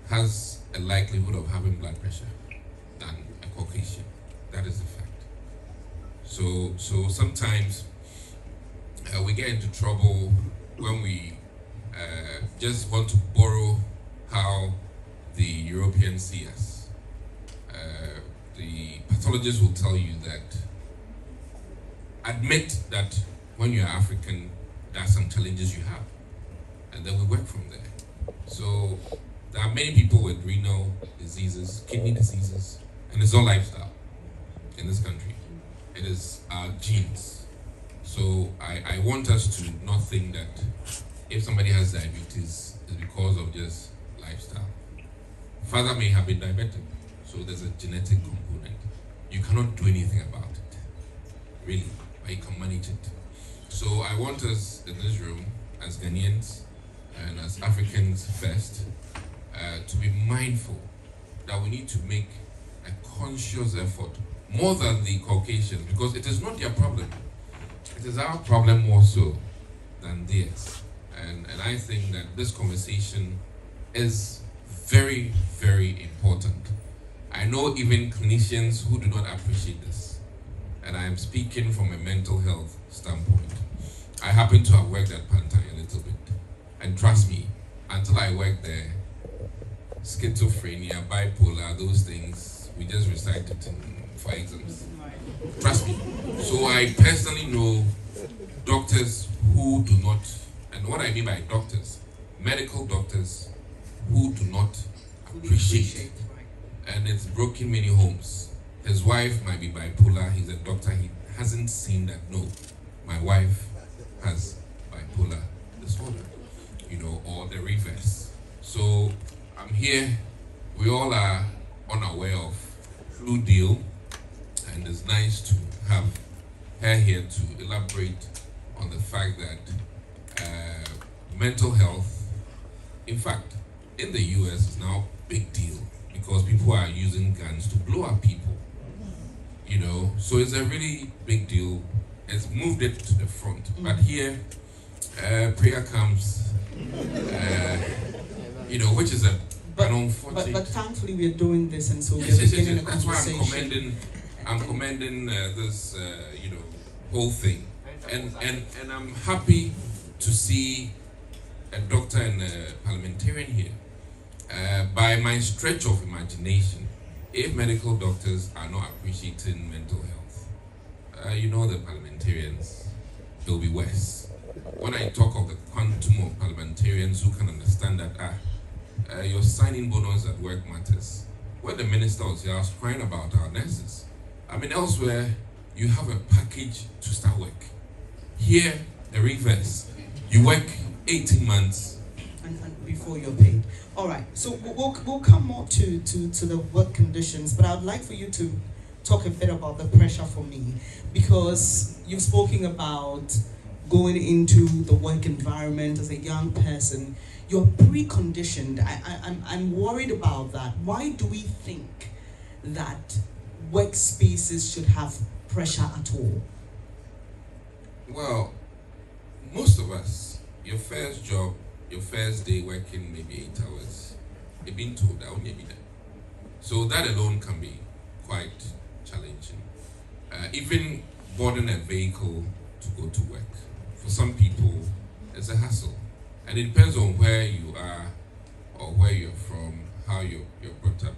has a likelihood of having blood pressure than a Caucasian. That is the fact. So sometimes we get into trouble when we just want to borrow how the Europeans see us. The pathologists will tell you that admit that when you're African, there are some challenges you have, and then we work from there. So there are many people with renal diseases, kidney diseases, and it's all lifestyle in this country. It is our genes. So I want us to not think that if somebody has diabetes, it's because of just lifestyle. Father may have been diabetic, so there's a genetic component. You cannot do anything about it, really, but you can manage it. So I want us in this room, as Ghanaians and as Africans first, to be mindful that we need to make a conscious effort more than the Caucasians, because it is not their problem. It is our problem more so than theirs. And I think that this conversation is very, very important. I know even clinicians who do not appreciate this. And I am speaking from a mental health standpoint. I happen to have worked at Pantai a little bit. And trust me, until I worked there, schizophrenia, bipolar, those things, we just recite it for exams. Trust me. So I personally know doctors who do not, and what I mean by doctors, medical doctors who do not appreciate. And it's broken many homes. His wife might be bipolar, he's a doctor, he hasn't seen that, no, my wife has bipolar disorder, or the reverse. So I'm here, we all are unaware of flu deal, and it's nice to have her here to elaborate on the fact that mental health, in fact, in the US is now a big deal because people are using guns to blow up people, so it's a really big deal. It's moved it to the front, but here prayer comes, which is an unfortunate. But thankfully we're doing this, and so we're yes. beginning a That's why conversation. I'm commending this whole thing, and I'm happy to see a doctor and a parliamentarian here. By my stretch of imagination, if medical doctors are not appreciating mental health, the parliamentarians, it'll be worse. When I talk of the quantum of parliamentarians who can understand that your signing bonus at work matters. When the minister was here, I was crying about our nurses. I mean, elsewhere, you have a package to start work. Here, the reverse. You work 18 months. And before you're paid. All right, so we'll come more to the work conditions, but I would like for you to talk a bit about the pressure for me, because you've spoken about going into the work environment as a young person. You're preconditioned. I'm worried about that. Why do we think that workspaces should have pressure at all? Well, most of us, your first job, your first day working maybe 8 hours, you've been told that only be there. So that alone can be quite challenging. Even boarding a vehicle to go to work, for some people, it's a hassle. And it depends on where you are or where you're from, how you're brought up.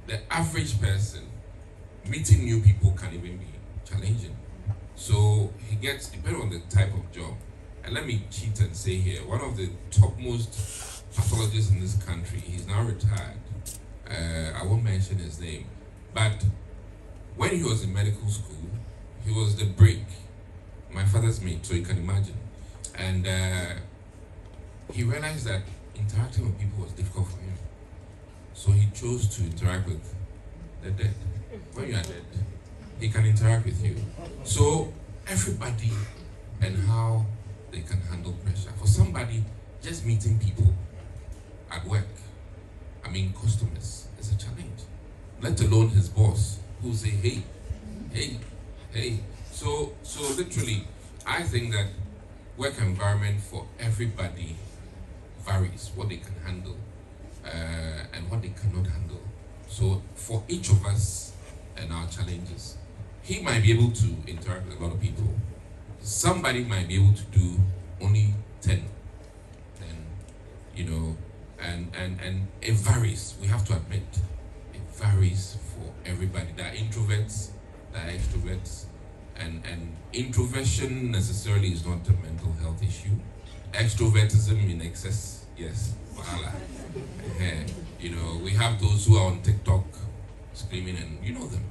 The average person, meeting new people can even be challenging. So he gets, depending on the type of job. And let me cheat and say here, one of the topmost pathologists in this country, he's now retired. I won't mention his name. But when he was in medical school, he was the break, my father's mate, so you can imagine. And he realized that interacting with people was difficult for him. So he chose to interact with the dead. When you are dead, he can interact with you. So everybody and how they can handle pressure. For somebody, just meeting people at work, customers, is a challenge. Let alone his boss, who say, hey. So literally, I think that work environment for everybody varies, what they can handle. and what they cannot handle. So for each of us and our challenges, he might be able to interact with a lot of people. Somebody might be able to do only 10, and it varies. We have to admit, it varies for everybody. There are introverts, there are extroverts, and introversion necessarily is not a mental health issue. Extrovertism in excess, yes, voila. We have those who are on TikTok screaming, and you know them.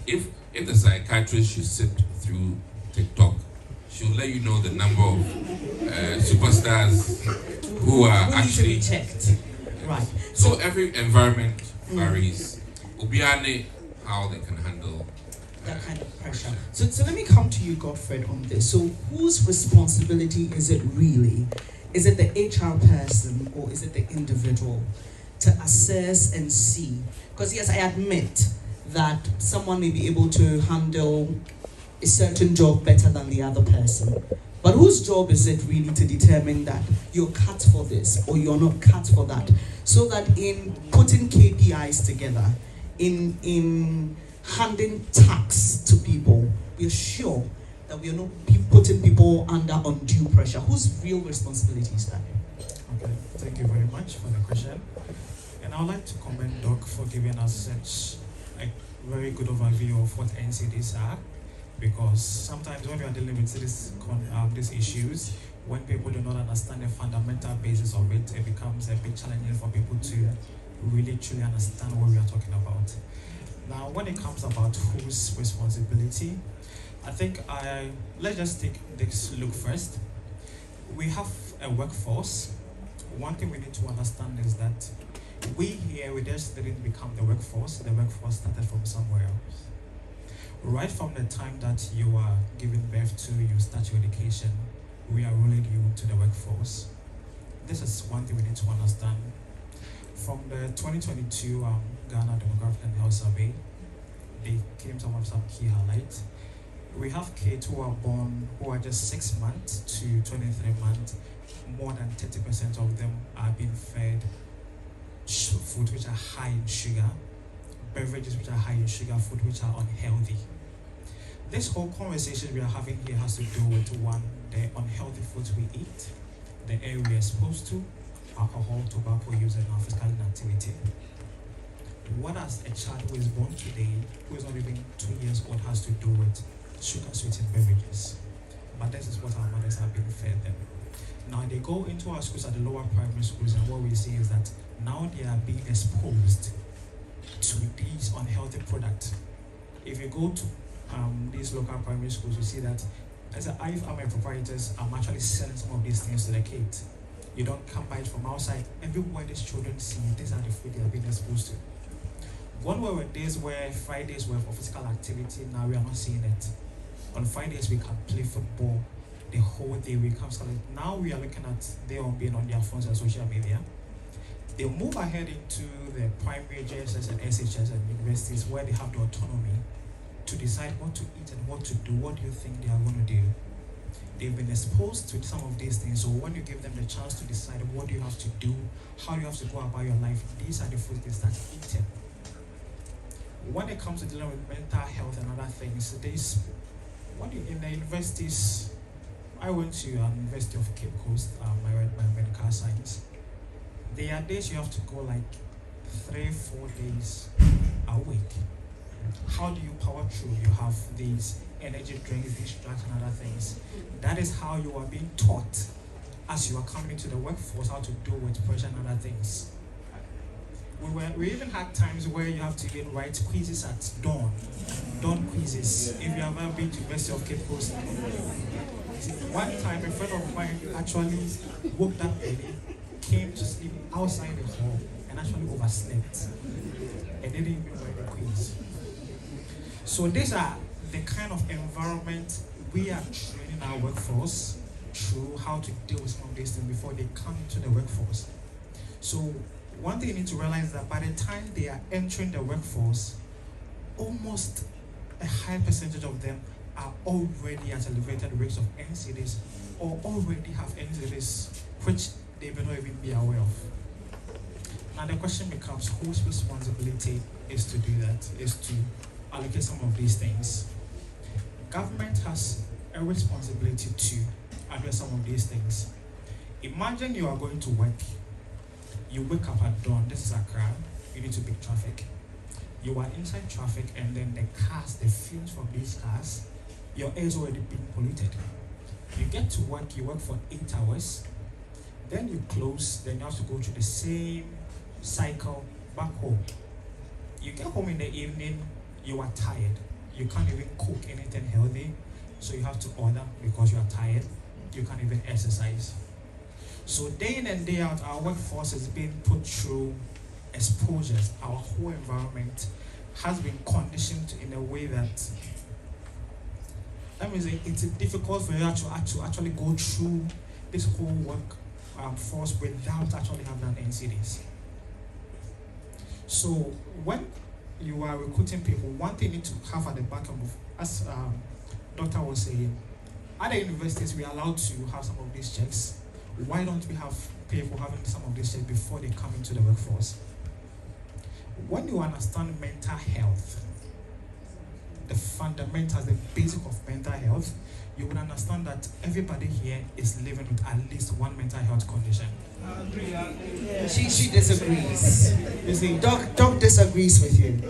If the psychiatrist should sit through TikTok, she'll let you know the number of superstars who are actually checked. Right. So every environment varies. Obiane, how they can handle that kind of pressure. So let me come to you, Godfred, on this. So whose responsibility is it really? Is it the HR person or is it the individual to assess and see? Because yes, I admit that someone may be able to handle a certain job better than the other person. But whose job is it really to determine that you're cut for this or you're not cut for that? So that in putting KPIs together, in handing tax to people, we're sure that we are not putting people under undue pressure. Whose real responsibility is that? Okay, thank you very much for the question. And I would like to commend Doc for giving us such a very good overview of what NCDs are, because sometimes when we are dealing with these issues, when people do not understand the fundamental basis of it, it becomes a bit challenging for people to really truly understand what we are talking about. Now, when it comes about whose responsibility, I think let's just take this look first. We have a workforce. One thing we need to understand is that we just didn't become the workforce. The workforce started from somewhere else. Right from the time that you are giving birth to, you start your education, we are rolling you to the workforce. This is one thing we need to understand. From the 2022 Ghana Demographic and Health Survey, they came to some key highlights. We have kids who are born who are just 6 months to 23 months. More than 30% of them are being fed food which are high in sugar, beverages which are high in sugar, food which are unhealthy. This whole conversation we are having here has to do with one, the unhealthy foods we eat, the air we are exposed to, alcohol, tobacco use, and our physical inactivity. What as a child who is born today, who is not even 2 years old, has to do with sugar sweetened beverages? But this is what our mothers have been fed them. Now they go into our schools at the lower primary schools, and what we see is that now they are being exposed to these unhealthy products. If you go to these local primary schools, you see that as a IFAM proprietors, I'm actually selling some of these things to the kids. You don't come by it from outside. Everywhere these children see, these are the food they are being exposed to. One were days where Fridays were for physical activity, now we are not seeing it. On Fridays we can play football the whole day. We come school. Now we are looking at them being on their phones and social media. They move ahead into the primary JSS and SHS and universities where they have the autonomy to decide what to eat and what to do. What do you think they are going to do? They've been exposed to some of these things, so when you give them the chance to decide what do you have to do, how do you have to go about your life, these are the foods they start eating. When it comes to dealing with mental health and other things, in the universities, I went to University of Cape Coast, I read my medical science. There are days you have to go like 3-4 days a week. How do you power through? You have these energy drinks, these drugs and other things. That is how you are being taught as you are coming into the workforce, how to deal with pressure and other things. We even had times where you have to even write quizzes at dawn quizzes. If you have ever been to University of Cape Coast, one time a friend of mine actually woke up early, came to sleep outside the hall, and actually overslept, and didn't even write the quiz. So these are the kind of environment we are training our workforce through, how to deal with some of these things before they come into the workforce. So one thing you need to realize is that by the time they are entering the workforce, almost a high percentage of them are already at elevated rates of NCDs or already have NCDs which they may not even be aware of. Now the question becomes whose responsibility is to do that, is to allocate some of these things. Government has a responsibility to address some of these things. Imagine you are going to work, you wake up at dawn, this is Accra, you need to beat traffic. You are inside traffic and then the cars, the fumes from these cars, your air is already being polluted. You get to work, you work for 8 hours, then you close, then you have to go through the same cycle back home. You get home in the evening, you are tired. You can't even cook anything healthy, so you have to order because you are tired. You can't even exercise. So day in and day out, our workforce is being put through exposures. Our whole environment has been conditioned in a way that, that means it's difficult for you to actually go through this whole workforce without actually having an NCDs. So when you are recruiting people, one thing you need to have at the back of, as Doctor was saying, other universities we are allowed to have some of these checks. Why don't we have people having some of these checks before they come into the workforce? When you understand mental health, the fundamentals, the basic of mental health, you will understand that everybody here is living with at least one mental health condition. She disagrees. You see, Doc disagrees with you.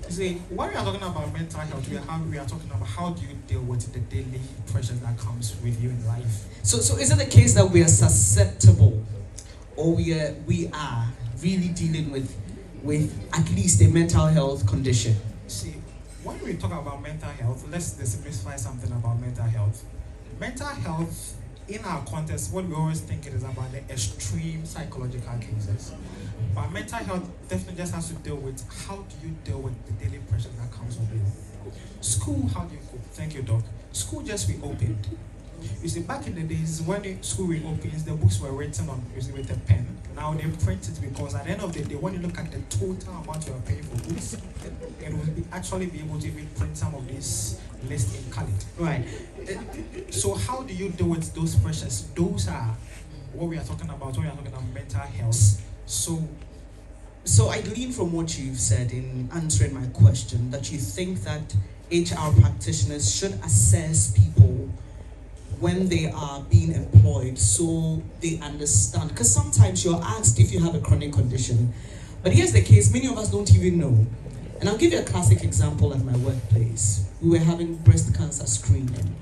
you see, when we are talking about mental health, we are talking about how do you deal with the daily pressure that comes with you in life. So is it the case that we are susceptible, or we are really dealing with at least a mental health condition? See, when we talk about mental health, let's demystify something about mental health. Mental health, in our context, what we always think it is about the extreme psychological cases. But mental health definitely just has to deal with how do you deal with the daily pressure that comes with you. School, how do you cope? Thank you, Doc. School just reopened. You see, back in the days when the school reopens, the books were written on with a pen. Now they print it because at the end of the day, when you look at the total amount you are paying for books, it will actually be able to even print some of these lists in color. Right. So how do you deal with those pressures? Those are what we are talking about when we are talking about mental health. So I glean from what you've said in answering my question that you think that HR practitioners should assess people when they are being employed so they understand. Because sometimes you're asked if you have a chronic condition. But here's the case, many of us don't even know. And I'll give you a classic example at my workplace. We were having breast cancer screening.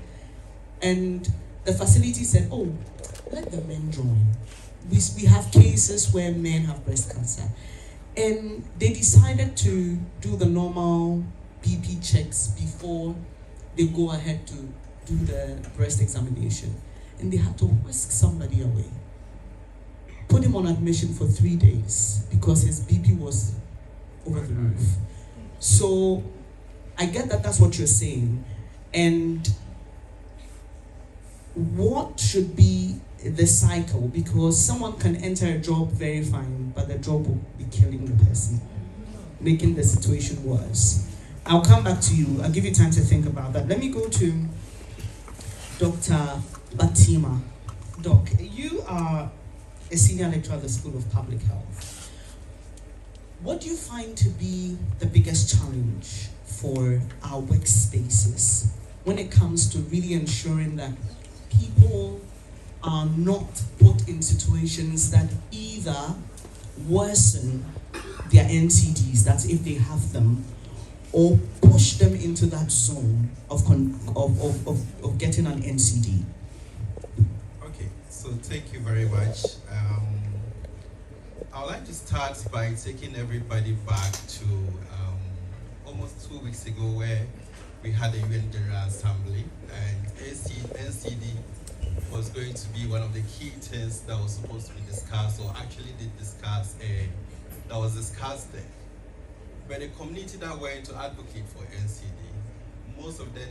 And the facility said, oh, let the men join. We have cases where men have breast cancer. And they decided to do the normal BP checks before they go ahead to do the breast examination. And they had to whisk somebody away. Put him on admission for 3 days because his BP was over the roof. So I get that that's what you're saying. And what should be the cycle? Because someone can enter a job very fine, but the job will be killing the person, making the situation worse. I'll come back to you. I'll give you time to think about that. Let me go to Dr. Batima. Doc, you are a senior lecturer at the School of Public Health. What do you find to be the biggest challenge for our workspaces when it comes to really ensuring that people are not put in situations that either worsen their NCDs, that's if they have them, or push them into that zone of getting an NCD? Okay, so thank you very much. I would like to start by taking everybody back to almost 2 weeks ago where we had a UN General Assembly and NCD was going to be one of the key things that was supposed to be discussed, or actually did discuss, and that was discussed there. But the community that went to advocate for NCD, most of them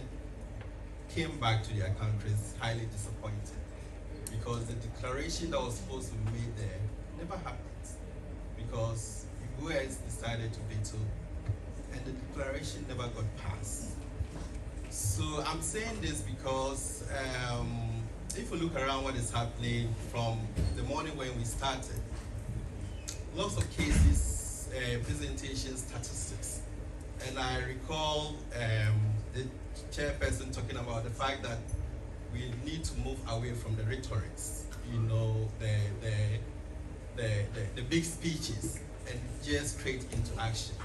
came back to their countries highly disappointed because the declaration that was supposed to be made there never happened because the US decided to veto and the declaration never got passed. So I'm saying this because if you look around what is happening from the morning when we started, lots of cases, presentation statistics. And I recall the chairperson talking about the fact that we need to move away from the rhetorics, you know, the big speeches, and just straight into action.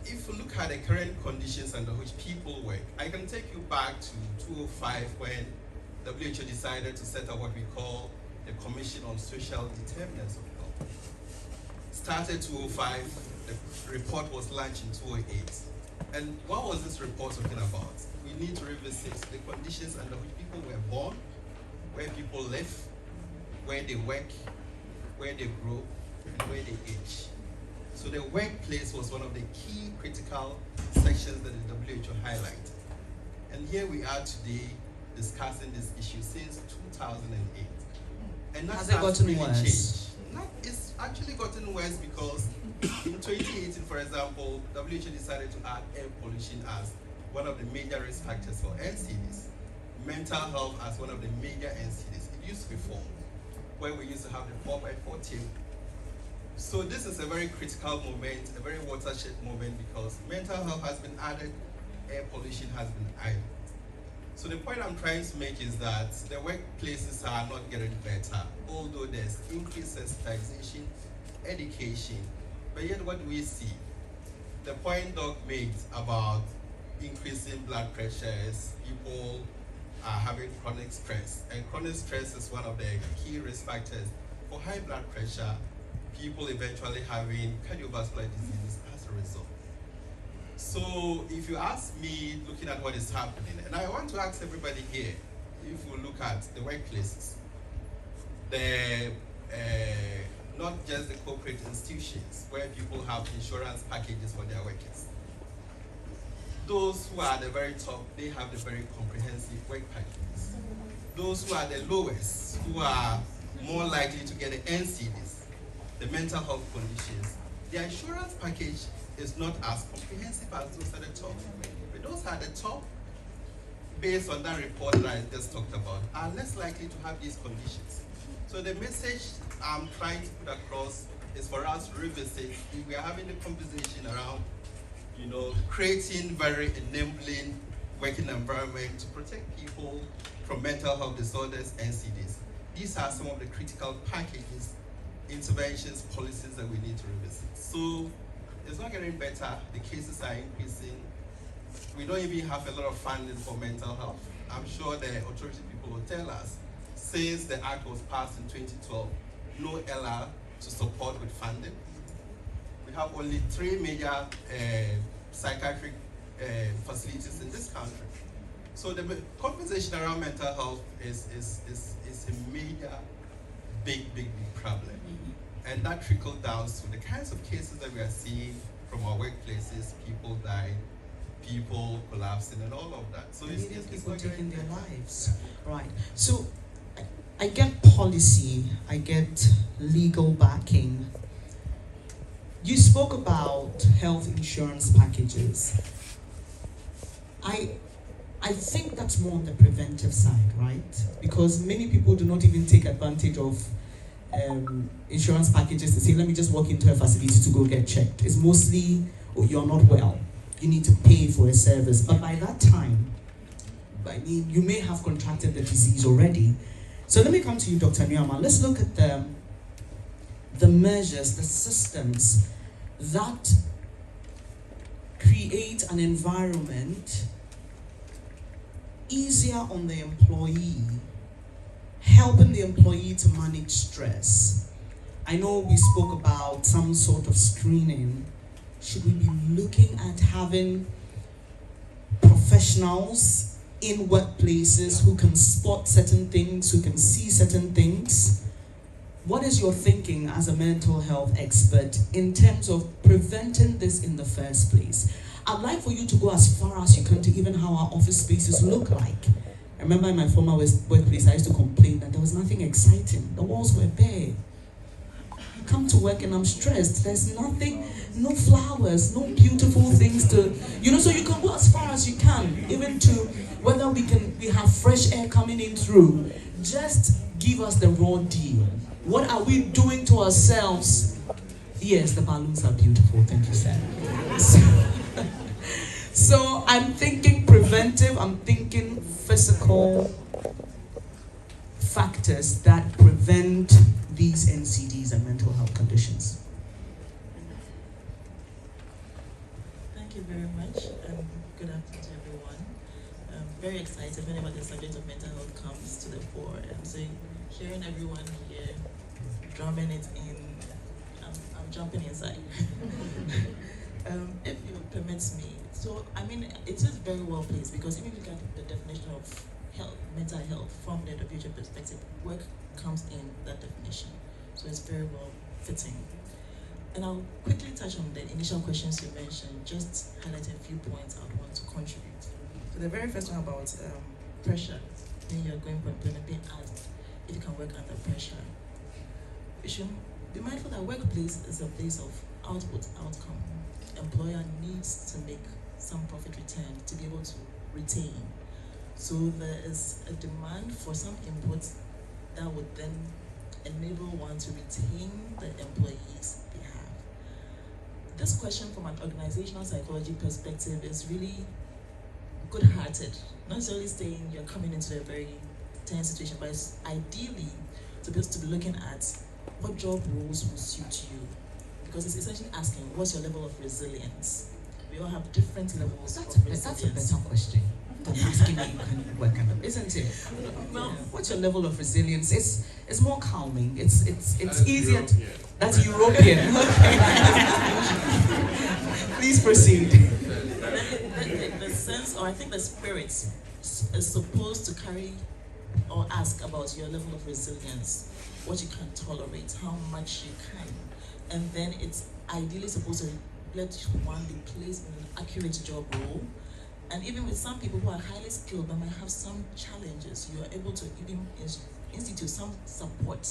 If you look at the current conditions under which people work, I can take you back to 2005 when WHO decided to set up what we call the Commission on Social Determinants of Health. Started 2005, the report was launched in 2008. And what was this report talking about? We need to revisit the conditions under which people were born, where people live, where they work, where they grow, and where they age. So the workplace was one of the key critical sections that the WHO highlighted. And here we are today discussing this issue since 2008. And that has it gotten really worse? Changed. It's actually gotten worse because in 2018, for example, WHO decided to add air pollution as one of the major risk factors for NCDs. Mental health as one of the major NCDs. It used to be 4, where we used to have the 4x4 table. So this is a very critical moment, a very watershed moment, because mental health has been added, air pollution has been added. So the point I'm trying to make is that the workplaces are not getting better, although there's increased sensitization, education, but yet what do we see? The point Doc made about increasing blood pressures, people are having chronic stress, and chronic stress is one of the key risk factors for high blood pressure, people eventually having cardiovascular disease as a result. So if you ask me, looking at what is happening, and I want to ask everybody here, if we look at the workplaces, not just the corporate institutions where people have insurance packages for their workers. Those who are at the very top, they have the very comprehensive work packages. Those who are the lowest, who are more likely to get the NCDs, the mental health conditions, their insurance package is not as comprehensive as those at the top. But those at the top, based on that report that I just talked about, are less likely to have these conditions. So the message I'm trying to put across is for us to revisit. If we are having a conversation around, you know, creating very enabling working environment to protect people from mental health disorders, NCDs. These are some of the critical packages, interventions, policies that we need to revisit. So it's not getting better. The cases are increasing. We don't even have a lot of funding for mental health. I'm sure the authority people will tell us, since the act was passed in 2012, no LR to support with funding. We have only 3 major psychiatric facilities in this country. So the conversation around mental health is a major, big problem. And that trickles down to the kinds of cases that we are seeing from our workplaces, people dying, people collapsing, and all of that. So it's people not taking their better. lives. Right. So I get policy, I get legal backing. You spoke about health insurance packages. I think that's more on the preventive side, right? Because many people do not even take advantage of insurance packages to say, let me just walk into a facility to go get checked. It's mostly, oh, you're not well, you need to pay for a service. But by that time, I mean, you may have contracted the disease already. So let me come to you, Dr. Nyama. Let's look at the measures, the systems that create an environment easier on the employee, helping the employee to manage stress. I know we spoke about some sort of screening. Should we be looking at having professionals in workplaces who can spot certain things, who can see certain things? What is your thinking as a mental health expert in terms of preventing this in the first place? I'd like for you to go as far as you can to even how our office spaces look like. I remember in my former workplace, I used to complain that there was nothing exciting. The walls were bare. I come to work and I'm stressed. There's nothing, no flowers, no beautiful things to, so you can go as far as you can, even to whether we have fresh air coming in through. Just give us the raw deal. What are we doing to ourselves? Yes, the balloons are beautiful. Thank you, Sam. So I'm thinking preventive, I'm thinking physical factors that prevent these NCDs and mental health conditions. Thank you very much, and good afternoon to everyone. I'm very excited whenever the subject of mental health comes to the fore. And so hearing everyone here drumming it in, I'm jumping inside. If you permit me, so I mean, it is very well placed because even if you look at the definition of health, mental health from the WHO perspective, work comes in that definition. So it's very well fitting. And I'll quickly touch on the initial questions you mentioned, just highlight a few points I would want to contribute. So the very first one about pressure, when you're going for employment, being asked if you can work under pressure. You should be mindful that workplace is a place of output, outcome. Employer needs to make some profit return to be able to retain. So there is a demand for some input that would then enable one to retain the employees they have. This question from an organizational psychology perspective is really good-hearted, not necessarily saying you're coming into a very tense situation, but it's ideally supposed to be looking at what job roles will suit you. Because it's essentially asking, what's your level of resilience? We all have different levels of resilience. That's a better question than asking me you can work under, isn't it? Well, What's your level of resilience? It's more calming. It's easier. That's European. European. Okay. Please proceed. the sense, or I think the spirit, is supposed to carry or ask about your level of resilience, what you can tolerate, how much you can. And then it's ideally supposed to let one be placed in an accurate job role. And even with some people who are highly skilled but might have some challenges, you are able to even institute some support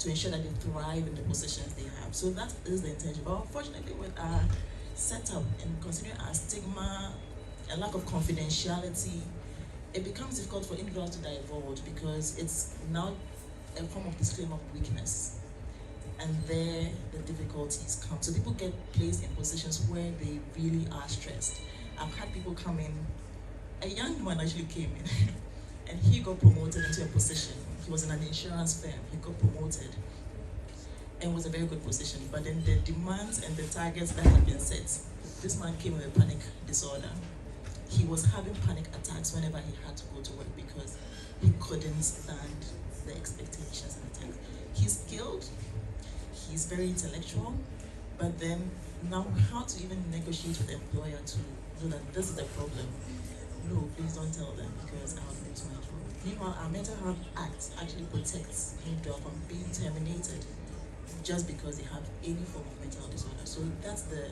to ensure that they thrive in the positions they have. So that is the intention. But unfortunately, with our setup and considering our stigma, a lack of confidentiality, it becomes difficult for individuals to divulge because it's now a form of disclaimer of weakness. And there the difficulties come. So people get placed in positions where they really are stressed. I've had people come in, a young man actually came in, and he got promoted into a position. He was in an insurance firm, he got promoted, and was a very good position. But then the demands and the targets that had been set, this man came with a panic disorder. He was having panic attacks whenever he had to go to work because he couldn't stand the expectations and the targets. He's skilled, he's very intellectual, but then now how to even negotiate with the employer to know that this is the problem. No, please don't tell them because I'll lose my job. Meanwhile, our Mental Health Act actually protects individuals from being terminated just because they have any form of mental disorder. So that's the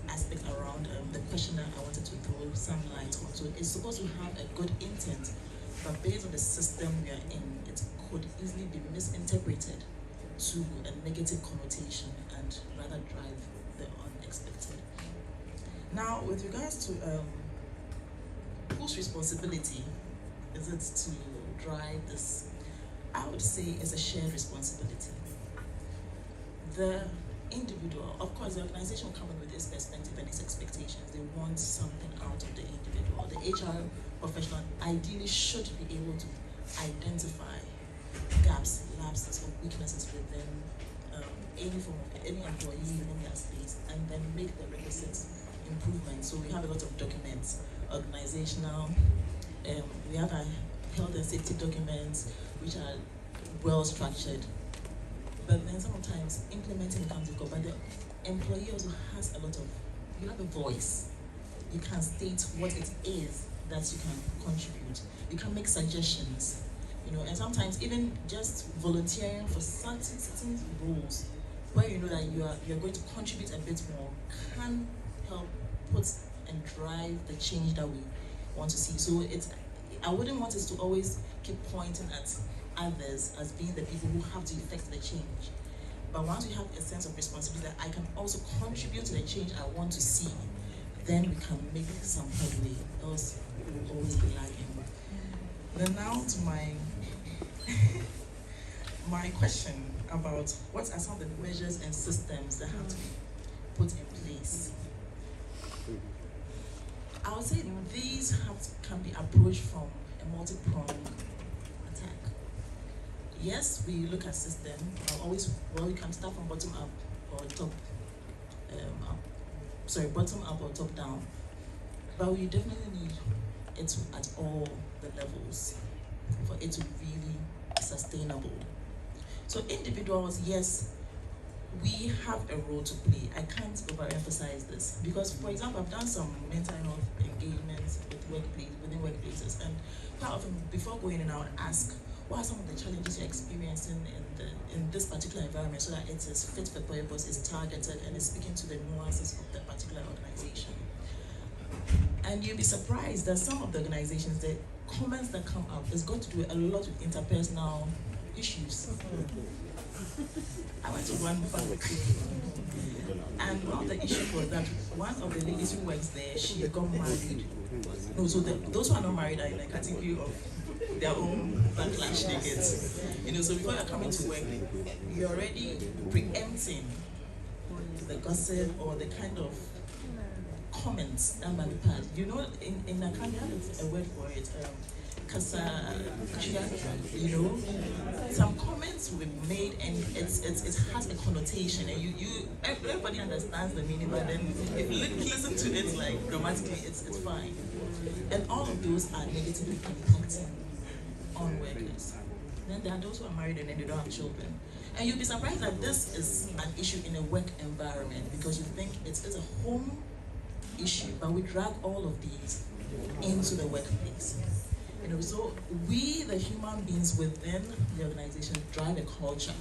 aspect around the question that I wanted to throw some light on. So it's supposed to have a good intent, but based on the system we are in, it could easily be misinterpreted to a negative connotation and rather drive the unexpected. Now, with regards to whose responsibility is it to drive this? I would say it's a shared responsibility. The individual, of course, the organization will come in with its perspective and its expectations. They want something out of the individual. The HR professional ideally should be able to identify gaps, lapses, or weaknesses within any form of any employee within their space, and then make the requisite improvements. So we have a lot of documents, organizational. We have our health and safety documents, which are well structured. But then sometimes implementing becomes difficult. But the employee also has a lot of, you have a voice. You can state what it is that you can contribute. You can make suggestions. You know, and sometimes even just volunteering for certain roles where you know that you're going to contribute a bit more can help put and drive the change that we want to see. So I wouldn't want us to always keep pointing at others as being the people who have to effect the change. But once we have a sense of responsibility that I can also contribute to the change I want to see, then we can make some headway, else we will always be lagging. Then now to my my question about what are some of the measures and systems that have to be put in place. I would say these can be approached from a multi-pronged attack. Yes, we look at system. We can start from bottom up or top. Bottom up or top down. But we definitely need it at all the levels for it to really be sustainable. So individuals, yes, we have a role to play. I can't overemphasize this because, for example, I've done some mental health engagements within workplaces, and quite often before going in, I would ask, what are some of the challenges you're experiencing in this particular environment, so that it is fit for purpose, is targeted, and is speaking to the nuances of that particular organization. And you'll be surprised that some of the organizations, the comments that come up has got to do a lot with interpersonal issues. I went to one bank, and one of the issues was that one of the ladies who works there, she got married. No, so those who are not married are in a category of their own backlash they get. So before you're coming to work, you're already preempting the gossip or the kind of comments that might be passed. In Accra, we have a word for it, some comments will be made and it has a connotation, and everybody understands the meaning, but then if you listen to it like grammatically, it's fine. And all of those are negatively impacting on workers. Then there are those who are married and then they don't have children. And you'll be surprised that this is an issue in a work environment because you think it's a home issue, but we drag all of these into the workplace. So we, the human beings within the organization, drive a culture.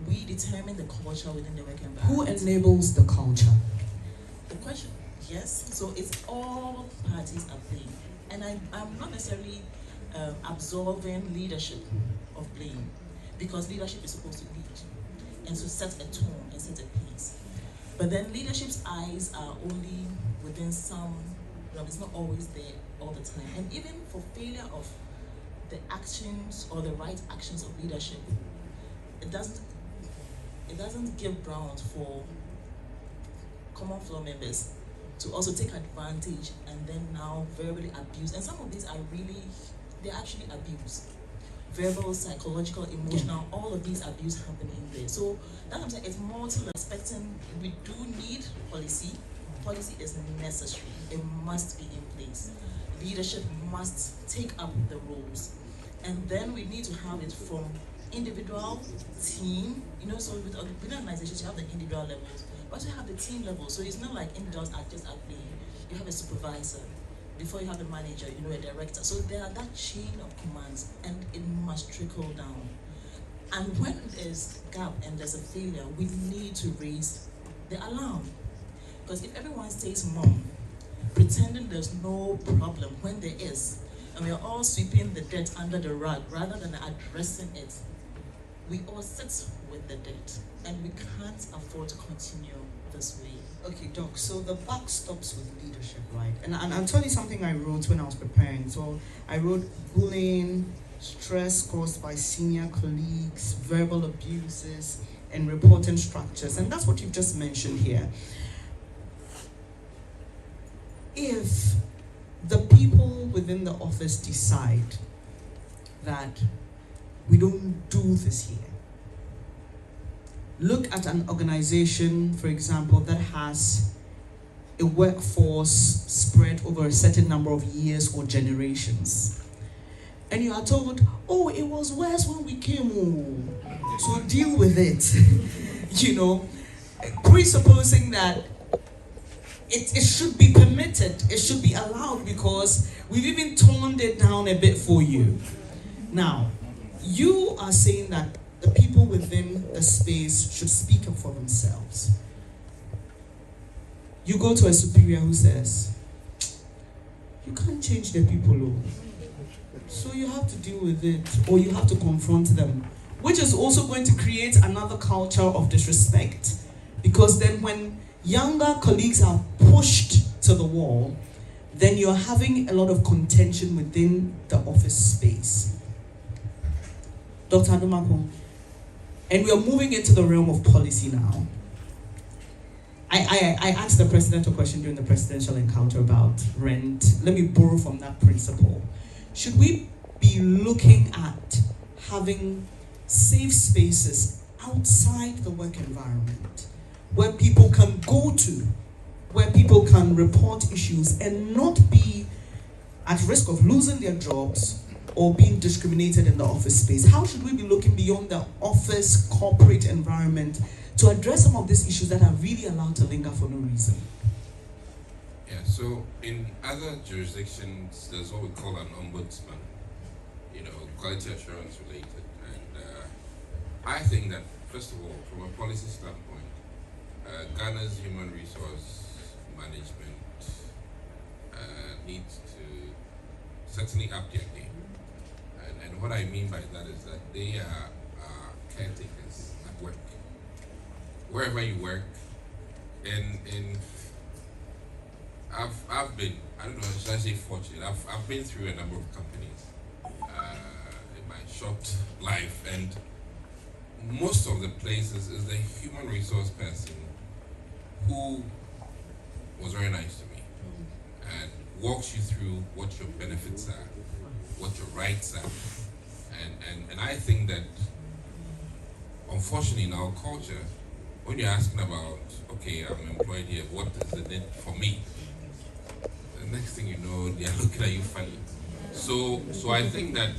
We determine the culture within the work environment. Who enables the culture? The question, yes. So it's all parties are playing. And I'm not necessarily absolving leadership of blame, because leadership is supposed to lead and to set a tone and set a pace. But then leadership's eyes are only within some, it's not always there all the time. And even for failure of the actions or the right actions of leadership, it doesn't give ground for common floor members to also take advantage and then now verbally abuse. And some of these are they're actually abuse. Verbal, psychological, emotional, all of these abuse happening in there. So that's what I'm saying, it's multi-respecting. We do need policy. Policy is necessary. It must be in place. Leadership must take up the roles. And then we need to have it from individual, team, so within organizations you have the individual levels, but you have the team level. So it's not like individuals are just at play. You have a supervisor. Before you have the manager, a director. So there are that chain of commands, and it must trickle down. And when there's a gap and there's a failure, we need to raise the alarm. Because if everyone stays mum, pretending there's no problem when there is, and we're all sweeping the dirt under the rug rather than addressing it, we all sit with the dirt, and we can't afford to continue this way. Okay, Doc, so the buck stops with leadership, right? And I'll tell you something I wrote when I was preparing. So I wrote bullying, stress caused by senior colleagues, verbal abuses, and reporting structures. And that's what you've just mentioned here. If the people within the office decide that we don't do this here, look at an organization, for example, that has a workforce spread over a certain number of years or generations. And you are told, oh, it was worse when we came, so deal with it. Presupposing that it should be permitted, it should be allowed, because we've even toned it down a bit for you. Now, you are saying that the people within the space should speak up for themselves. You go to a superior who says, you can't change the people, so you have to deal with it, or you have to confront them, which is also going to create another culture of disrespect, because then when younger colleagues are pushed to the wall, then you're having a lot of contention within the office space. Dr. Adomako, And we are moving into the realm of policy now. I asked the president a question during the presidential encounter about rent. Let me borrow from that principle. Should we be looking at having safe spaces outside the work environment where people can go to, where people can report issues and not be at risk of losing their jobs or being discriminated in the office space? How should we be looking beyond the office corporate environment to address some of these issues that are really allowed to linger for no reason? Yeah, so in other jurisdictions, there's what we call an ombudsman, quality assurance related. And I think that, first of all, from a policy standpoint, Ghana's human resource management needs to certainly up their game. And what I mean by that is that they are caretakers at work. Wherever you work, I've been, I don't know, should I say fortunate? I've been through a number of companies in my short life, and most of the places is the human resource person who was very nice to me and walks you through what your benefits are, what your rights are, and I think that unfortunately in our culture, when you're asking about, okay, I'm employed here, what is the need for me? The next thing you know, they're looking at you funny. So I think that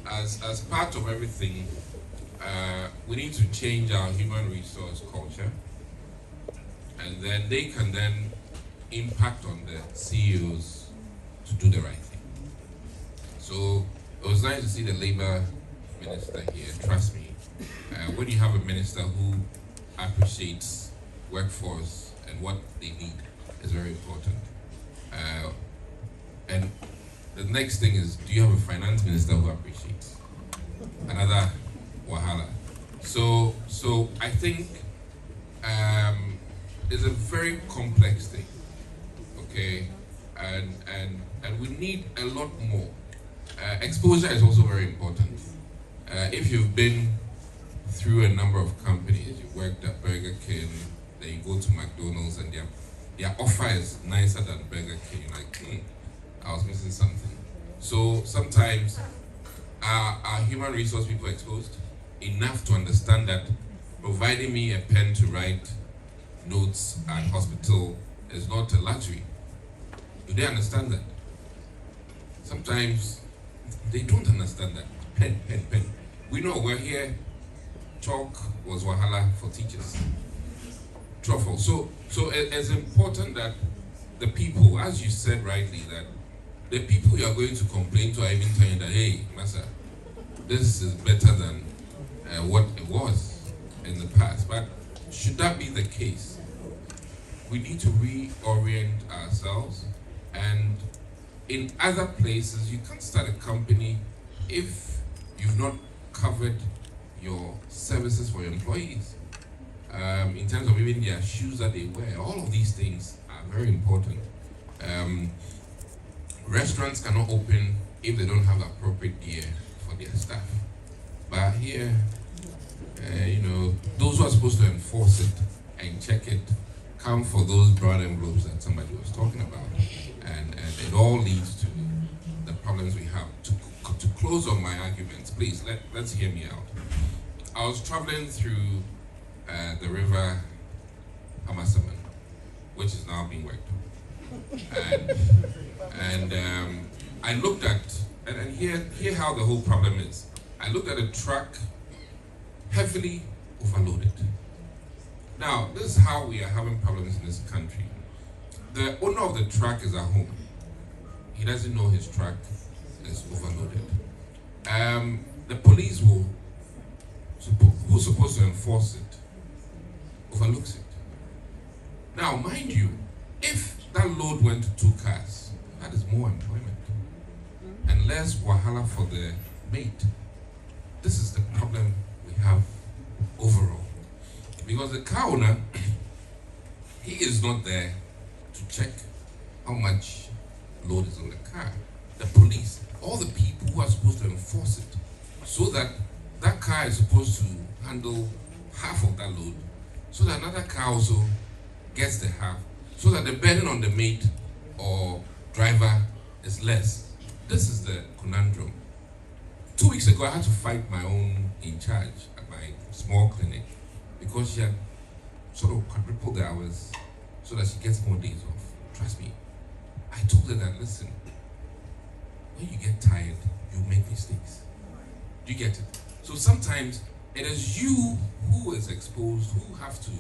as part of everything, we need to change our human resource culture, and then they can then impact on the CEOs to do the right thing. So it was nice to see the labor minister here. Trust me, when you have a minister who appreciates workforce and what they need is very important. And the next thing is, do you have a finance minister who appreciates? Another wahala. So I think it's a very complex thing, okay? And we need a lot more. Exposure is also very important. If you've been through a number of companies, you worked at Burger King, then you go to McDonald's and their offer is nicer than Burger King, you're like, I was missing something. So sometimes are human resource people exposed enough to understand that providing me a pen to write notes at hospital is not a luxury? Do they understand that? Sometimes they don't understand that. Pen. We know we're here. Chalk was wahala for teachers. Truffle. So it's important that the people, as you said rightly, that the people you are going to complain to are even telling you that, hey, Massa, this is better than what it was in the past. But should that be the case, we need to reorient ourselves. And in other places, you can't start a company if you've not covered your services for your employees. In terms of even their shoes that they wear, all of these things are very important. Restaurants cannot open if they don't have appropriate gear for their staff. But here, those who are supposed to enforce it and check it come for those brown envelopes that somebody was talking about. And it all leads to the problems we have. To close on my arguments, please, let's hear me out. I was traveling through the river Amasaman, which is now being worked on. And I looked at, and here how the whole problem is. I looked at a truck heavily overloaded. Now, this is how we are having problems in this country. The owner of the truck is at home. He doesn't know his truck is overloaded. The police who's supposed to enforce it overlooks it. Now, mind you, if that load went to 2 cars, that is more employment and less wahala for the mate. This is the problem we have overall. Because the car owner, he is not there to check how much load is on the car. The police, all the people who are supposed to enforce it, so that that car is supposed to handle half of that load, so that another car also gets the half, so that the burden on the maid or driver is less. This is the conundrum. 2 weeks ago, I had to fight my own in charge at my small clinic because she had sort of quadrupled the hours so that she gets more days off. Trust me. I told her that, listen, when you get tired, you make mistakes. Do you get it? So sometimes it is you who is exposed, who have to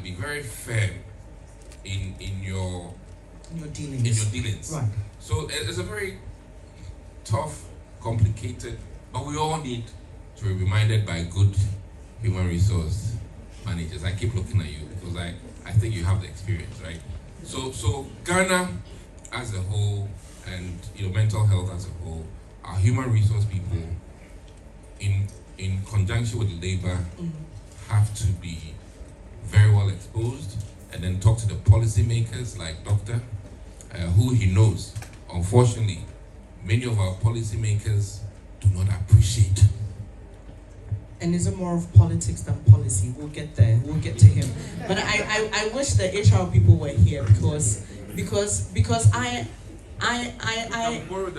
be very firm in your dealings. Right. So it's a very tough, complicated, but we all need to be reminded by good human resource managers. I keep looking at you because I think you have the experience, right? So Ghana as a whole, and mental health as a whole, our human resource people in conjunction with labor have to be very well exposed, and then talk to the policymakers like Doctor, who he knows. Unfortunately, many of our policymakers do not appreciate. And is it more of politics than policy? We'll get there. We'll get to him. But I wish the HR people were here because I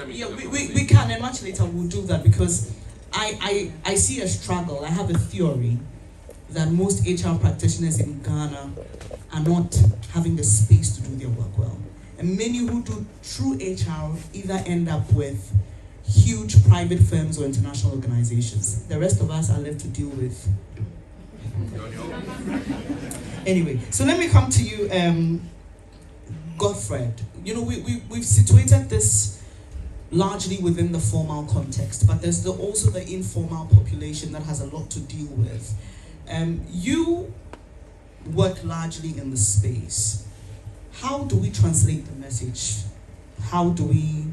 yeah, we can, and much later we'll do that, because I see a struggle. I have a theory that most HR practitioners in Ghana are not having the space to do their work well. And many who do true HR either end up with huge private firms or international organizations. The rest of us are left to deal with. Anyway, so let me come to you, Godfred. We've situated this largely within the formal context, but there's also the informal population that has a lot to deal with. You work largely in the space. How do we translate the message? How do we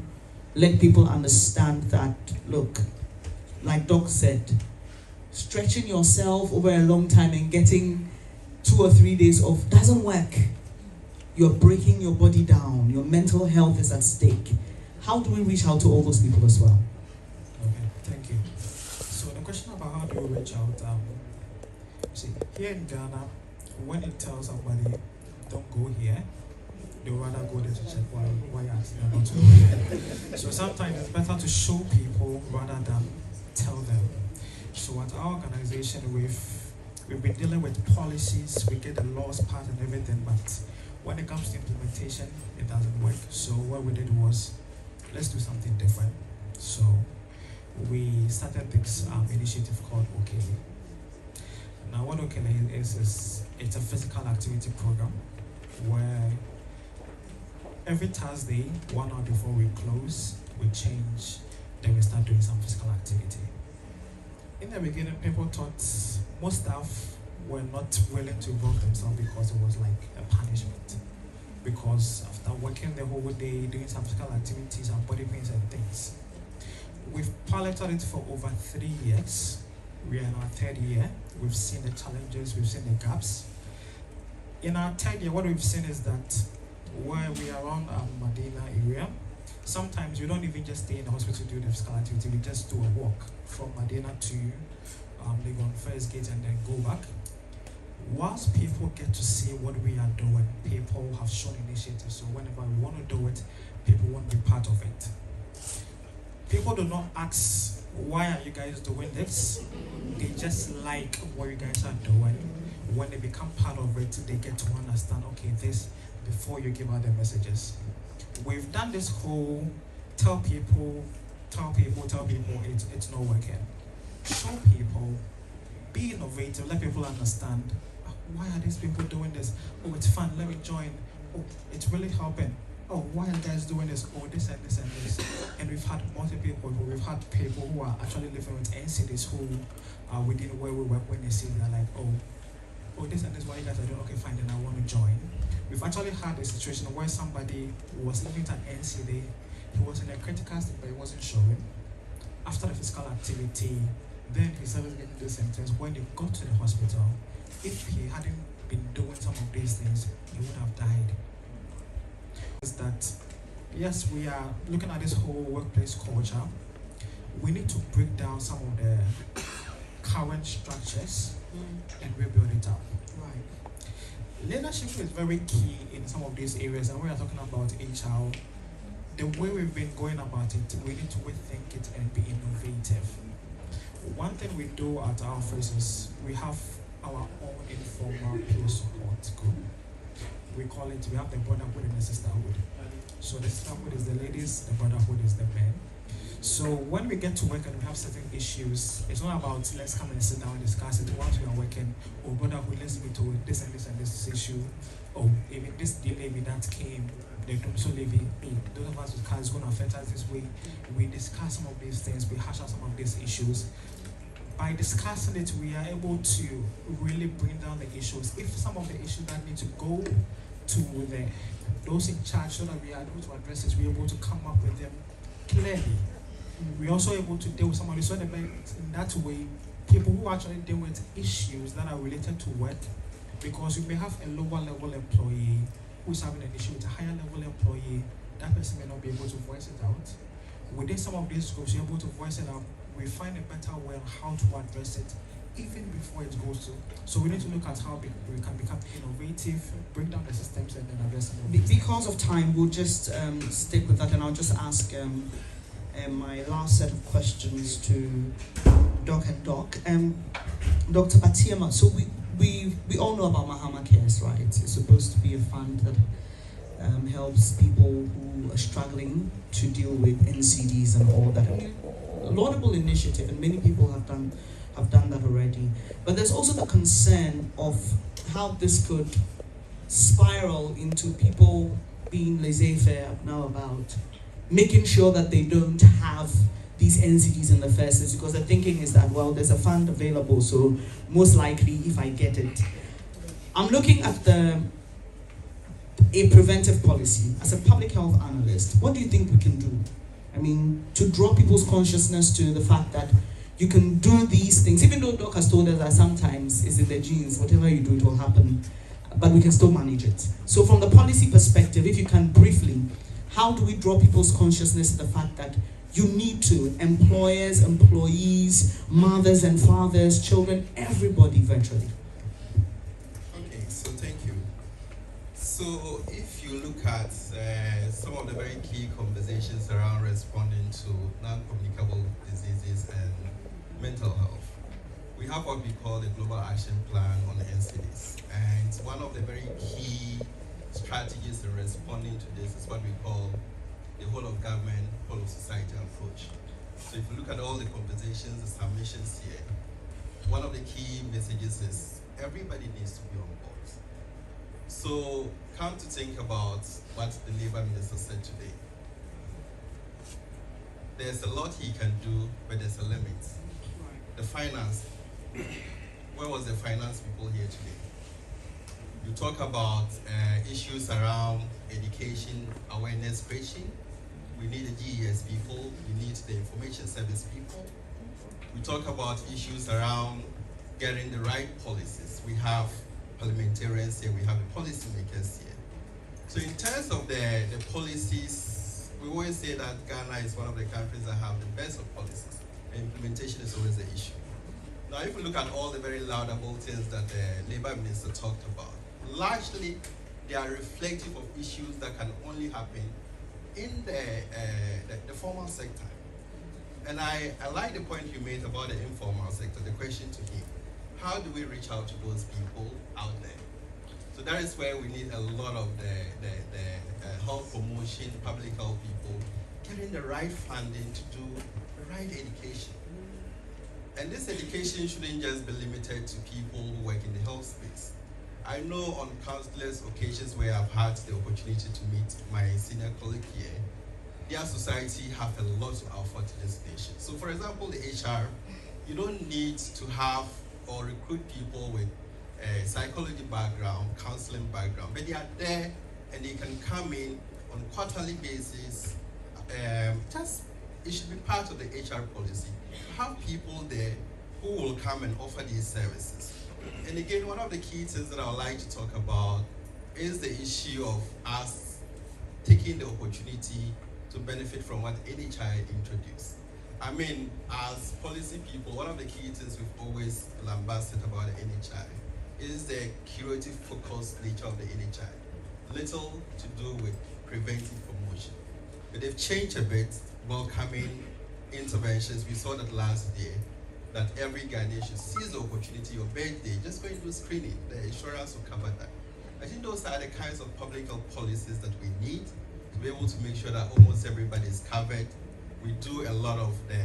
let people understand that, look, like Doc said, stretching yourself over a long time and getting 2 or 3 days off doesn't work. You're breaking your body down. Your mental health is at stake. How do we reach out to all those people as well? Okay, thank you. So the question about how do we reach out, see, here in Ghana, when you tell somebody, don't go here, they would rather go there to check why you're asking them not to go here. So sometimes it's better to show people rather than tell them. So at our organization, we've been dealing with policies, we get the laws part and everything, but when it comes to implementation, it doesn't work. So what we did was, let's do something different. So we started this initiative called Okele. Now what Okele is it's a physical activity program where every Thursday, 1 hour before we close, we change, then we start doing some physical activity. In the beginning, people thought most staff were not willing to involve themselves because it was like a punishment. Because after working the whole day, doing some physical activities and body pains and things, we've piloted it for over 3 years. We are in our 3rd year. We've seen the challenges, we've seen the gaps. In our 3rd year, what we've seen is that where we are around Medina area, sometimes we don't even just stay in the hospital to do the physical activity, we just do a walk from Medina to Legon First Gate and then go back. Whilst people get to see what we are doing, people have shown initiative, so whenever we want to do it, people want to be part of it. People do not ask, why are you guys doing this? They just like what you guys are doing. When they become part of it, they get to understand, okay, this, before you give out the messages. We've done this whole tell people, it's not working. Show people, be innovative, let people understand, why are these people doing this? Oh, it's fun, let me join. Oh, it's really helping. Oh, why are you guys doing this? Oh, this and this and this. And we've had multiple people. We've had people who are actually living with NCDs who are within where we work, when they see they're like, oh, this and this, why you guys are doing, okay, fine, then I want to join. We've actually had a situation where somebody was living at NCD, he was in a critical state, but he wasn't showing. After the physical activity, then he started getting the symptoms. When he got to the hospital, if he hadn't been doing some of these things, he would have died. Is that, yes, we are looking at this whole workplace culture. We we need to break down some of the current structures and rebuild it up. Right. Leadership is very key in some of these areas, and we are talking about HR. The way we've been going about it, we need to rethink it and be innovative. One thing we do at our office is we have our own informal peer support group. We call it, we have the brotherhood and the sisterhood. So the sisterhood is the ladies, the brotherhood is the men. So when we get to work and we have certain issues, it's not about let's come and sit down and discuss it. Once we are working, oh brotherhood, let's meet to this and this and this issue. Or even this lady that came, the so levy, those of us with cars is going to affect us this way. We discuss some of these things, we hash out some of these issues. By discussing it, we are able to really bring down the issues. If some of the issues that need to go to those in charge so that we are able to address it, we're able to come up with them clearly. We're also able to deal with some of this. So in that way, people who actually deal with issues that are related to work, because you may have a lower level employee who's having an issue with a higher level employee, that person may not be able to voice it out. Within some of these groups, you're able to voice it out. We find a better way on how to address it even before it goes to. So we need to look at how we can become innovative, break down the systems, and then address them. Because of time, we'll just stick with that, and I'll just ask my last set of questions to Doc and Doc. Dr. Batiama, so we all know about Mahama Cares, right? It's supposed to be a fund that helps people who are struggling to deal with NCDs and all that. I mean, a laudable initiative, and many people have done that already. But there's also the concern of how this could spiral into people being laissez-faire now about making sure that they don't have these NCDs in the first place, because the thinking is that, well, there's a fund available, so most likely if I get it. I'm looking at a preventive policy. As a public health analyst, what do you think we can do? I mean, to draw people's consciousness to the fact that you can do these things, even though Doc has told us that sometimes it's in the genes, whatever you do, it will happen, but we can still manage it. So from the policy perspective, if you can briefly, how do we draw people's consciousness to the fact that you need to, employers, employees, mothers and fathers, children, everybody virtually? Okay, so thank you. So if you look at some of the very key conversations around responding to non-communicable diseases and mental health, we have what we call the Global Action Plan on the NCDs. And one of the very key strategies in responding to this is what we call the whole of government, whole of society approach. So if you look at all the conversations, the submissions here, one of the key messages is everybody needs to be on board. So come to think about what the Labour Minister said today. There's a lot he can do, but there's a limit. The finance, where was the finance people here today? You talk about issues around education, awareness creation. We need the GES people, we need the information service people. We talk about issues around getting the right policies. We have parliamentarians here, we have the policymakers here. So in terms of the policies, we always say that Ghana is one of the countries that have the best of policies. Implementation is always the issue. Now, if we look at all the very laudable things that the Labour Minister talked about, largely they are reflective of issues that can only happen in the formal sector. And I like the point you made about the informal sector, the question to him, how do we reach out to those people out there? So that is where we need a lot of the health promotion, public health people, getting the right funding to do the right education. And this education shouldn't just be limited to people who work in the health space. I know on countless occasions where I've had the opportunity to meet my senior colleague here, their society have a lot to offer to this nation. So for example, the HR, you don't need to have or recruit people with a psychology background, counseling background, but they are there and they can come in on a quarterly basis. It should be part of the HR policy. Have people there who will come and offer these services. And again, one of the key things that I would like to talk about is the issue of us taking the opportunity to benefit from what NHI introduced. I mean, as policy people, one of the key things we've always lambasted about the NHI is the curative focused nature of the NHI. Little to do with preventive promotion. But they've changed a bit, welcoming interventions. We saw that last year, that every Ghanaian should seize the opportunity of birthday, just go and do screening. The insurance will cover that. I think those are the kinds of public health policies that we need to be able to make sure that almost everybody is covered. We do a lot of the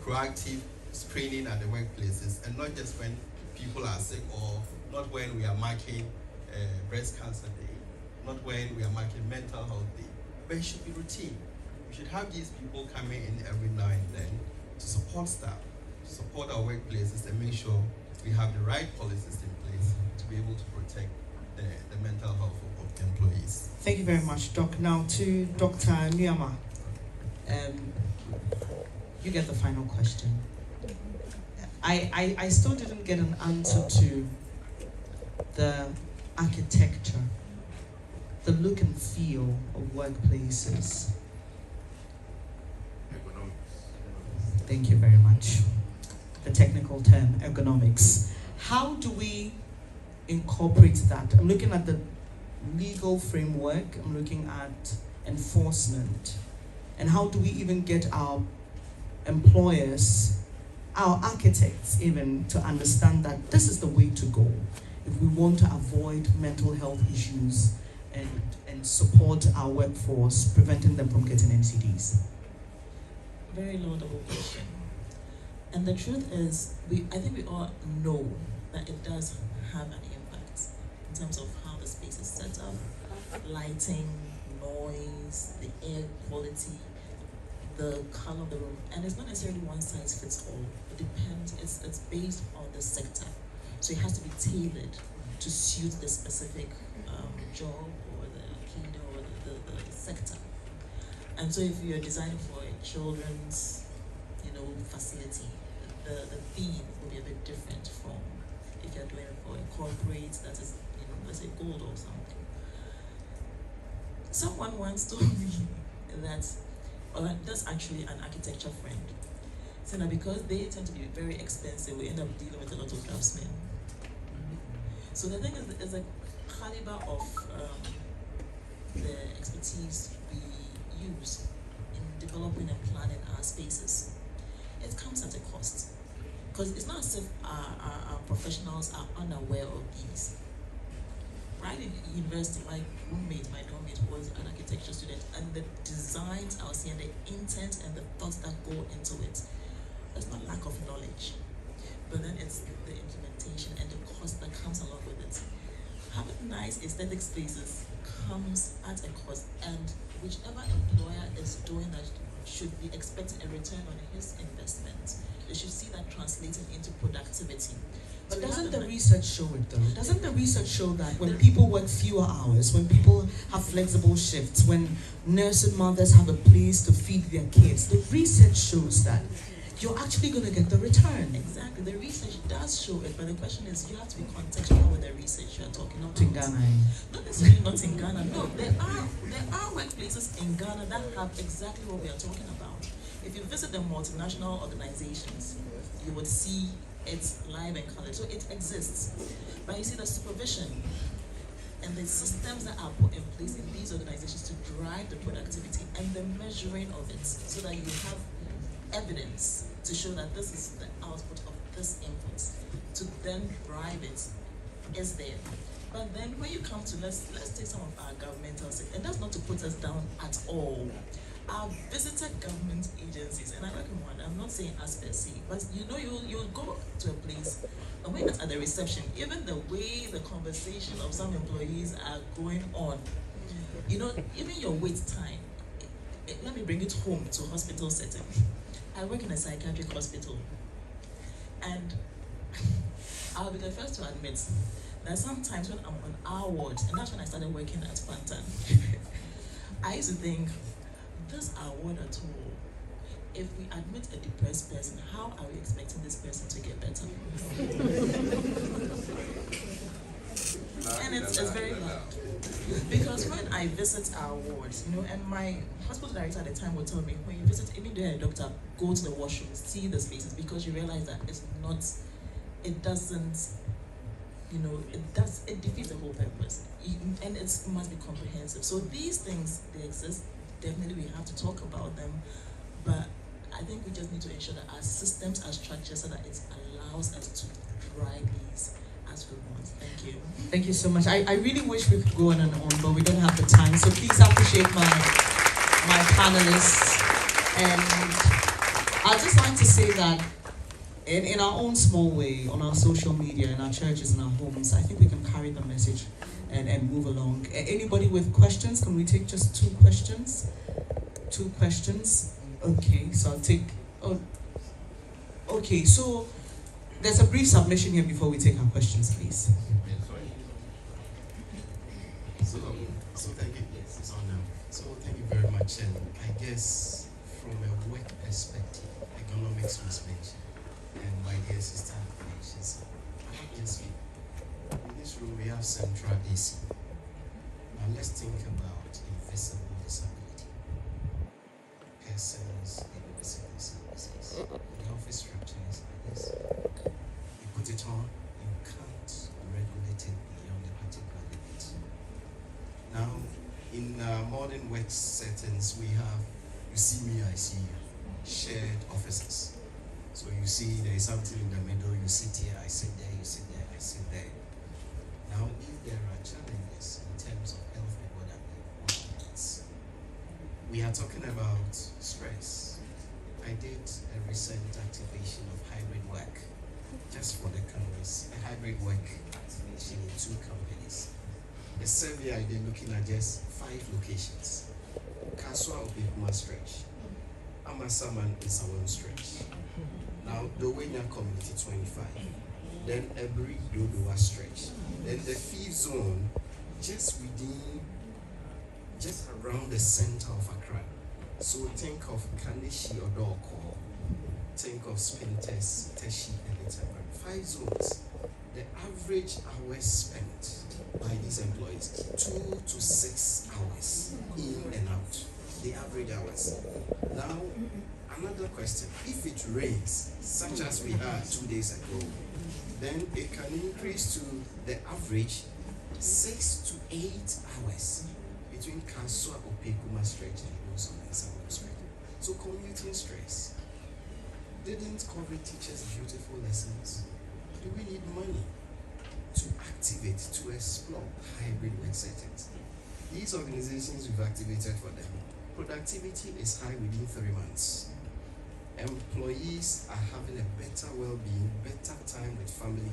proactive screening at the workplaces, and not just when people are sick, or not when we are marking breast cancer day, not when we are marking mental health day, but it should be routine. We should have these people coming in every now and then to support staff, to support our workplaces, and make sure we have the right policies in place to be able to protect the mental health of employees. Thank you very much, Doc. Now to Dr. Nyama. You get the final question. I still didn't get an answer to the architecture, the look and feel of workplaces. Thank you very much. The technical term, ergonomics. How do we incorporate that? I'm looking at the legal framework, I'm looking at enforcement. And how do we even get our employers, our architects even, to understand that this is the way to go if we want to avoid mental health issues and support our workforce, preventing them from getting NCDs? Very laudable question. And the truth is, I think we all know that it does have an impact in terms of how the space is set up, lighting, noise, the air quality, the color of the room. And it's not necessarily one size fits all. It depends, it's based on the sector. So it has to be tailored to suit the specific job or the kingdom or the sector. And so if you're designing for a children's, facility, the theme will be a bit different from if you're doing it for a corporate that is, let's say gold or something. Someone once told me that, that's actually an architecture friend, so that because they tend to be very expensive, we end up dealing with a lot of craftsmen. So the thing is, there's a caliber of the expertise we use in developing and planning our spaces. It comes at a cost, because it's not as if our professionals are unaware of these. Right in university, my dormmate was an architecture student, and the designs I was seeing, the intent and the thoughts that go into it, it's not lack of knowledge, but then it's the implementation and the cost that comes along with it. Having nice aesthetic spaces comes at a cost, and whichever employer is doing that should be expecting a return on his investment. They should see that translating into productivity. But doesn't the research show it though? Doesn't the research show that when people work fewer hours, when people have flexible shifts, when nursing mothers have a place to feed their kids, the research shows that you're actually going to get the return. Exactly, the research does show it, but the question is, you have to be contextual with the research you're talking about. Not in Ghana. Not necessarily not in Ghana. No, there are workplaces in Ghana that have exactly what we are talking about. If you visit the multinational organizations, you would see it's live and colored. So it exists. But you see the supervision and the systems that are put in place in these organizations to drive the productivity and the measuring of it, so that you have evidence to show that this is the output of this input, to then drive it, is there. But then when you come to, let's take some of our governmental sector, and that's not to put us down at all. I've visited government agencies, and I work in one. I'm not saying as per se, but you'll go to a place, and when it's at the reception, even the way the conversation of some employees are going on, even your wait time. Let me bring it home to a hospital setting. I work in a psychiatric hospital, and I'll be the first to admit that sometimes when I'm on our ward, and that's when I started working at Pantan, I used to think, this our ward at all. If we admit a depressed person, how are we expecting this person to get better? And it's very loud. Because when I visit our wards, and my hospital director at the time would tell me, when you visit, even though you're a doctor, go to the washroom, see the spaces, because you realize that it doesn't, it defeats the whole purpose. And it must be comprehensive. So these things, they exist. Definitely we have to talk about them. But I think we just need to ensure that our systems are structured so that it allows us to drive these as we want. Thank you. Thank you so much. I really wish we could go on and on, but we don't have the time. So please appreciate my panelists. And I'd just like to say that in our own small way, on our social media, in our churches, in our homes, I think we can carry the message and move along. Anybody with questions? Can we take just 2 questions? 2 questions? Okay, so I'll take... okay, so there's a brief submission here before we take our questions, please. So thank you. Yes, it's on now. So thank you very much. And I guess from a work perspective, economics was mentioned, and my dear sister mentions. Obviously, in this room we have central AC. Now let's think about invisible disability. Persons in invisible services. The office structure is like this. You put it on, you can't regulate it beyond a particular limit. Now, in modern work settings, we have, you see me, I see you, shared offices. So you see there is something in the middle, you sit here, I sit there, you sit there, I sit there. Now, if there are challenges in terms of health people that we work with, we are talking about stress. I did a recent activation of hybrid work, just for the Congress, a hybrid work activation in 2 companies. A survey I did looking at just 5 locations. Kaswa Opekuma stretch. Amasaman is our stretch. Now, the Wenya community 25. Then Ebri Dodowa stretch. Then the 5th zone, just around the center of Accra. So think of Kanishi Odoko, think of Spintes, Teshi, and etc. 5 zones. The average hours spent by these employees, 2 to 6 hours in and out. The average hours. Now, another question. If it rains, such as we had 2 days ago, then it can increase to the average 6 to 8 hours between Kanswa Opekuma stretch and Wilson and Samuel stretch. So commuting stress. Didn't COVID teach us beautiful lessons? Do we need money to activate, to explore hybrid work settings? These organizations we've activated for them, productivity is high within 3 months. Employees are having a better well-being, better time with family.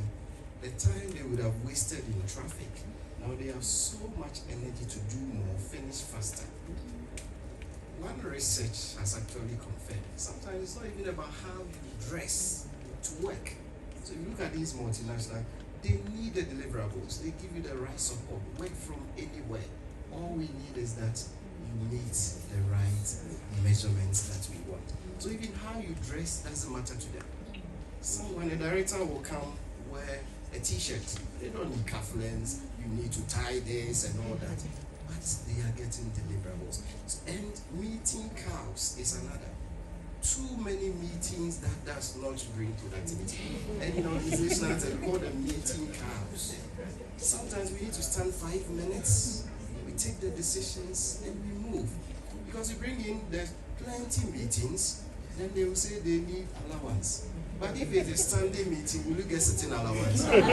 The time they would have wasted in traffic, now they have so much energy to do more, finish faster. One research has actually confirmed, sometimes it's not even about how you dress to work. So you look at these multinationals, they need the deliverables, they give you the right support, work from anywhere. All we need is that you meet the right measurements that we want. So even how you dress doesn't matter to them. When a director will come wear a t-shirt, they don't need cufflinks, you need to tie this and all that. But they are getting deliverables. And meeting cows is another. Too many meetings that does not bring productivity. And in organizations they call them meeting cows. Sometimes we need to stand 5 minutes, we take the decisions and we move. Because you bring in the plenty meetings, then they will say they need allowance. But if it's a standing meeting, will you get certain allowance? And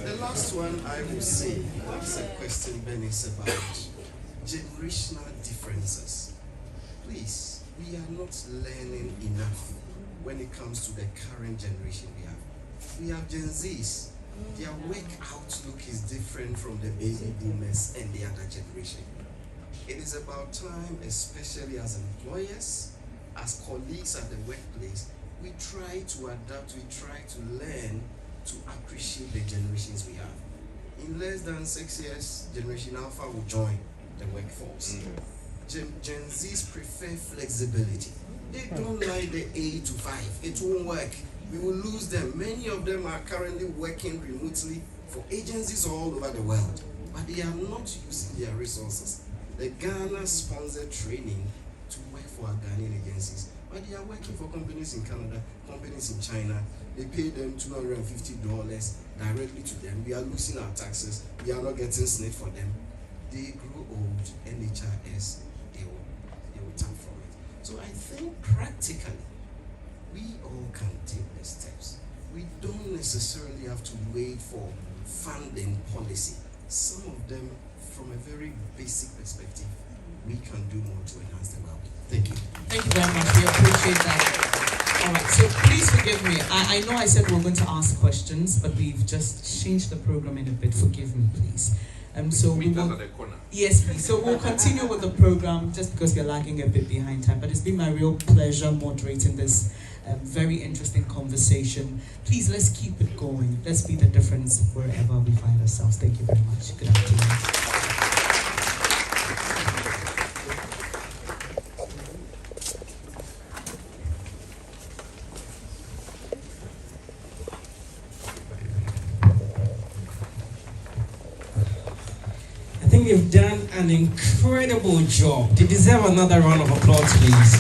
the last one I will say, that's a question Ben is about generational differences. Please, we are not learning enough when it comes to the current generation we have. We have Gen Zs. Their work outlook is different from the baby boomers and the other generation. It is about time, especially as employers, as colleagues at the workplace, we try to adapt, we try to learn to appreciate the generations we have. In less than 6 years, Generation Alpha will join the workforce. Gen Zs prefer flexibility. They don't like the 8 to 5. It won't work. We will lose them. Many of them are currently working remotely for agencies all over the world, but they are not using their resources. The Ghana sponsored training to work for our Ghanaian agencies, but they are working for companies in Canada, companies in China. They pay them $250 directly to them. We are losing our taxes. We are not getting SNIT for them. They grow old, NHRS, they will tap from it. So I think practically, we all can take the steps. We don't necessarily have to wait for funding policy. Some of them, from a very basic perspective, we can do more to enhance the well-being. Thank you. Thank you very much. We appreciate that. All right, so please forgive me. I know I said we were going to ask questions, but we've just changed the program in a bit. Forgive me, please. So we will, at the corner. yes, please. So we'll continue with the program just because we're lagging a bit behind time. But it's been my real pleasure moderating this very interesting conversation. Please, let's keep it going. Let's be the difference wherever we find ourselves. Thank you very much. Good afternoon. You've done an incredible job. They deserve another round of applause, please.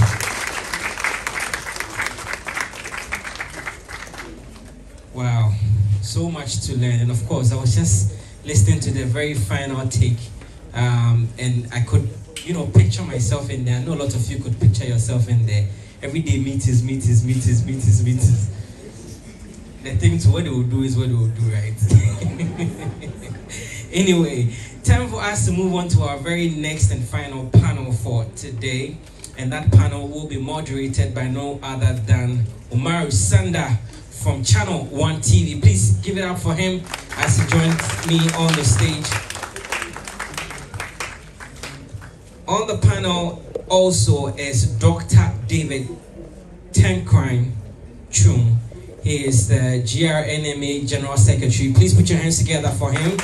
Wow, so much to learn. And of course, I was just listening to the very final take, and I could, picture myself in there. I know a lot of you could picture yourself in there. Every day, meetings. The thing to what they will do is what they will do, right? Anyway, time for us to move on to our very next and final panel for today. And that panel will be moderated by no other than Umaru Sanda from Channel One TV. Please give it up for him as he joins me on the stage. On the panel also is Dr. David Tenkrine Chung. He is the GRNMA General Secretary. Please put your hands together for him.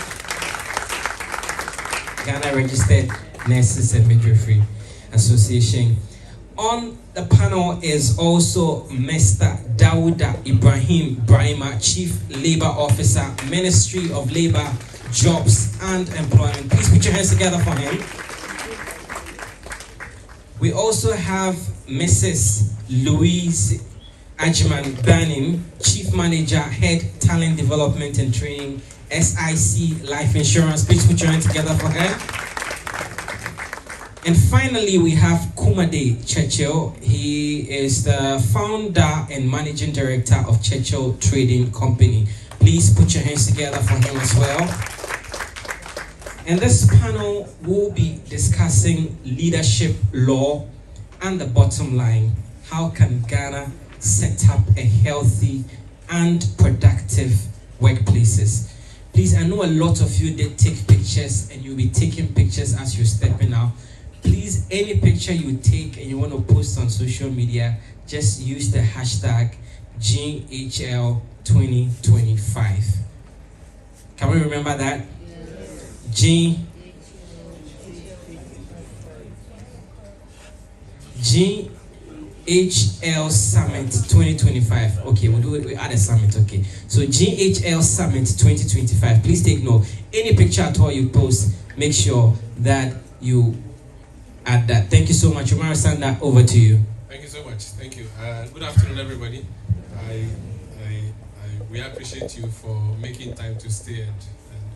Ghana Registered Nurses and Midwifery Association. On the panel is also Mr. Dawuda Ibrahim Brahima, Chief Labor Officer, Ministry of Labor, Jobs and Employment. Please put your hands together for him. We also have Mrs. Louise Ajman Banim, Chief Manager, Head Talent Development and Training, SIC Life Insurance. Please put your hands together for her. And finally, we have Kumade Churchill. He is the founder and managing director of Churchill Trading Company. Please put your hands together for him as well. And this panel will be discussing leadership law and the bottom line. How can Ghana set up a healthy and productive workplaces? Please, I know a lot of you did take pictures and you'll be taking pictures as you're stepping out. Please, any picture you take and you want to post on social media, just use the hashtag GHL2025. Can we remember that? Yes. GHL Summit 2025. Okay, we'll do it. We add a summit. Okay, so GHL Summit 2025. Please take note. Any picture at all you post, make sure that you add that. Thank you so much. Umaru Sanda, over to you. Thank you so much. Thank you. Good afternoon, everybody. We appreciate you for making time to stay and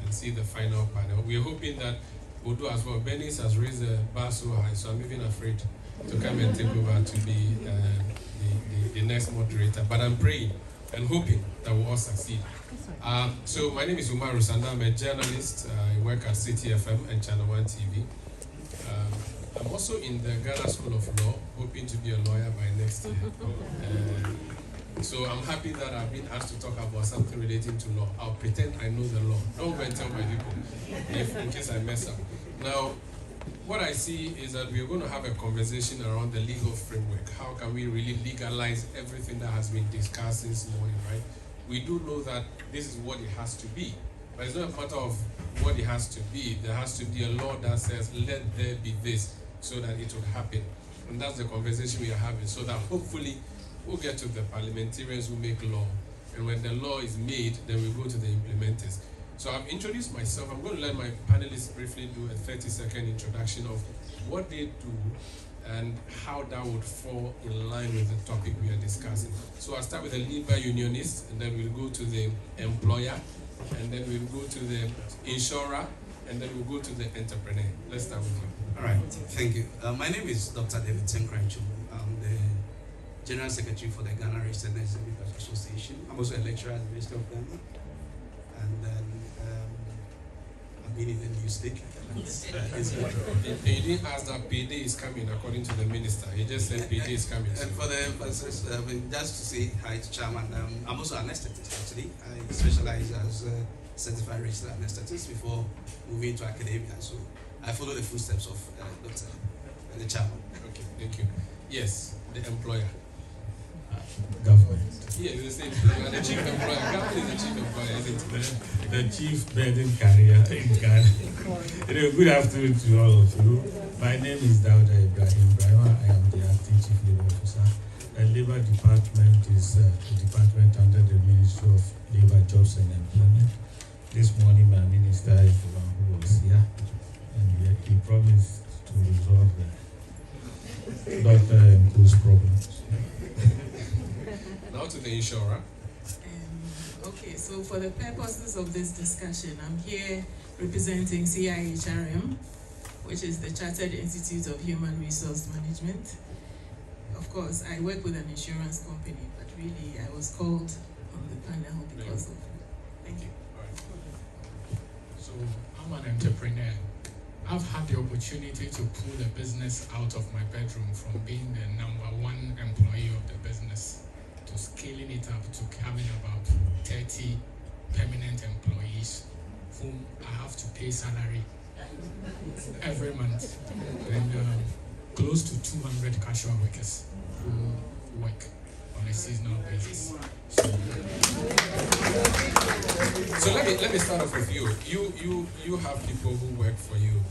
see the final panel. We are hoping that we'll do as well. Benis has raised the bar so high, so I'm even afraid to come and take over to be the next moderator. But I'm praying and hoping that we'll all succeed. So my name is Umaru Sanda. I'm a journalist. I work at City FM and Channel One TV. I'm also in the Ghana School of Law, hoping to be a lawyer by next year. So I'm happy that I've been asked to talk about something relating to law. I'll pretend I know the law. Don't go and tell my people in case I mess up. Now, what I see is that we're going to have a conversation around the legal framework. How can we really legalize everything that has been discussed this morning, right? We do know that this is what it has to be, but it's not a matter of what it has to be. There has to be a law that says, let there be this, so that it will happen. And that's the conversation we are having, so that hopefully we'll get to the parliamentarians who make law. And when the law is made, then we go to the implementers. So I've introduced myself. I'm going to let my panelists briefly do a 30-second introduction of what they do and how that would fall in line with the topic we are discussing. So I'll start with the labor unionist, and then we'll go to the employer, and then we'll go to the insurer, and then we'll go to the entrepreneur. Let's start with you. All right, thank you. My name is Dr. David Tenkrancho. I'm the General Secretary for the Ghana Registered Nurses Association. I'm also a lecturer at the University of Ghana. And then I've been in the news lately. And you didn't ask that PD is coming according to the minister. He just said PD is coming. And for the emphasis, just to say hi to Chairman, I'm also an anesthetist actually. I specialize as a certified registered anesthetist before moving to academia. So I follow the footsteps of Dr. The Chairman. Okay, thank you. Yes, the employer. Government. Yeah, it's the same. You are the chief employer. Government is the chief employer, isn't it? The chief burden carrier in Ghana. Good afternoon to all of you. My name is Dauda Ibrahim Brahima. I am the acting chief labor officer. The labor department is the department under the Ministry of Labor, Jobs and Employment. This morning, my minister is the one who was here, and he promised to resolve Dr. Mku's problems. Now to the insurer. Okay, so for the purposes of this discussion, I'm here representing CIHRM, which is the Chartered Institute of Human Resource Management. Of course, I work with an insurance company, but really I was called on the panel because of... Thank you. So I'm an entrepreneur. I've had the opportunity to pull the business out of my bedroom from being the #1 employee of the business to scaling it up to having about 30 permanent employees whom I have to pay salary every month, and close to 200 casual workers who work on a seasonal basis. So let me start off with you. You have people who work for you.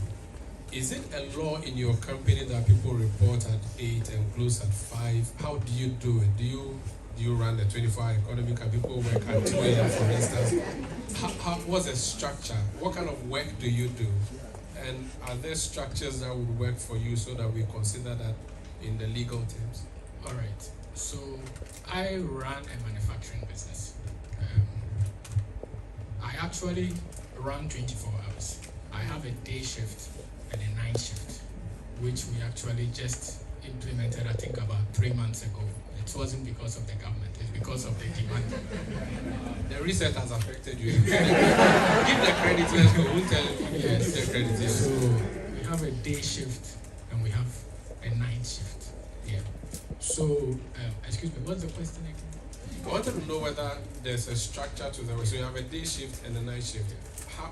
Is it a law in your company that people report at 8 and close at 5? How do you do it? Do you run the 24-hour economy? Can people work at 2 a.m. for instance? What's the structure? What kind of work do you do? And are there structures that would work for you so that we consider that in the legal terms? All right. So I run a manufacturing business. I actually run 24 hours. I have a day shift and a night shift, which we actually just implemented, I think, about 3 months ago. It wasn't because of the government, it's because of the demand. The reset has affected you. Give the credit, let's go. We'll tell you. Yes. Give the credit, yes. So we have a day shift and we have a night shift. Yeah. So, excuse me, what's the question again? I wanted to know whether there's a structure to the way. So you have a day shift and a night shift.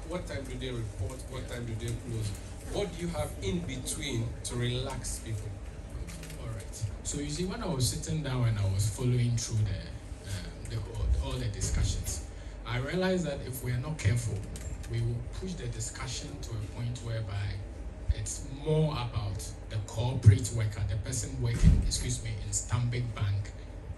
What time do they report? What time do they close? What do you have in between to relax people? All right. So you see, when I was sitting down and I was following through all the discussions, I realized that if we are not careful, we will push the discussion to a point whereby it's more about the corporate worker, the person working, in Stanbic Bank,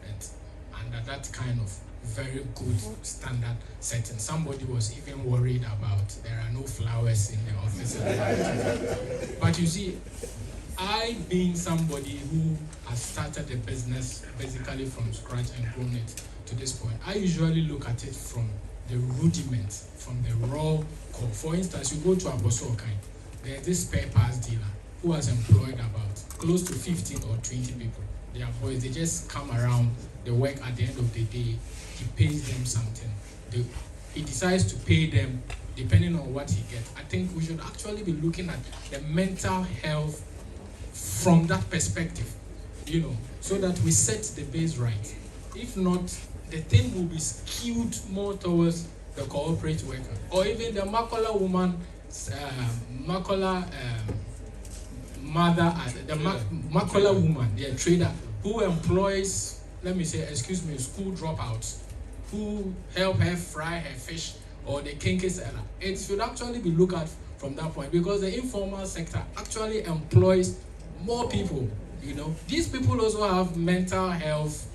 and under that kind of very good standard setting. Somebody was even worried about there are no flowers in the office. But you see, I being somebody who has started the business basically from scratch and grown it to this point, I usually look at it from the rudiment, from the raw core. For instance, you go to Abosokai, there's this spare parts dealer who has employed about close to 15 or 20 people. They are boys, they just come around, they work at the end of the day, he pays them something. He decides to pay them depending on what he gets. I think we should actually be looking at the mental health from that perspective, so that we set the base right. If not, the thing will be skewed more towards the corporate worker, or even the Makola woman, Makola woman, the trader who employs, school dropouts, who help her fry her fish, or the kinky seller. It should actually be looked at from that point, because the informal sector actually employs more people. These people also have mental health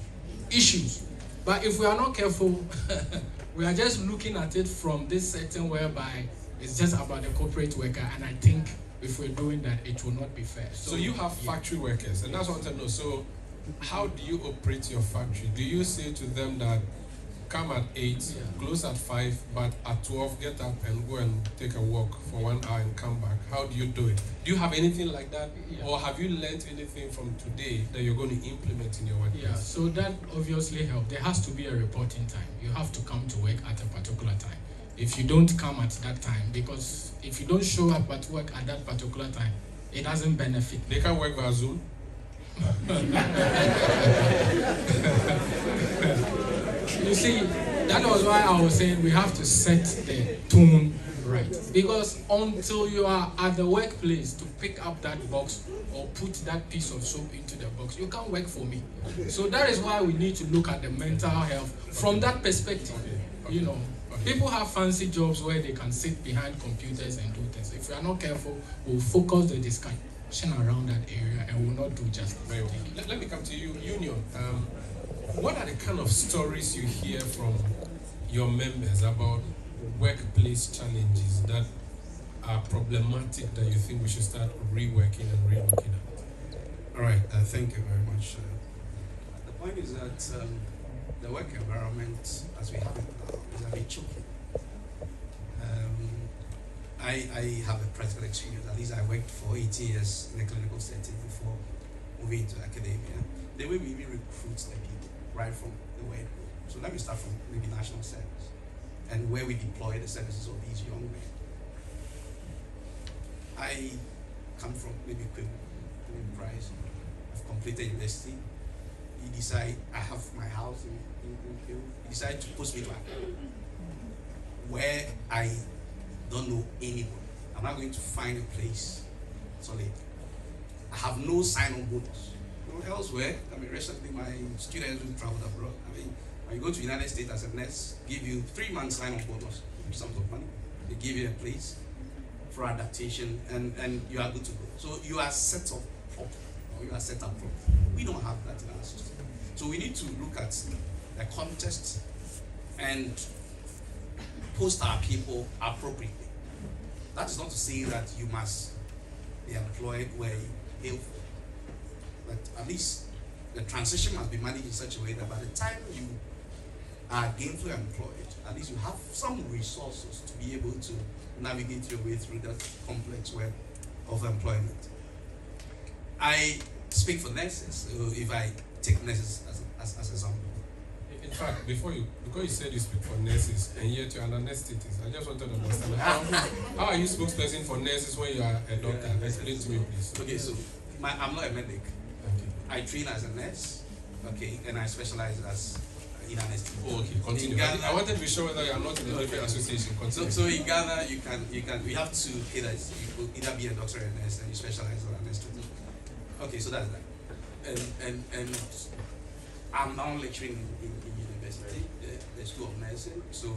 issues. But if we are not careful, we are just looking at it from this setting whereby it's just about the corporate worker, and I think if we're doing that, it will not be fair. So you have factory workers, and that's what I want to know. So how do you operate your factory? Do you say to them that come at 8, close at 5, but at 12 get up and go and take a walk for 1 hour and come back? How do you do it? Do you have anything like that? Or have you learned anything from today that you're going to implement in your workplace? Yeah, so that obviously helps. There has to be a reporting time. You have to come to work at a particular time. If you don't come at that time, because if you don't show up at work at that particular time, it doesn't benefit. They can work via Zoom? You see, that was why I was saying we have to set the tone right. Because until you are at the workplace to pick up that box or put that piece of soap into the box, you can't work for me. So that is why we need to look at the mental health from that perspective. You know, people have fancy jobs where they can sit behind computers and do things. If we are not careful, we'll focus the discussion around that area and will not do justice. Very well. Let me come to you, Union. What are the kind of stories you hear from your members about workplace challenges that are problematic that you think we should start reworking and relooking at? All right, thank you very much. The point is that the work environment as we have it now is a bit choking. I have a practical experience. At least I worked for 8 years in a clinical setting before moving to academia. The way we even recruit the people right from the word go. So let me start from maybe national service and where we deploy the services of these young men. I come from maybe Price. I've completed university. You decide I have my house in you decide to post me back where I don't know anybody. I'm not going to find a place solid. I have no sign-on bonus. You know, elsewhere, I mean, recently my students who traveled abroad, I mean, when you go to the United States as a nurse, give you 3 months sign-on bonus, sums of money. They give you a place for adaptation, and you are good to go. So you are set up, or you are set up. We don't have that in our system. So we need to look at the context and post our people appropriately. That is not to say that you must be employed where you hail from, but at least the transition must be managed in such a way that by the time you are gainfully employed, at least you have some resources to be able to navigate your way through that complex web of employment. I speak for nurses, so if I take nurses as example. In fact, because you said you speak for nurses and yet you're an anesthetist, I just wanted to understand how are you spokesperson for nurses when you are a doctor? Explain to me, please. Okay, so I'm not a medic. Okay. I train as a nurse, okay, and I specialize as in anesthesia. Oh, okay, continue. Ghana, I wanted to be sure whether you are not in a different association. So in Ghana, we have two pillars. You could either be a doctor or a nurse, and you specialize on anesthesia. Okay, so that's that. And I'm now lecturing in university, the School of Nursing. So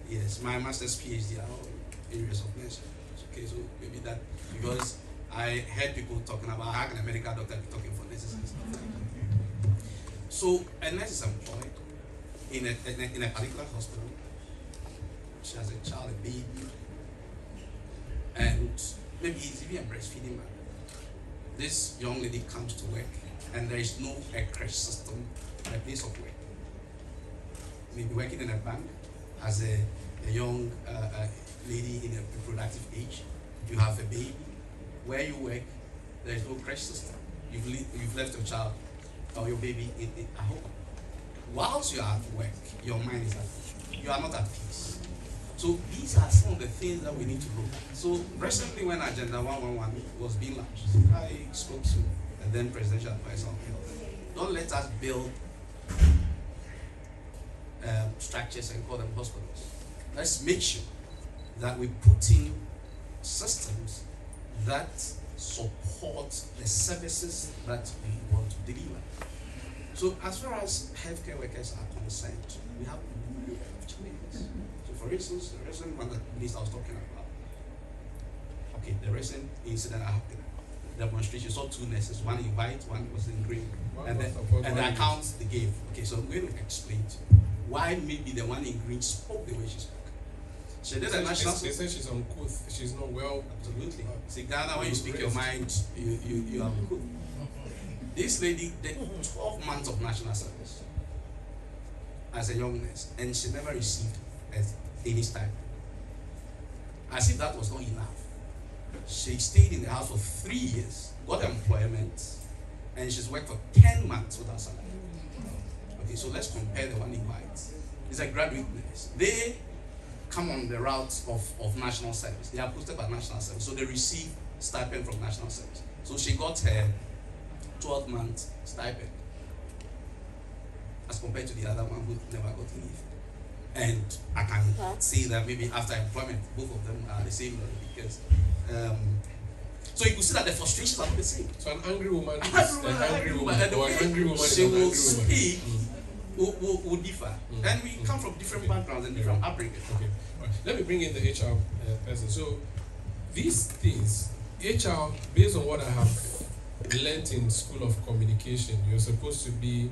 yes, my master's PhD are all areas of nursing. Okay, so maybe that because I heard people talking about how can a medical doctor be talking for nurses and stuff like that. So a nurse is employed in a particular hospital. She has a child, a baby, and maybe it's even a breastfeeding mother. This young lady comes to work, and there is no creche system at a place of work. Maybe working in a bank as a young lady in a reproductive age. You have a baby. Where you work, there is no creche system. You've left your child or your baby at home. Whilst you are at work, your mind is at you are not at peace. So these are some of the things that we need to look at. So recently when Agenda 111 was being launched, I spoke to the then presidential advisor on health. Don't let us build structures and call them hospitals. Let's make sure that we put in systems that support the services that we want to deliver. So as far as healthcare workers are concerned, we have challenges. So for instance, the recent one that I was talking about, okay, the recent incident happened demonstration, you saw two nurses, one in white, one was in green. And the accounts they gave. Okay, so I'm going to explain to you why maybe the one in green spoke the way she spoke. She did a national. They say she's uncouth. She's not well. Absolutely. See, Ghana, when you speak your mind, you are uncouth. This lady did 12 months of national service as a young nurse, and she never received any stipend. As if that was not enough, she stayed in the house for 3 years, got employment, and she's worked for 10 months without salary. Okay, so let's compare the one in white. It's a graduate nurse. They come on the route of national service. They are posted by national service, so they receive stipend from national service. So she got her 12-month stipend as compared to the other one who never got leave. And I can say that maybe after employment, both of them are the same level because so you could see that the frustrations are not the same. So an angry woman she will speak will differ. And we come from different backgrounds and different upbringings. Okay. Right. Let me bring in the HR person. So these things, HR, based on what I have learned in School of Communication, you're supposed to be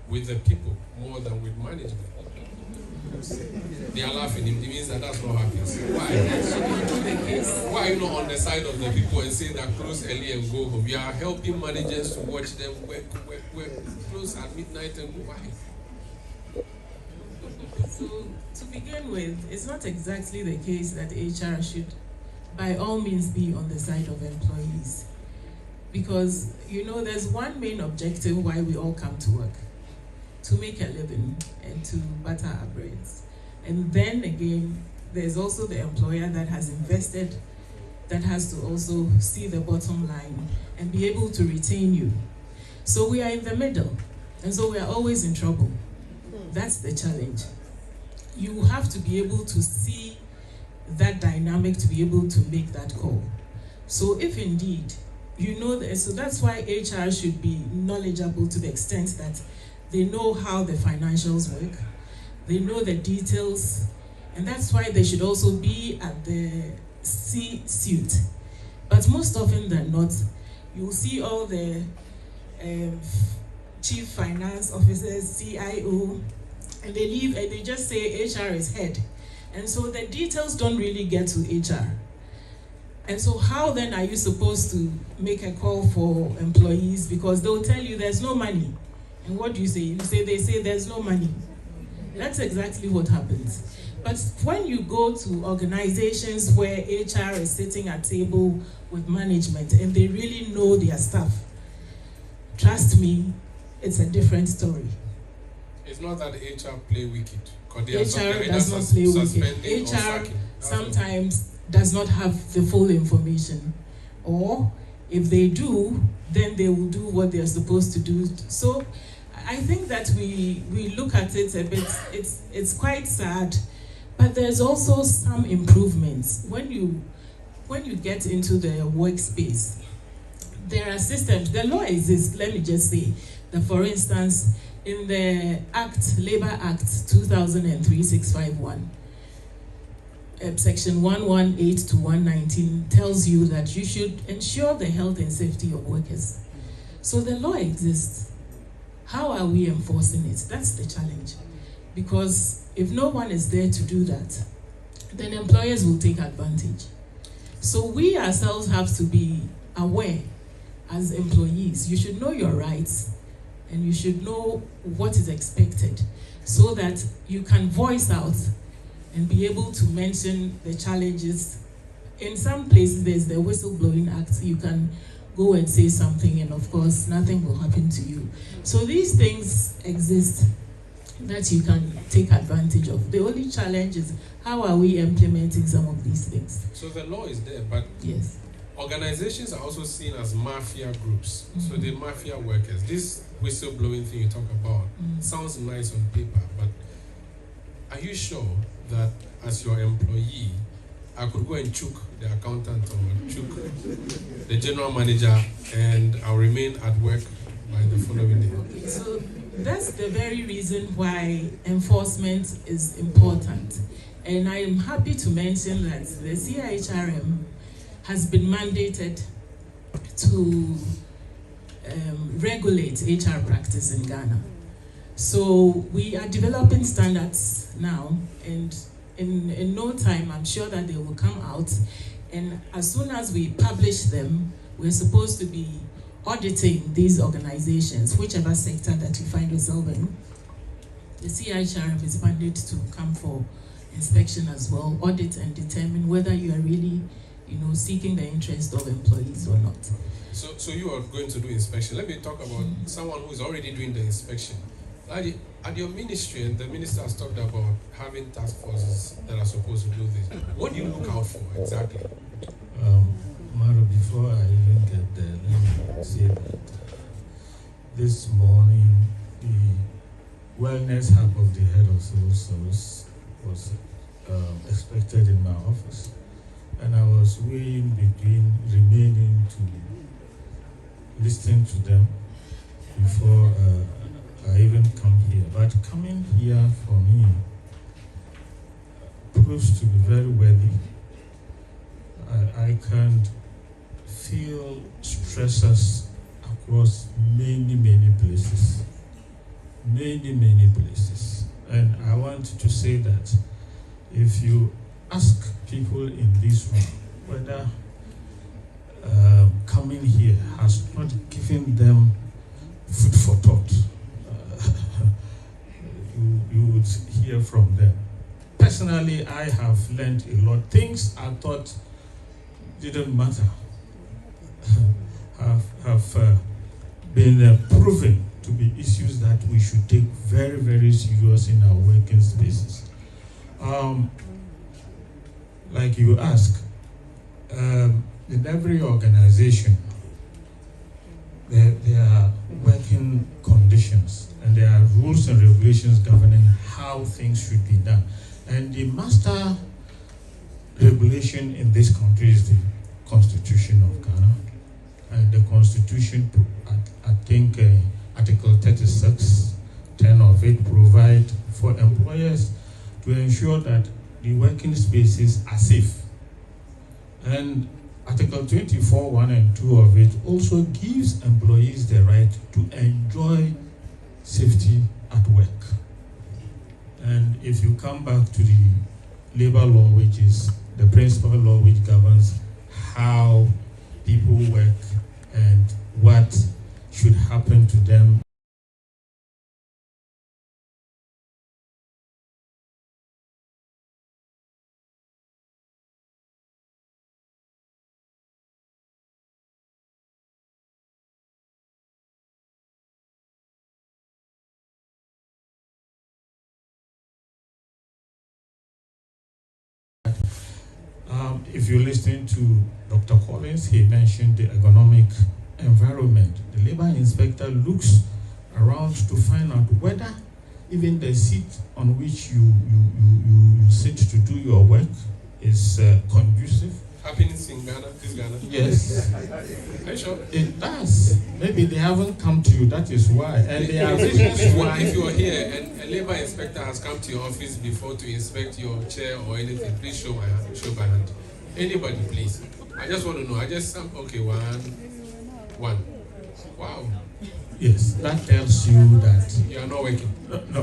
with the people more than with management. They are laughing. It means that that's not happening. Why are you not on the side of the people and say that close early and go home? You are helping managers to watch them work, close at midnight and go. Why? So, to begin with, it's not exactly the case that HR should, by all means, be on the side of employees. Because, there's one main objective why we all come to work. To make a living and to butter our breads. And then again, there's also the employer that has invested, that has to also see the bottom line and be able to retain you. So we are in the middle, and so we are always in trouble. That's the challenge. You have to be able to see that dynamic to be able to make that call. So if indeed, so that's why HR should be knowledgeable to the extent that they know how the financials work, they know the details, and that's why they should also be at the C-suite. But most often than not, you'll see all the chief finance officers, CIO, and they leave and they just say HR is head. And so the details don't really get to HR. And so how then are you supposed to make a call for employees? Because they'll tell you there's no money. And what do you say? They say there's no money. That's exactly what happens. But when you go to organizations where HR is sitting at table with management and they really know their stuff, trust me, it's a different story. It's not that HR play wicked. HR does not play wicked. HR sometimes does not have the full information. Or if they do, then they will do what they're supposed to do. So I think that we look at it a bit, it's quite sad, but there's also some improvements. When you get into the workspace, there are systems, the law exists, let me just say, that for instance, in the Labor Act 2003-651, section 118 to 119 tells you that you should ensure the health and safety of workers. So the law exists. How are we enforcing it? That's the challenge. Because if no one is there to do that, then employers will take advantage. So we ourselves have to be aware as employees. You should know your rights and you should know what is expected so that you can voice out and be able to mention the challenges. In some places, there's the Whistleblowing Act. You can go and say something, and of course, nothing will happen to you. So these things exist that you can take advantage of. The only challenge is how are we implementing some of these things? So the law is there, but yes, organizations are also seen as mafia groups. So the mafia workers. This whistleblowing thing you talk about sounds nice on paper, but are you sure that as your employee, I could go and choke the accountant or choke the general manager and I'll remain at work by the following day? Okay, so that's the very reason why enforcement is important. And I am happy to mention that the CIHRM has been mandated to regulate HR practice in Ghana. So we are developing standards now, and in no time, I'm sure that they will come out. And as soon as we publish them, we're supposed to be auditing these organizations, whichever sector that you find yourself in. The CIHRM is funded to come for inspection as well, audit and determine whether you are really, seeking the interest of employees or not. So you are going to do inspection. Let me talk about someone who is already doing the inspection. At your ministry, and the minister has talked about having task forces that are supposed to do this. What do you look out for exactly? Maro, before I even get there, let me say that this morning the wellness hub of the head of civil service was expected in my office, and I was weighing between remaining to listen to them before I even come here. But coming here for me proves to be very worthy. I can feel stresses across many places. Many places. And I want to say that if you ask people in this room whether coming here has not given them food for thought, you would hear from them. Personally, I have learned a lot. Things I thought didn't matter have been proven to be issues that we should take very serious in our working spaces. Like you ask, in every organization, there are working conditions and there are rules and regulations governing how things should be done. And the master regulation in this country is the Constitution of Ghana. And the Constitution, I think Article 36, 10 of it, provide for employers to ensure that the working spaces are safe. And Article 24, 1 and 2 of it also gives employees the right to enjoy safety at work. And if you come back to the labor law, which is the principal law which governs how people work and what should happen to them. If you're listening to Dr. Collins, he mentioned the economic environment. The labor inspector looks around to find out whether even the seat on which you sit to do your work is conducive. Happiness in Ghana, this Ghana? Yes. Are you sure? It does. Maybe they haven't come to you, that is why. And they are reasons why. If you are here and a labor inspector has come to your office before to inspect your chair or anything, please show my hand. Show by hand. Anybody, please. I just want to know. Okay, one. Wow. Yes, that tells you that you are not working. No.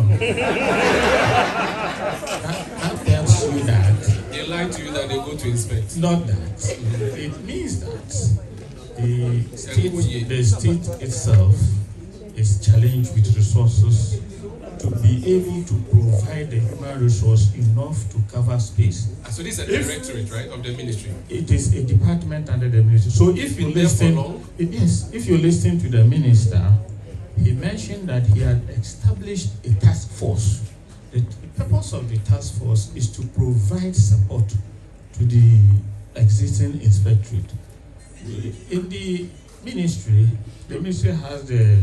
that tells you that they lie to you that they go to inspect. Not that. It means that the state itself is challenged with resources to be able to provide the human resource enough to cover space. So this is a directorate, right, of the ministry? It is a department under the ministry. So if you listen, if you listen to the minister, he mentioned that he had established a task force. The purpose of the task force is to provide support to the existing inspectorate. In the ministry has the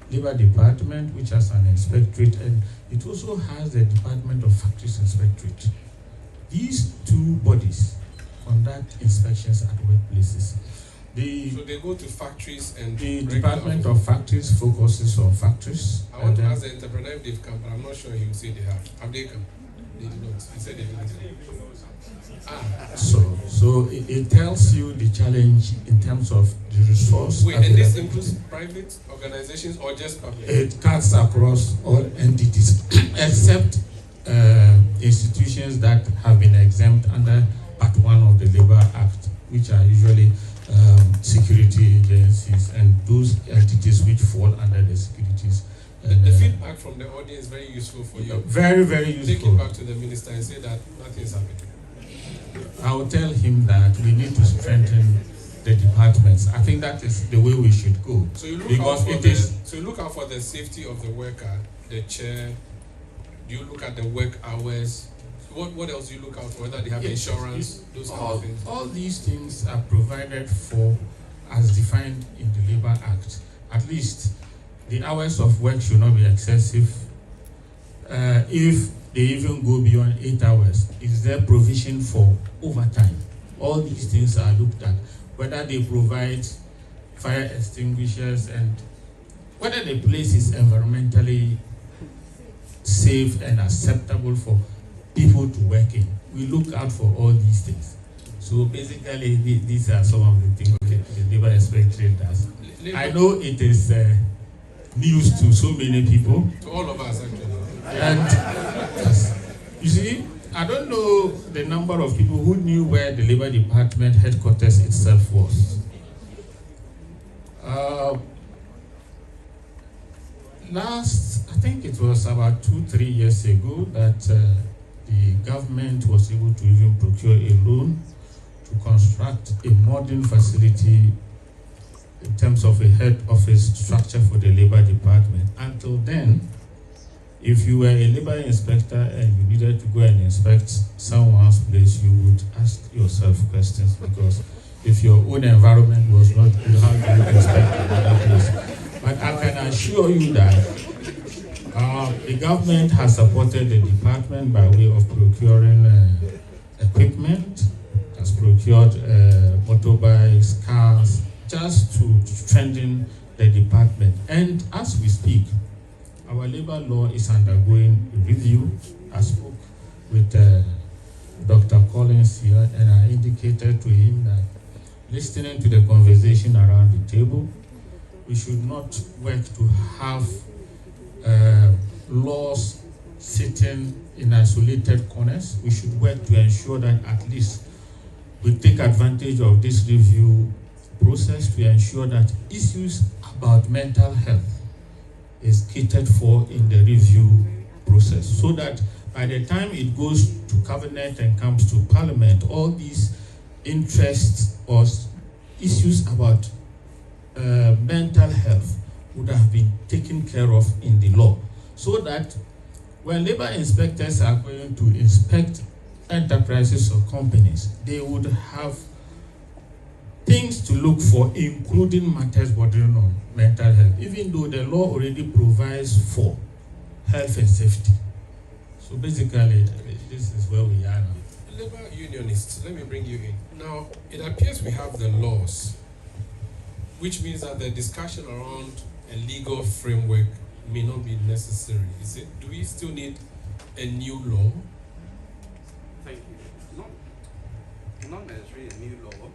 Labor Department, which has an inspectorate, and it also has the Department of Factories Inspectorate. These two bodies conduct inspections at workplaces. So they go to factories and the Department of Factories focuses on factories. I want to ask the entrepreneur if they've come, but I'm not sure he will say they have. Have they come? They did not. I said they didn't. So it tells you the challenge in terms of the resource. Wait, and this includes private organizations or just public? It cuts across all entities except institutions that have been exempt under Part 1 of the Labour Act, which are usually security agencies and those entities which fall under the securities. The feedback from the audience is very useful for you. Very, very useful. Take it back to the minister and say that nothing is happening. I will tell him that we need to strengthen the departments. I think that is the way we should go. So you look because out for it the, is. So you look out for the safety of the worker, the chair. Do you look at the work hours? What else do you look out for? Whether they have insurance, those kind of things. All these things are provided for as defined in the Labour Act. At least the hours of work should not be excessive. If they even go beyond 8 hours, is there provision for overtime? All these things are looked at. Whether they provide fire extinguishers and whether the place is environmentally safe and acceptable for people to work in. We look out for all these things. So basically, these are some of the things the Labour Inspectorate does. I know it is news to so many people. To all of us, actually. And you see, I don't know the number of people who knew where the Labour Department headquarters itself was. I think it was about 2-3 years ago that the government was able to even procure a loan to construct a modern facility in terms of a head office structure for the Labour Department. Until then, if you were a Labour inspector and you needed to go and inspect someone's place, you would ask yourself questions, because if your own environment was not good, how do you inspect another place? But I can assure you that the government has supported the department by way of procuring equipment, has procured motorbikes, cars, just to strengthen the department. And as we speak, our labor law is undergoing a review. I spoke with Dr. Collins here, and I indicated to him that listening to the conversation around the table, we should not work to have laws sitting in isolated corners. We should work to ensure that at least we take advantage of this review process to ensure that issues about mental health is catered for in the review process, so that by the time it goes to cabinet and comes to parliament, all these interests or issues about mental health would have been taken care of in the law, so that when labor inspectors are going to inspect enterprises or companies, they would have things to look for, including matters bordering on mental health, even though the law already provides for health and safety. So basically, this is where we are now. Labor unionists, let me bring you in. Now, it appears we have the laws, which means that the discussion around a legal framework may not be necessary. Is it? Do we still need a new law? Thank you. Not necessarily a new law,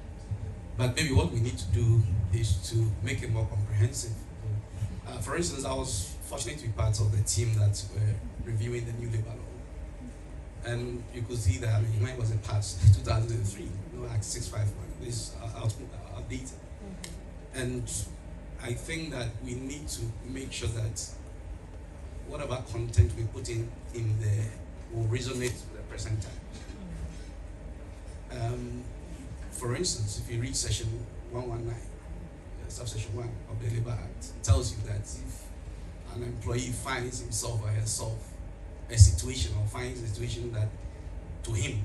but maybe what we need to do is to make it more comprehensive. For instance, I was fortunate to be part of the team that were reviewing the new labor law. And you could see that, mine was passed 2003, Act 651, is outdated. And I think that we need to make sure that whatever content we put in there will resonate with the present time. For instance, if you read section 119, subsection 1 of the Labour Act, it tells you that if an employee finds himself or herself a situation, or finds a situation that to him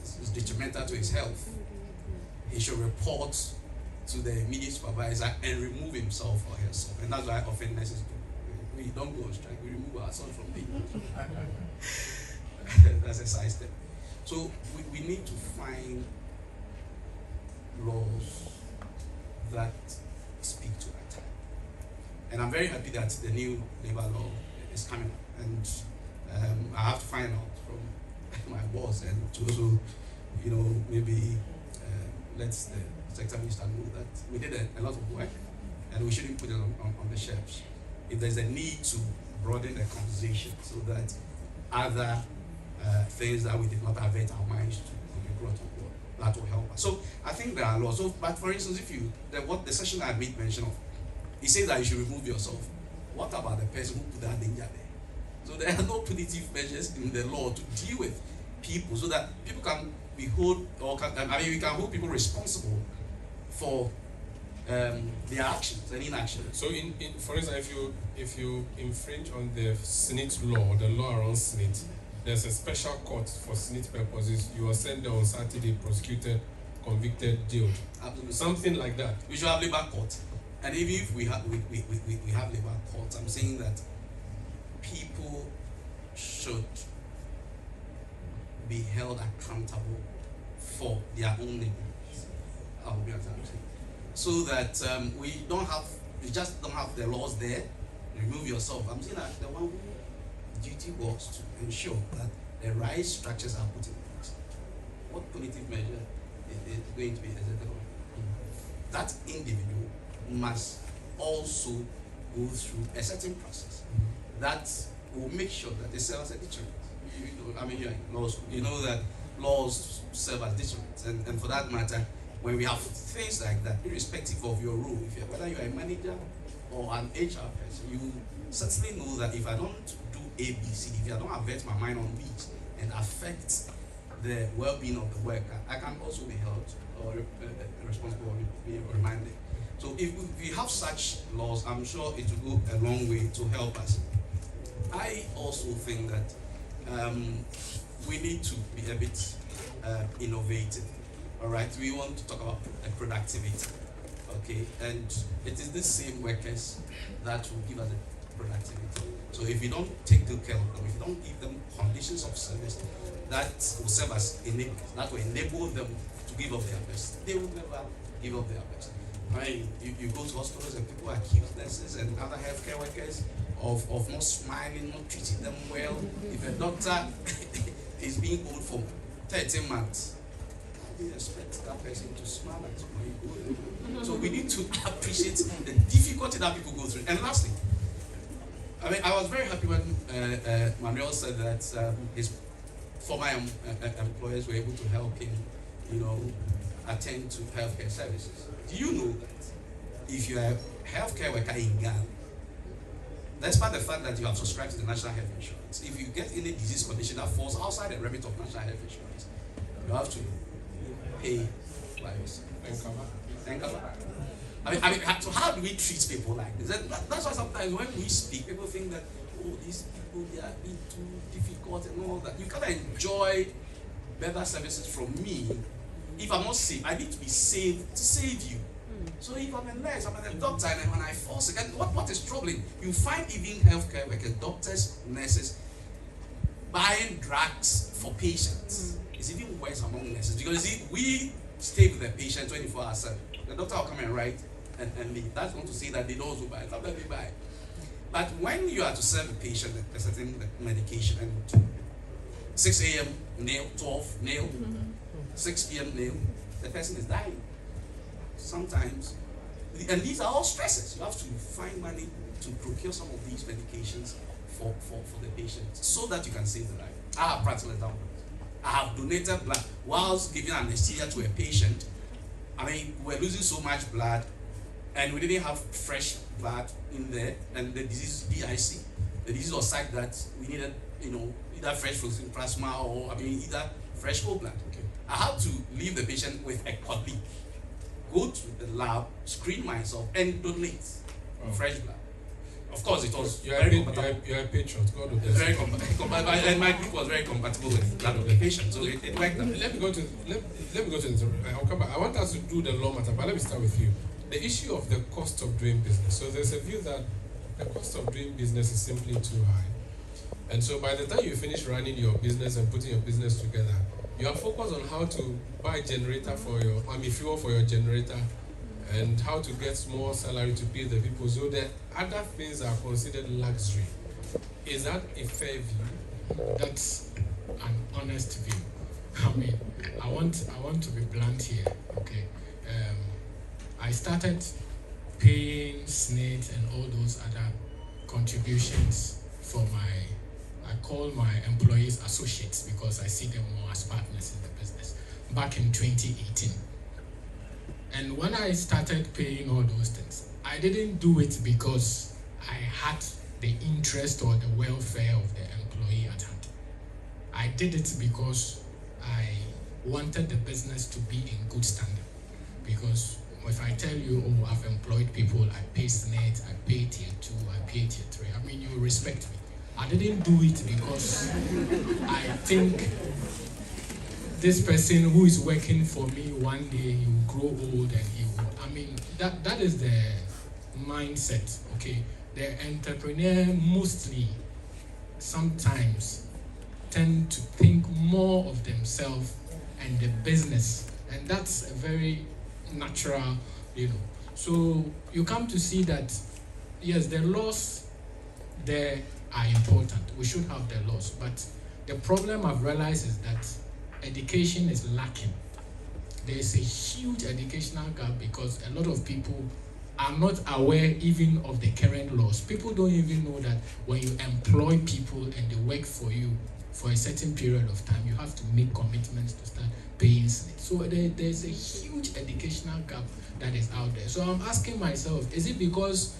is detrimental to his health, he should report to the immediate supervisor and remove himself or herself. And that's why often nurses do. We don't go on strike, we remove ourselves from the that's a side step. So we need to find laws that speak to our time. And I'm very happy that the new labor law is coming up. And I have to find out from my boss and to also, maybe let the sector minister know that we did a lot of work and we shouldn't put it on the shelves. If there's a need to broaden the conversation so that other things that we did not avert our minds to be brought on board, that will help us. So I think there are laws. So, but for instance, if what the session I made mention of, he says that you should remove yourself. What about the person who put that danger there? So there are no punitive measures in the law to deal with people so that people can be held, we can hold people responsible for their actions and inaction. So, for instance, if you infringe on the SNIT law, the law around SNIT, there's a special court for SNIT purposes. You are sent there on Saturday, prosecuted, convicted, jailed. Absolutely. Something like that. We should have labor court, and even if we have labor courts, I'm saying that people should be held accountable for their own negligence. I will be saying. So that we just don't have the laws there. Remove yourself. I'm saying that the one who duty was to ensure that the right structures are put in place. What punitive measure is going to be executed on? That individual must also go through a certain process that will make sure that they serve as a deterrent. You're in law school. You know that laws serve as deterrents, and for that matter, when we have things like that, irrespective of your role, whether you're a manager or an HR person, you certainly know that if I don't do A, B, C, if I don't avert my mind on these and affect the well-being of the worker, I can also be held or responsible or be remanded. So if we have such laws, I'm sure it will go a long way to help us. I also think that we need to be a bit innovative. All right, we want to talk about productivity, okay? And it is the same workers that will give us the productivity. So if you don't take good care of them, if you don't give them conditions of service that will serve as enablers, that will enable them to give up their best, they will never give up their best. I mean, you go to hospitals and people accuse nurses and other healthcare workers of not smiling, not treating them well. If a doctor is being owed for 13 months, you expect that person to smile at you. So we need to appreciate the difficulty that people go through. And lastly, I was very happy when Manuel said that his former employers were able to help him, attend to healthcare services. Do you know that if you are a healthcare worker in Ghana, despite the fact that you have subscribed to the National Health Insurance, if you get any disease condition that falls outside the remit of National Health Insurance, you have to pay by yourself. And cover. So how do we treat people like this? That's why sometimes when we speak, people think that, these people, they are being too difficult and all that. You can't enjoy better services from me if I'm not safe. I need to be saved to save you. So if I'm a nurse, I'm a doctor, and when I fall sick, and what is troubling? You find even healthcare workers, doctors, nurses, buying drugs for patients. It's even worse among nurses because we stay with the patient 24 hours. The doctor will come and write and leave. That's not to say that they don't also buy. Sometimes they buy. But when you are to serve a patient a certain medication and 6 a.m. nail, 12 nail, 6 p.m. nail, the person is dying. Sometimes, and these are all stresses. You have to find money to procure some of these medications for the patient so that you can save the life. I have practical examples. I have donated blood whilst giving anesthesia to a patient. We're losing so much blood and we didn't have fresh blood in there, and the disease DIC. The disease was such that we needed, either fresh frozen plasma or either fresh whole blood. Okay. I had to leave the patient with a colleague, go to the lab, screen myself, and donate fresh blood. Of course, it was very compatible. You're a patient. God will bless very compatible, and my group was very compatible with that of the patient, so it worked out. Let me go to I'll come back. I want us to do the law matter, but let me start with you. The issue of the cost of doing business. So there's a view that the cost of doing business is simply too high. And so by the time you finish running your business and putting your business together, you are focused on how to buy generator for your, fuel for your generator, and how to get more salary to pay the people. So the other things are considered luxury. Is that a fair view? That's an honest view. I mean, I want to be blunt here. Okay, I started paying SNIT and all those other contributions for I call my employees associates because I see them more as partners in the business, back in 2018. And when I started paying all those things, I didn't do it because I had the interest or the welfare of the employee at hand. I did it because I wanted the business to be in good standing. Because if I tell you, oh, I've employed people, I pay SNET, I pay tier 2, I pay tier 3, I mean, you respect me. I didn't do it because I think this person who is working for me, one day he will grow old and he will, I mean, that is the mindset, okay? The entrepreneur mostly sometimes tend to think more of themselves and the business, and that's a very natural, So you come to see that, yes, the laws there are important. We should have the laws, but the problem I've realized is that education is lacking. There is a huge educational gap because a lot of people are not aware even of the current laws. People don't even know that when you employ people and they work for you for a certain period of time, you have to make commitments to start paying SNIT. So there's a huge educational gap that is out there. So I'm asking myself, is it because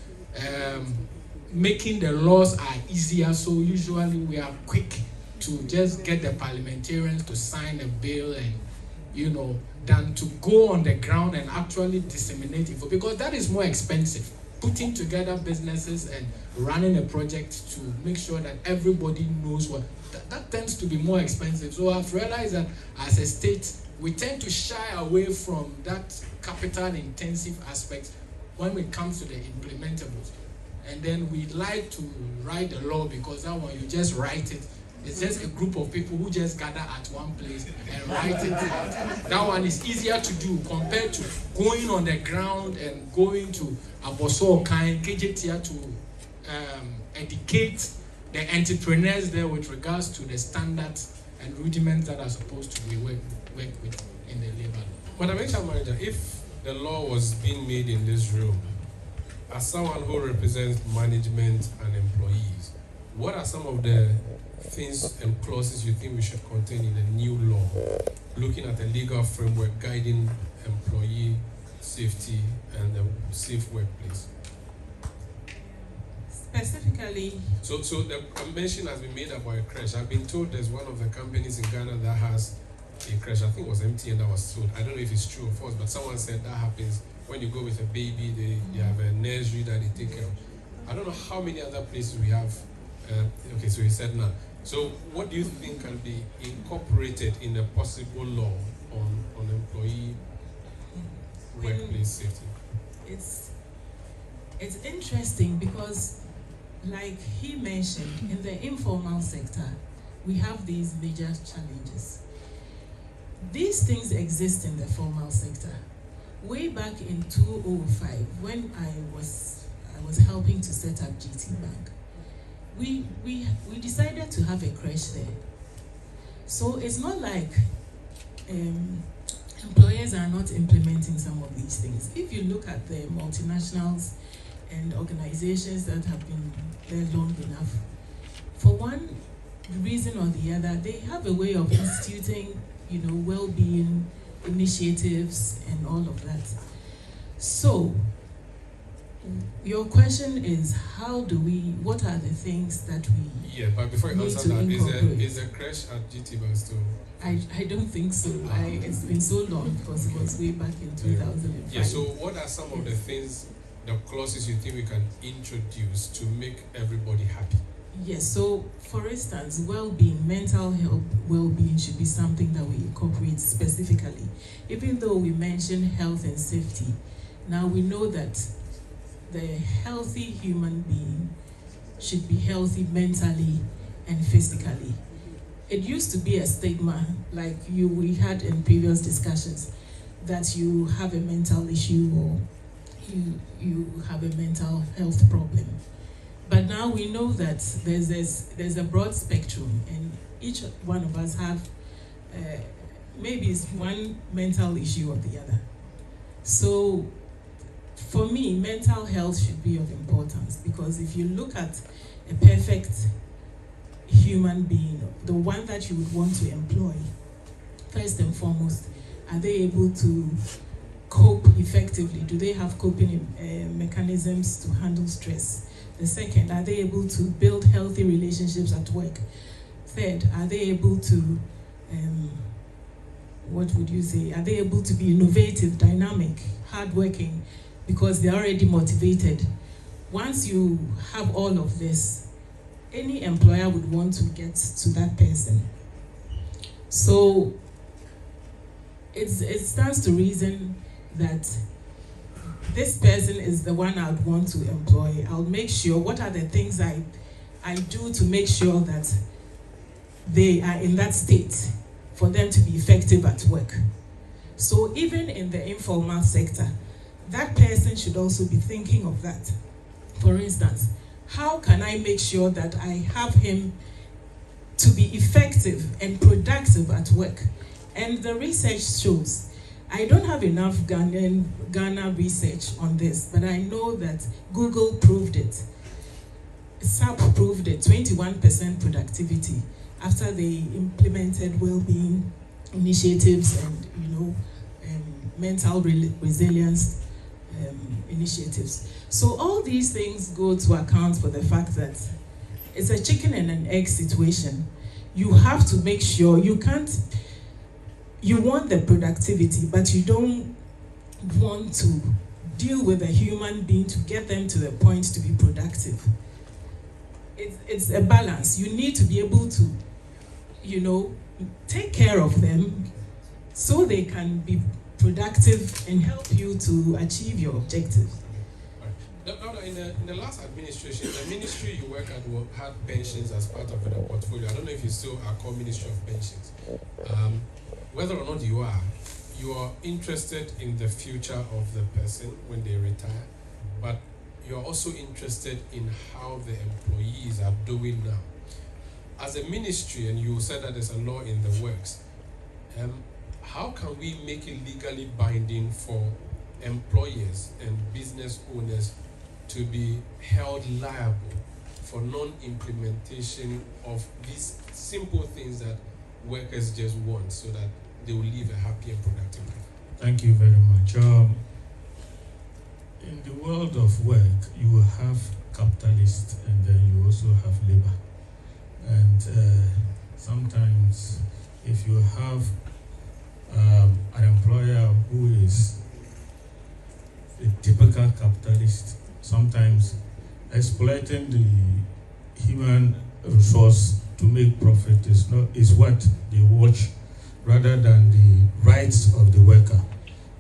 making the laws are easier, so usually we are quick to just get the parliamentarians to sign a bill and, than to go on the ground and actually disseminate info, because that is more expensive. Putting together businesses and running a project to make sure that everybody knows what, that tends to be more expensive. So I've realized that as a state, we tend to shy away from that capital intensive aspect when it comes to the implementables. And then we like to write the law because that one, you just write it. It's just a group of people who just gather at one place and write it out. That one is easier to do compared to going on the ground and going to Aboso Kind, KJTIA to educate the entrepreneurs there with regards to the standards and rudiments that are supposed to be worked with in the labor law. Madam HR Manager, if the law was being made in this room, as someone who represents management and employees, what are some of the things and clauses you think we should contain in the new law, looking at the legal framework guiding employee safety and the safe workplace? Specifically, so the mention has been made about a crash. I've been told there's one of the companies in Ghana that has a crash. I think it was MTN that was told. I don't know if it's true or false, but someone said that happens when you go with a baby. They have a nursery that they take care of. I don't know how many other places we have. Okay, so he said now. So what do you think can be incorporated in a possible law on employee workplace safety? It's interesting because, like he mentioned, in the informal sector, we have these major challenges. These things exist in the formal sector. Way back in 2005, when I was helping to set up GT Bank, we decided to have a crash there. So it's not like employers are not implementing some of these things. If you look at the multinationals and organizations that have been there long enough, for one reason or the other, they have a way of instituting, well-being initiatives and all of that. So your question is, what are the things that we Yeah, but before you answer that, is a crash at GT Bank still? I don't think so. It's been so long because it was way back in 2005. Yeah, so what are some of the things, the clauses you think we can introduce to make everybody happy? Yes, so for instance, well-being, mental health well-being should be something that we incorporate specifically. Even though we mention health and safety, now we know that the healthy human being should be healthy mentally and physically. It used to be a stigma, like we had in previous discussions, that you have a mental issue or you have a mental health problem. But But now we know that there's a broad spectrum, and each one of us have maybe it's one mental issue or the other. So for me, mental health should be of importance, because if you look at a perfect human being, the one that you would want to employ, first and foremost, are they able to cope effectively? Do they have coping mechanisms to handle stress? The second, are they able to build healthy relationships at work? Third, are they able to, what would you say? Are they able to be innovative, dynamic, hardworking, because they're already motivated? Once you have all of this, any employer would want to get to that person. So it stands to reason that this person is the one I would want to employ. I'll make sure, what are the things I do to make sure that they are in that state for them to be effective at work. So even in the informal sector, that person should also be thinking of that. For instance, how can I make sure that I have him to be effective and productive at work? And the research shows, I don't have enough Ghana research on this, but I know that Google proved it. SAP proved it, 21% productivity after they implemented well-being initiatives and mental resilience initiatives. So all these things go to account for the fact that it's a chicken and an egg situation. You have to make sure you want the productivity, but you don't want to deal with a human being to get them to the point to be productive. It's a balance. You need to be able to, take care of them so they can be productive and help you to achieve your objectives. In the last administration, the ministry you work at had pensions as part of the portfolio. I don't know if you still are called Ministry of Pensions. Whether or not you are interested in the future of the person when they retire, but you're also interested in how the employees are doing now. As a ministry, and you said that there's a law in the works, how can we make it legally binding for employers and business owners to be held liable for non-implementation of these simple things that workers just want, so that they will live a happy and productive life? Thank you very much. In the world of work, you have capitalists and then you also have labor. And sometimes if you have an employer who is a typical capitalist, sometimes exploiting the human resource to make profit is what they watch, rather than the rights of the worker.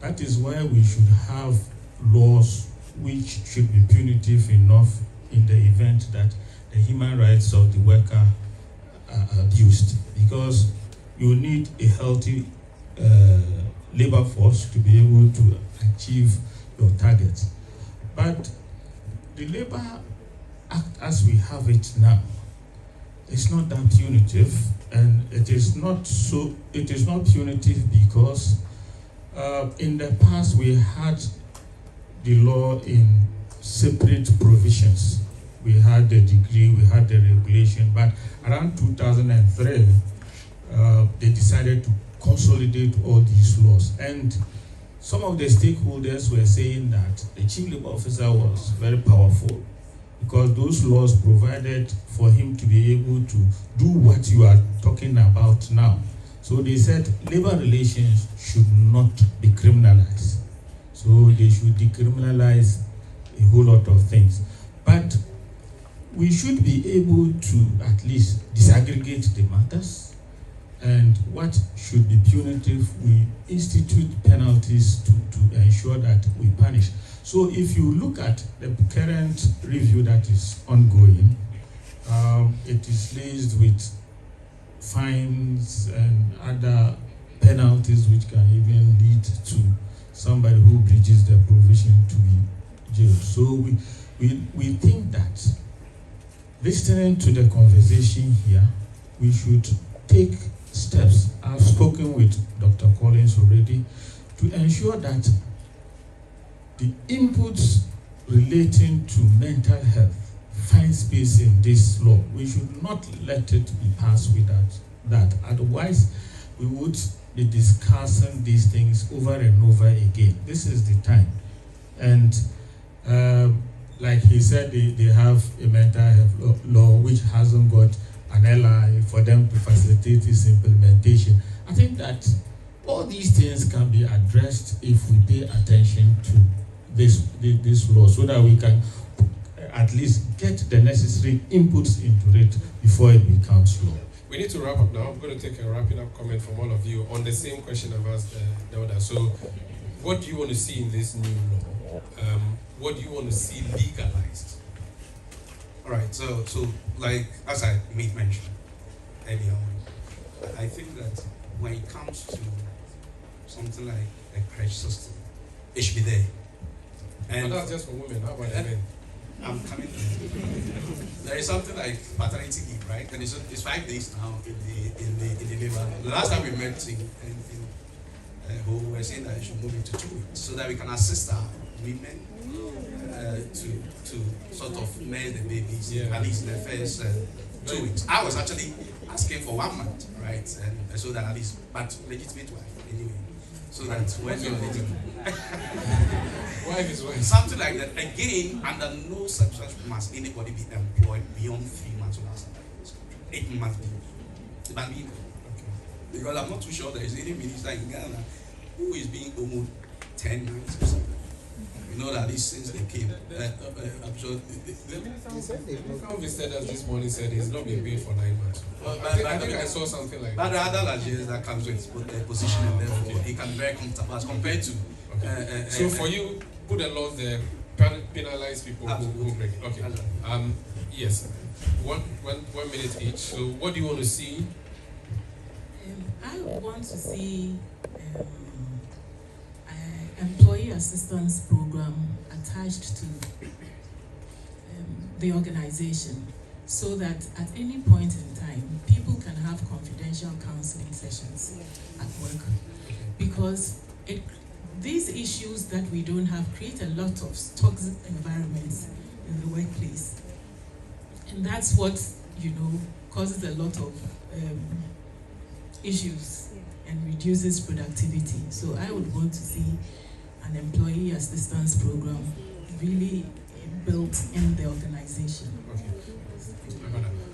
That is why we should have laws which should be punitive enough in the event that the human rights of the worker are abused, because you need a healthy labor force to be able to achieve your targets. But the Labor Act as we have it now is not that punitive, and it is not punitive because in the past we had the law in separate provisions. We had the decree, we had the regulation, but around 2003 they decided to consolidate all these laws, and some of the stakeholders were saying that the chief labor officer was very powerful because those laws provided for him to be able to do what you are talking about now. So they said labor relations should not be criminalized. So they should decriminalize a whole lot of things. But we should be able to at least disaggregate the matters, and what should be punitive, we institute penalties to ensure that we punish. So if you look at the current review that is ongoing, it is laced with fines and other penalties which can even lead to somebody who breaches the provision to be jailed. So we think that listening to the conversation here, we should take steps. I've spoken with Dr. Collins already to ensure that the inputs relating to mental health find space in this law. We should not let it be passed without that. Otherwise, we would be discussing these things over and over again. This is the time. And like he said, they have a mental health law which hasn't got an LI for them to facilitate its implementation. I think that all these things can be addressed if we pay attention to this law, so that we can at least get the necessary inputs into it before it becomes law. We need to wrap up now. I'm going to take a wrapping up comment from all of you on the same question I've asked Dauda. So, what do you want to see in this new law? What do you want to see legalized? All right, so like as I made mention earlier on, I think that when it comes to something like a crèche system, it should be there. And that's just for women. How about men? I'm coming to it. There is something like paternity leave, right? And it's 5 days now in the labor. The last time we met we were saying that it should move into 2 weeks so that we can assist our women to sort of nurse the babies at least in the first 2 weeks. I was actually asking for 1 month, right? And so that at least, but legitimate wife anyway. So that when you're wife is wife. Something like that. Again, under no circumstance must anybody be employed beyond 3 months of that salary. 8 months be. It must be. Okay. Because I'm not too sure there is any minister in Ghana who is being owed 10 months or something. You know that this since they came, I'm sure the minister visited us this morning said he's not been paid for 9 months. I think I saw something like that. But the other Nigerians that comes with position and therefore he can be very comfortable as compared to. So for you, put the laws there, penalize people who break it. Okay. Yes. 1 minute each. So what do you want to see? I want to see employee assistance program attached to the organization, so that at any point in time, people can have confidential counseling sessions at work. Because these issues that we don't have create a lot of toxic environments in the workplace. And that's what, causes a lot of issues and reduces productivity. So I would want to see an employee assistance program really built in the organization. Okay.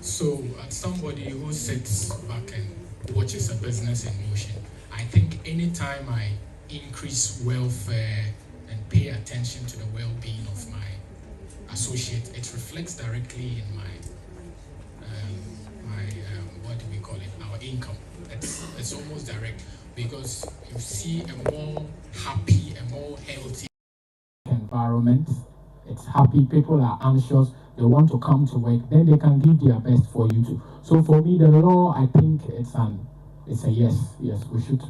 So as somebody who sits back and watches a business in motion, I think anytime I increase welfare and pay attention to the well-being of my associate, it reflects directly in my what do we call it, our income. It's almost direct, because you see a more happy, a more healthy environment. It's happy, people are anxious, they want to come to work, then they can give their best for you too. So for me, the law, I think it's a yes. Yes, we should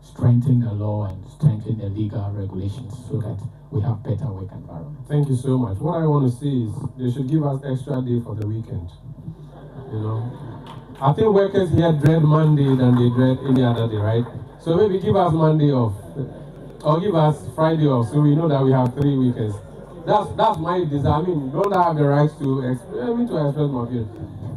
strengthen the law and strengthen the legal regulations so that we have better work environment. Thank you so much. What I want to see is they should give us extra day for the weekend. I think workers here dread Monday than they dread any other day, right? So maybe give us Monday off, or give us Friday off, so we know that we have 3 weekends. That's my desire. I mean, don't have the right to express my views.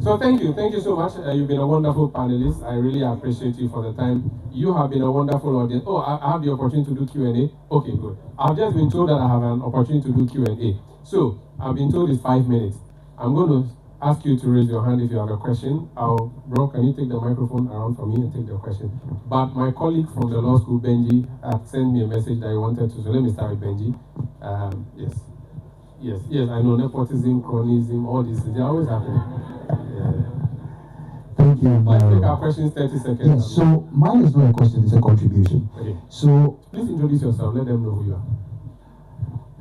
So thank you so much. You've been a wonderful panelist. I really appreciate you for the time. You have been a wonderful audience. Oh, I have the opportunity to do Q&A. Okay, good. I've just been told that I have an opportunity to do Q&A. So I've been told it's 5 minutes. I'm going to ask you to raise your hand if you have a question. Bro, can you take the microphone around for me and take the question? But my colleague from the law school, Benji, had sent me a message that he wanted to. So let me start with Benji. Yes, I know nepotism, chronism, all these things, they're always happening. Thank you, Let's take our questions 30 seconds. Yes, so mine is not a question, it's a contribution. Okay. So please introduce yourself, let them know who you are.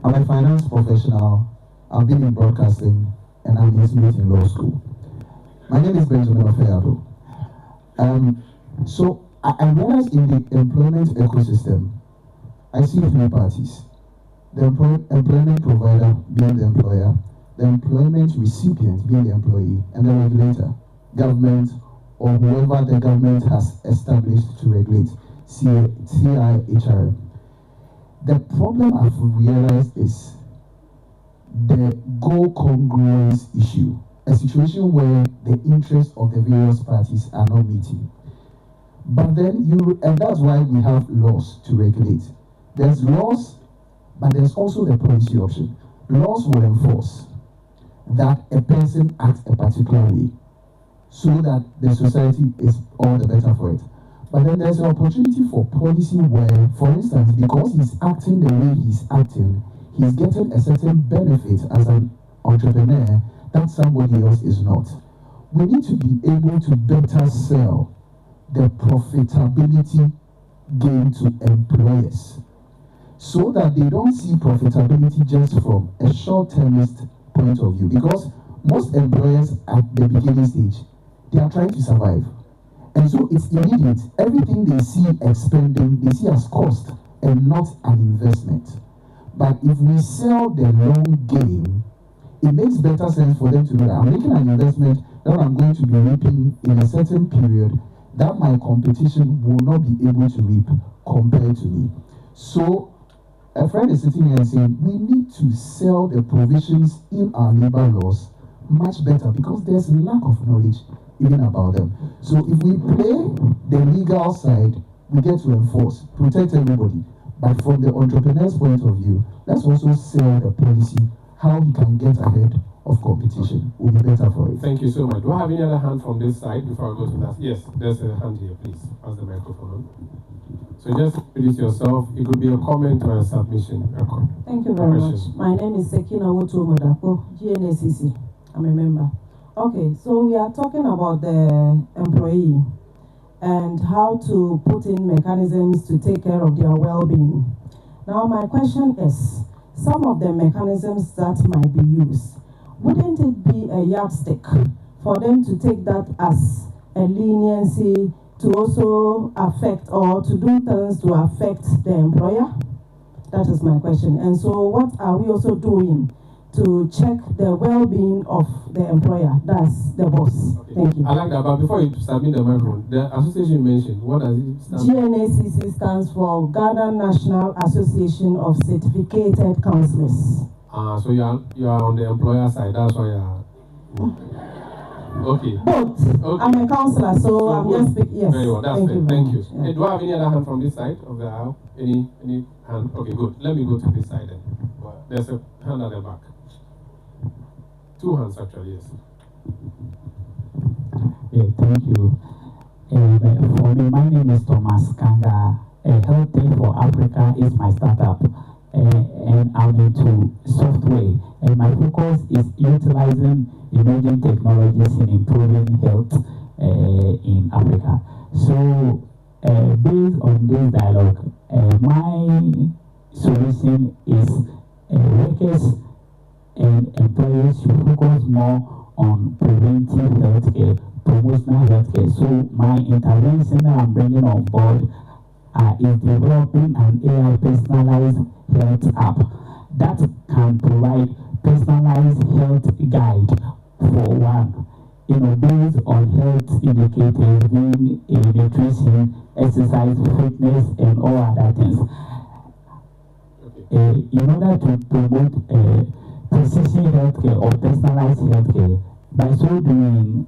I'm a finance professional. I've been in broadcasting and I'm in Smith in law school. My name is Benjamin Ofeado. So I realize in the employment ecosystem, I see 3 parties. The employment provider being the employer, the employment recipient being the employee and the regulator, government, or whoever the government has established to regulate, CIHRM. The problem I've realized is the goal congruence issue, a situation where the interests of the various parties are not meeting. But then and that's why we have laws to regulate. There's laws, but there's also the policy option. Laws will enforce that a person acts a particular way so that the society is all the better for it. But then there's an opportunity for policy where, for instance, because he's acting the way he's acting, he's getting a certain benefit as an entrepreneur that somebody else is not. We need to be able to better sell the profitability gain to employers so that they don't see profitability just from a short-termist point of view. Because most employers at the beginning stage, they are trying to survive. And so it's immediate. Everything they see expending, they see as cost and not an investment. But if we sell the long game, it makes better sense for them to know that I'm making an investment that I'm going to be reaping in a certain period that my competition will not be able to reap compared to me. So a friend is sitting here and saying, we need to sell the provisions in our labor laws much better because there's a lack of knowledge even about them. So if we play the legal side, we get to enforce, protect everybody. But from the entrepreneur's point of view, let's also sell the policy, how he can get ahead of competition will be better for it. Thank you so much. Do I have any other hand from this side before I go to that? Yes, there's a hand here, please. Pass the microphone. So just introduce yourself. It could be a comment or a submission. Thank you very much. My name is Sekina Wotu Modako, GNACC. I'm a member. Okay, so we are talking about the employee and how to put in mechanisms to take care of their well-being. Now my question is, some of the mechanisms that might be used, wouldn't it be a yardstick for them to take that as a leniency to also affect or to do things to affect the employer? That is my question. And so what are we also doing to check the well-being of the employer? That's the boss. Okay. Thank you. I like that, but before you submit the microphone, the association mentioned, what does it stand for? GNACC stands for Ghana National Association of Certificated Counselors. So you are on the employer side, that's why you are... Okay. Both. Okay. I'm a counselor, so I'm just speaking. Yes. Very well, that's Thank fair. you. Thank you. Yeah. Hey, do I have any other hand from this side of the aisle? Any hand? Okay, good. Let me go to this side then. There's a hand at the back. Two hands actually, yes. Yeah, thank you. For me, my name is Thomas Kanga. Health Tech for Africa is my startup. And I'm into software. And my focus is utilizing emerging technologies in improving health in Africa. So, based on this dialogue, my solution is workers and employers should focus more on preventive healthcare, promotional healthcare. So my intervention that I'm bringing on board is developing an AI personalized health app that can provide personalized health guide for one, based on health indicators, being nutrition, exercise, fitness, and all other things. In order to promote precision healthcare or personalized healthcare, by so doing,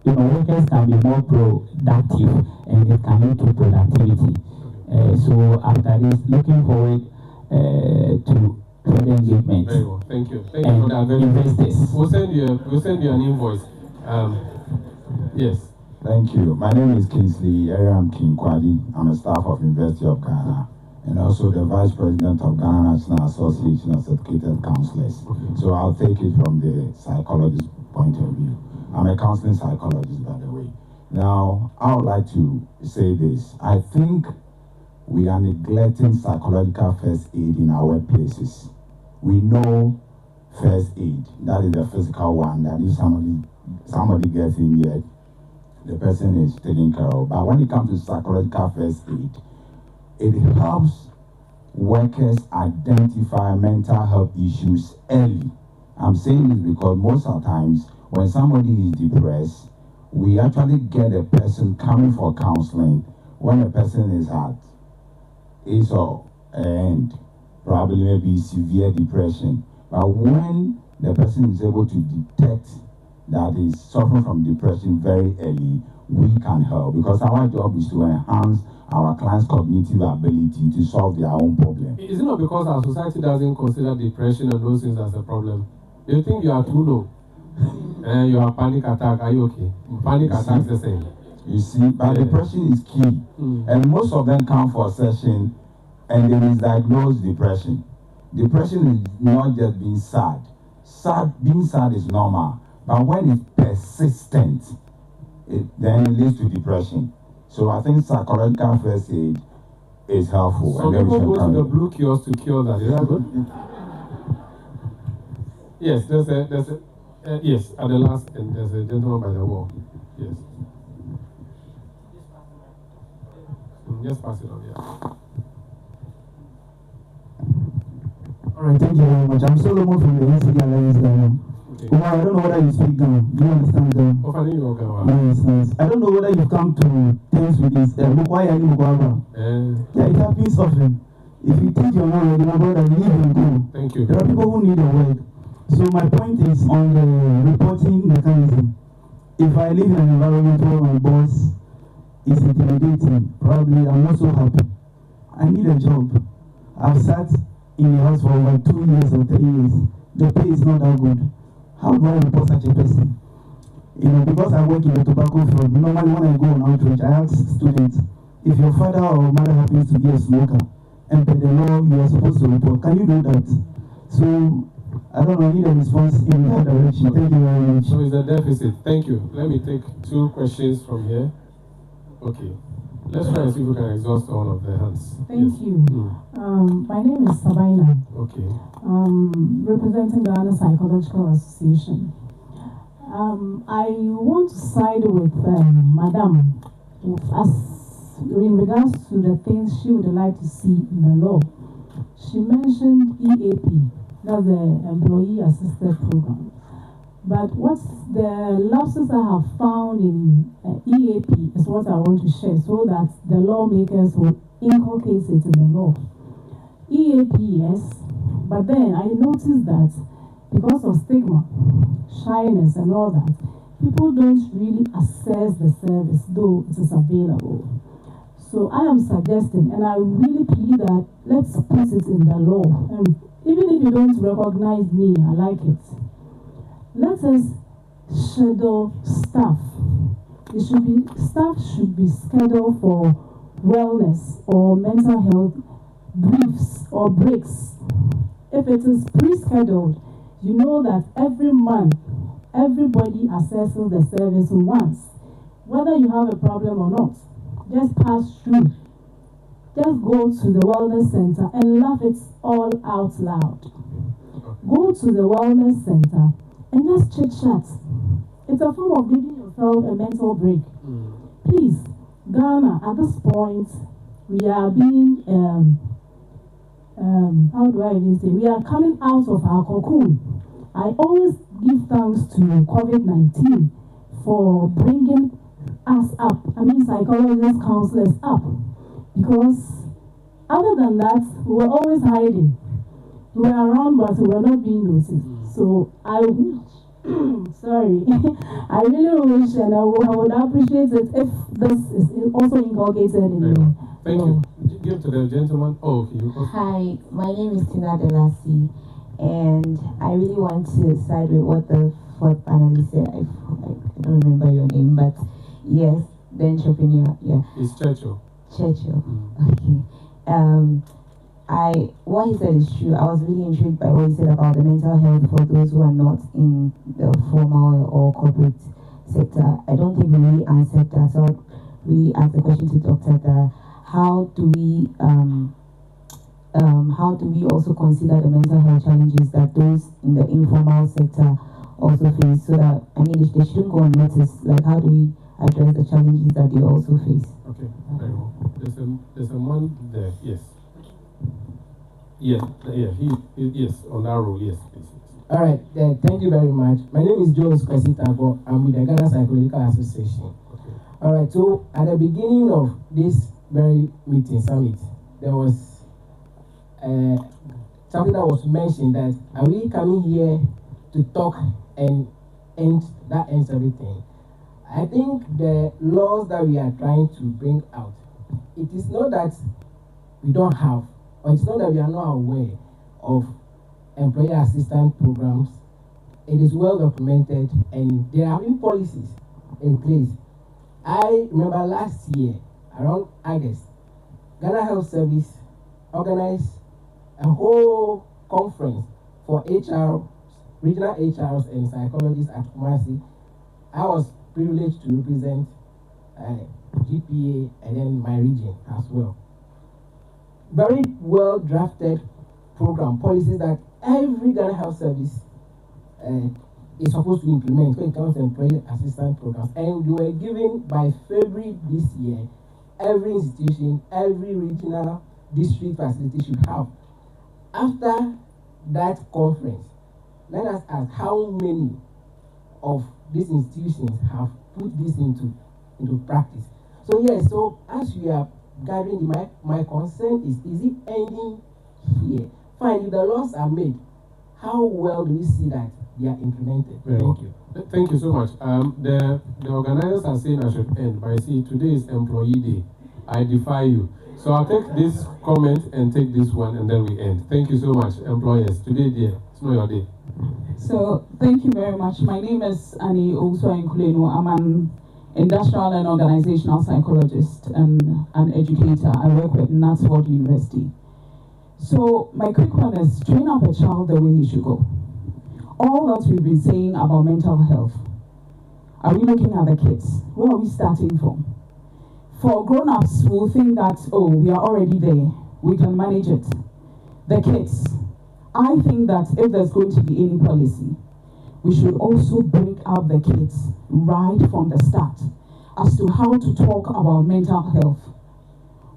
workers can be more productive and it can lead to productivity. So after this, looking forward to further engagement. Very well, thank you. Thank you for that. Investors. We'll send you an invoice. Yes. Thank you. My name is Kingsley Aram King Kwadi. I'm a staff of University of Ghana and also the Vice President of Ghana National Association of Certificated Counselors. So I'll take it from the psychologist point of view. I'm a counseling psychologist, by the way. Now, I would like to say this. I think we are neglecting psychological first aid in our workplaces. We know first aid, that is the physical one, that if somebody gets injured, the person is taken care of. But when it comes to psychological first aid, it helps workers identify mental health issues early I'm saying this because most of the times when somebody is depressed, we actually get a person coming for counseling when a person is at its end, probably maybe severe depression. But when the person is able to detect that is suffering from depression very early, we can help, because our job is to enhance our clients' cognitive ability to solve their own problem. Is it not because our society doesn't consider depression and those things as a problem? You think you are too low and you have panic attack, are you okay? Panic attack is the same. You see, but depression is key. And most of them come for a session and they misdiagnose depression. Depression is not just being sad. Being sad is normal. But when it's persistent, then it leads to depression. So I think psychological first aid is helpful. Some people go to the blue kiosk to cure that. Is that good? Yes, there's a yes, at the last end, there's a gentleman by the wall. Yes. Just pass it on, yeah. All right, thank you very much. I'm Solomon from the NCD Alliance Ghana. Okay. Well, I don't know whether you speak Ghana. Do you understand Ghana? Nice, nice. I don't know whether you've come to terms with this. Yeah, it happens often. If you think you're not ready, my brother, leave and go. Thank you. There are people who need a word. So my point is on the reporting mechanism. If I live in an environment where my boss is intimidating, probably I'm not so happy. I need a job. I've sat in the house for over 2 years or 3 years. The pay is not that good. How do I report such a person? You know, because I work in the tobacco field, normally when I go on outreach, I ask students, if your father or mother happens to be a smoker, and by the law you are supposed to report, can you do that? So, I don't know, I need a response in that direction. Thank you very much. So it's a deficit. Thank you. Let me take 2 questions from here. Okay. Let's try and see if we can exhaust all of the hands. Thank you. My name is Sabina. Okay. Representing the Ghana Psychological Association. I want to side with Madam as in regards to the things she would like to see in the law. She mentioned EAP, that's the Employee Assisted Program. But what's the lapses I have found in EAP is what I want to share so that the lawmakers will inculcate it in the law. EAP, yes, but then I noticed that because of stigma, shyness and all that, people don't really assess the service, though it is available. So I am suggesting, and I really plead that let's put it in the law. And even if you don't recognize me, I like it. Let us schedule staff. Staff should be scheduled for wellness or mental health briefs or breaks. If it is pre-scheduled, you know that every month, everybody assesses the service once. Whether you have a problem or not, just pass through. Just go to the wellness center and laugh it all out loud. Go to the wellness center and just chit-chat. It's a form of giving yourself a mental break. Please, Ghana, at this point, we are being, how do I even say, we are coming out of our cocoon. I always give thanks to COVID-19 for bringing us up, psychologists, counselors up. Because other than that, we were always hiding. We were around, but we were not being noticed. So I wish, sorry, I really wish, and I would appreciate it if this is also inculcated in the Thank you. Give to the gentleman. Oh, okay. Hi, my name is Tina Delasi, and I really want to side with what the fourth panelist said. I don't remember your name, but yes, the entrepreneur. Yeah. It's Churchill. Churchill. Okay. What he said is true. I was really intrigued by what he said about the mental health for those who are not in the formal or corporate sector. I don't think we really answered that. So I'll really ask the question to Dr. Da. How do we also consider the mental health challenges that those in the informal sector also face? So that they shouldn't go unnoticed. Like, how do we address the challenges that they also face? Okay, very well. There's a man there. Yes. Yes. Yeah. Yes. On that row. Yes, please. All right, thank you very much. My name is Jones Kwesitago. I'm with the Ghana Psychological Association. All right, so at the beginning of this very summit, there was something that was mentioned that are we coming here to talk and that ends everything. I think the laws that we are trying to bring out, it is not that we don't have, or it's not that we are not aware of employee assistance programs. It is well documented and there are been policies in place. I remember last year, around August, Ghana Health Service organized a whole conference for HR, regional HRs and psychologists at Kumasi. I was privileged to represent GPA and then my region as well. Very well drafted program, policies that every Ghana Health Service is supposed to implement when it comes to employee assistance programs. And we were given by February this year, every institution, every regional district facility should have. After that conference, let us ask how many of these institutions have put this into practice. So yes, so as we are gathering, my concern is it ending here? Fine, if the laws are made, how well do we see that they are implemented? Thank you. Thank you so much. The organizers are saying I should end, but I see today is Employee Day. I defy you. So I'll take this comment and take this one and then we end. Thank you so much, employers. Today, dear, it's not your day. So thank you very much. My name is Annie Owusu-Ayankulenu. I'm an industrial and organizational psychologist and an educator. I work with Knatsford University. So my quick one is train up a child the way he should go. All that we've been saying about mental health, are we looking at the kids? Where are we starting from? For grown-ups, we'll think that, oh, we are already there. We can manage it. The kids, I think that if there's going to be any policy, we should also bring up the kids right from the start as to how to talk about mental health.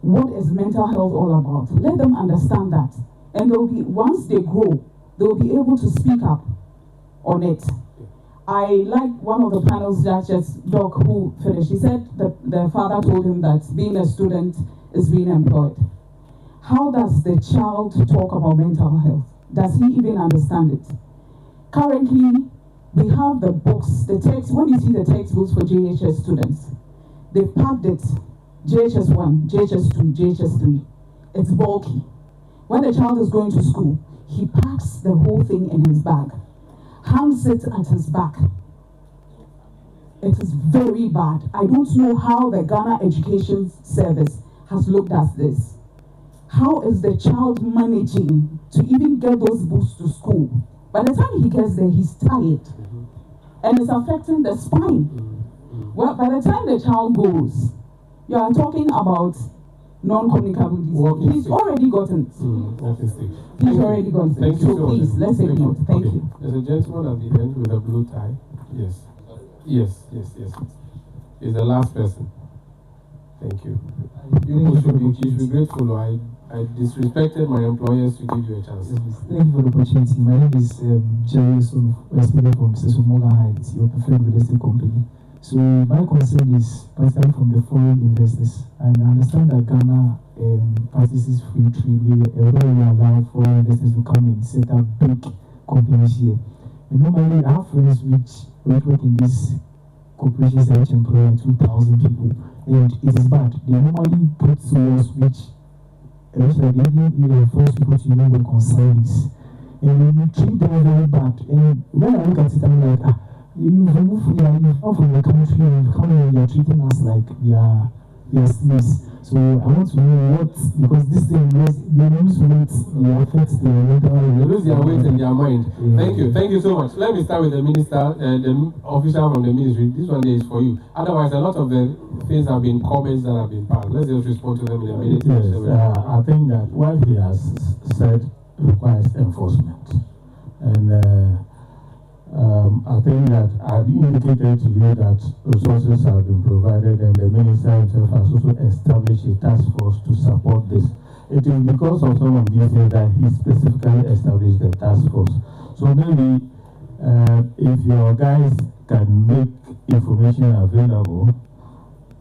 What is mental health all about? Let them understand that. And they'll be, once they grow, they'll be able to speak up on it. I like one of the panel's judges, Doc, who finished. He said that the father told him that being a student is being employed. How does the child talk about mental health? Does he even understand it? Currently, we have the books, the text. When you see the textbooks for JHS students, they've packed it, JHS 1, JHS 2, JHS 3. It's bulky. When the child is going to school, he packs the whole thing in his bag, hangs it at his back. It is very bad. I don't know how the Ghana Education Service has looked at this. How is the child managing to even get those books to school? By the time he gets there, he's tired. And it's affecting the spine. Well, by the time the child goes, you are talking about non-communicable disease. He's already gotten it. He's already gotten it. Thank you so please, let's take note. Thank you. There's a gentleman at the end with a blue tie. Yes. Yes. He's the last person. Thank you. You should be grateful. I disrespected my employers to give you a chance. Thank you for the opportunity. My name is Jerry Son, speaking from Morgan Heights, your preferred real estate company. So my concern is particularly from the foreign investors. And I understand that Ghana practices free trade, where we allow foreign investors to come and set up big companies here. And normally I have friends which work in these corporations which employ 2,000 people. And it is bad. They normally put laws which like they even force people to work on service. And we treat them very bad. And when I look at it, I'm like, you've come from the country, you've come here, you're treating us like we are slaves. So I want to know what, because this thing, they lose weight, they affect their mental health. They lose their weight in their mind. Yeah. Thank you so much. Let me start with the minister, the official from the ministry. This one is for you. Otherwise, a lot of the things have been comments that have been passed. Let's just respond to them in a minute. Yes, I think that what he has said requires enforcement. And I think that I've indicated to you that resources have been provided and the minister himself has also established a task force to support this. It is because of some of these things that he specifically established the task force. So maybe if your guys can make information available,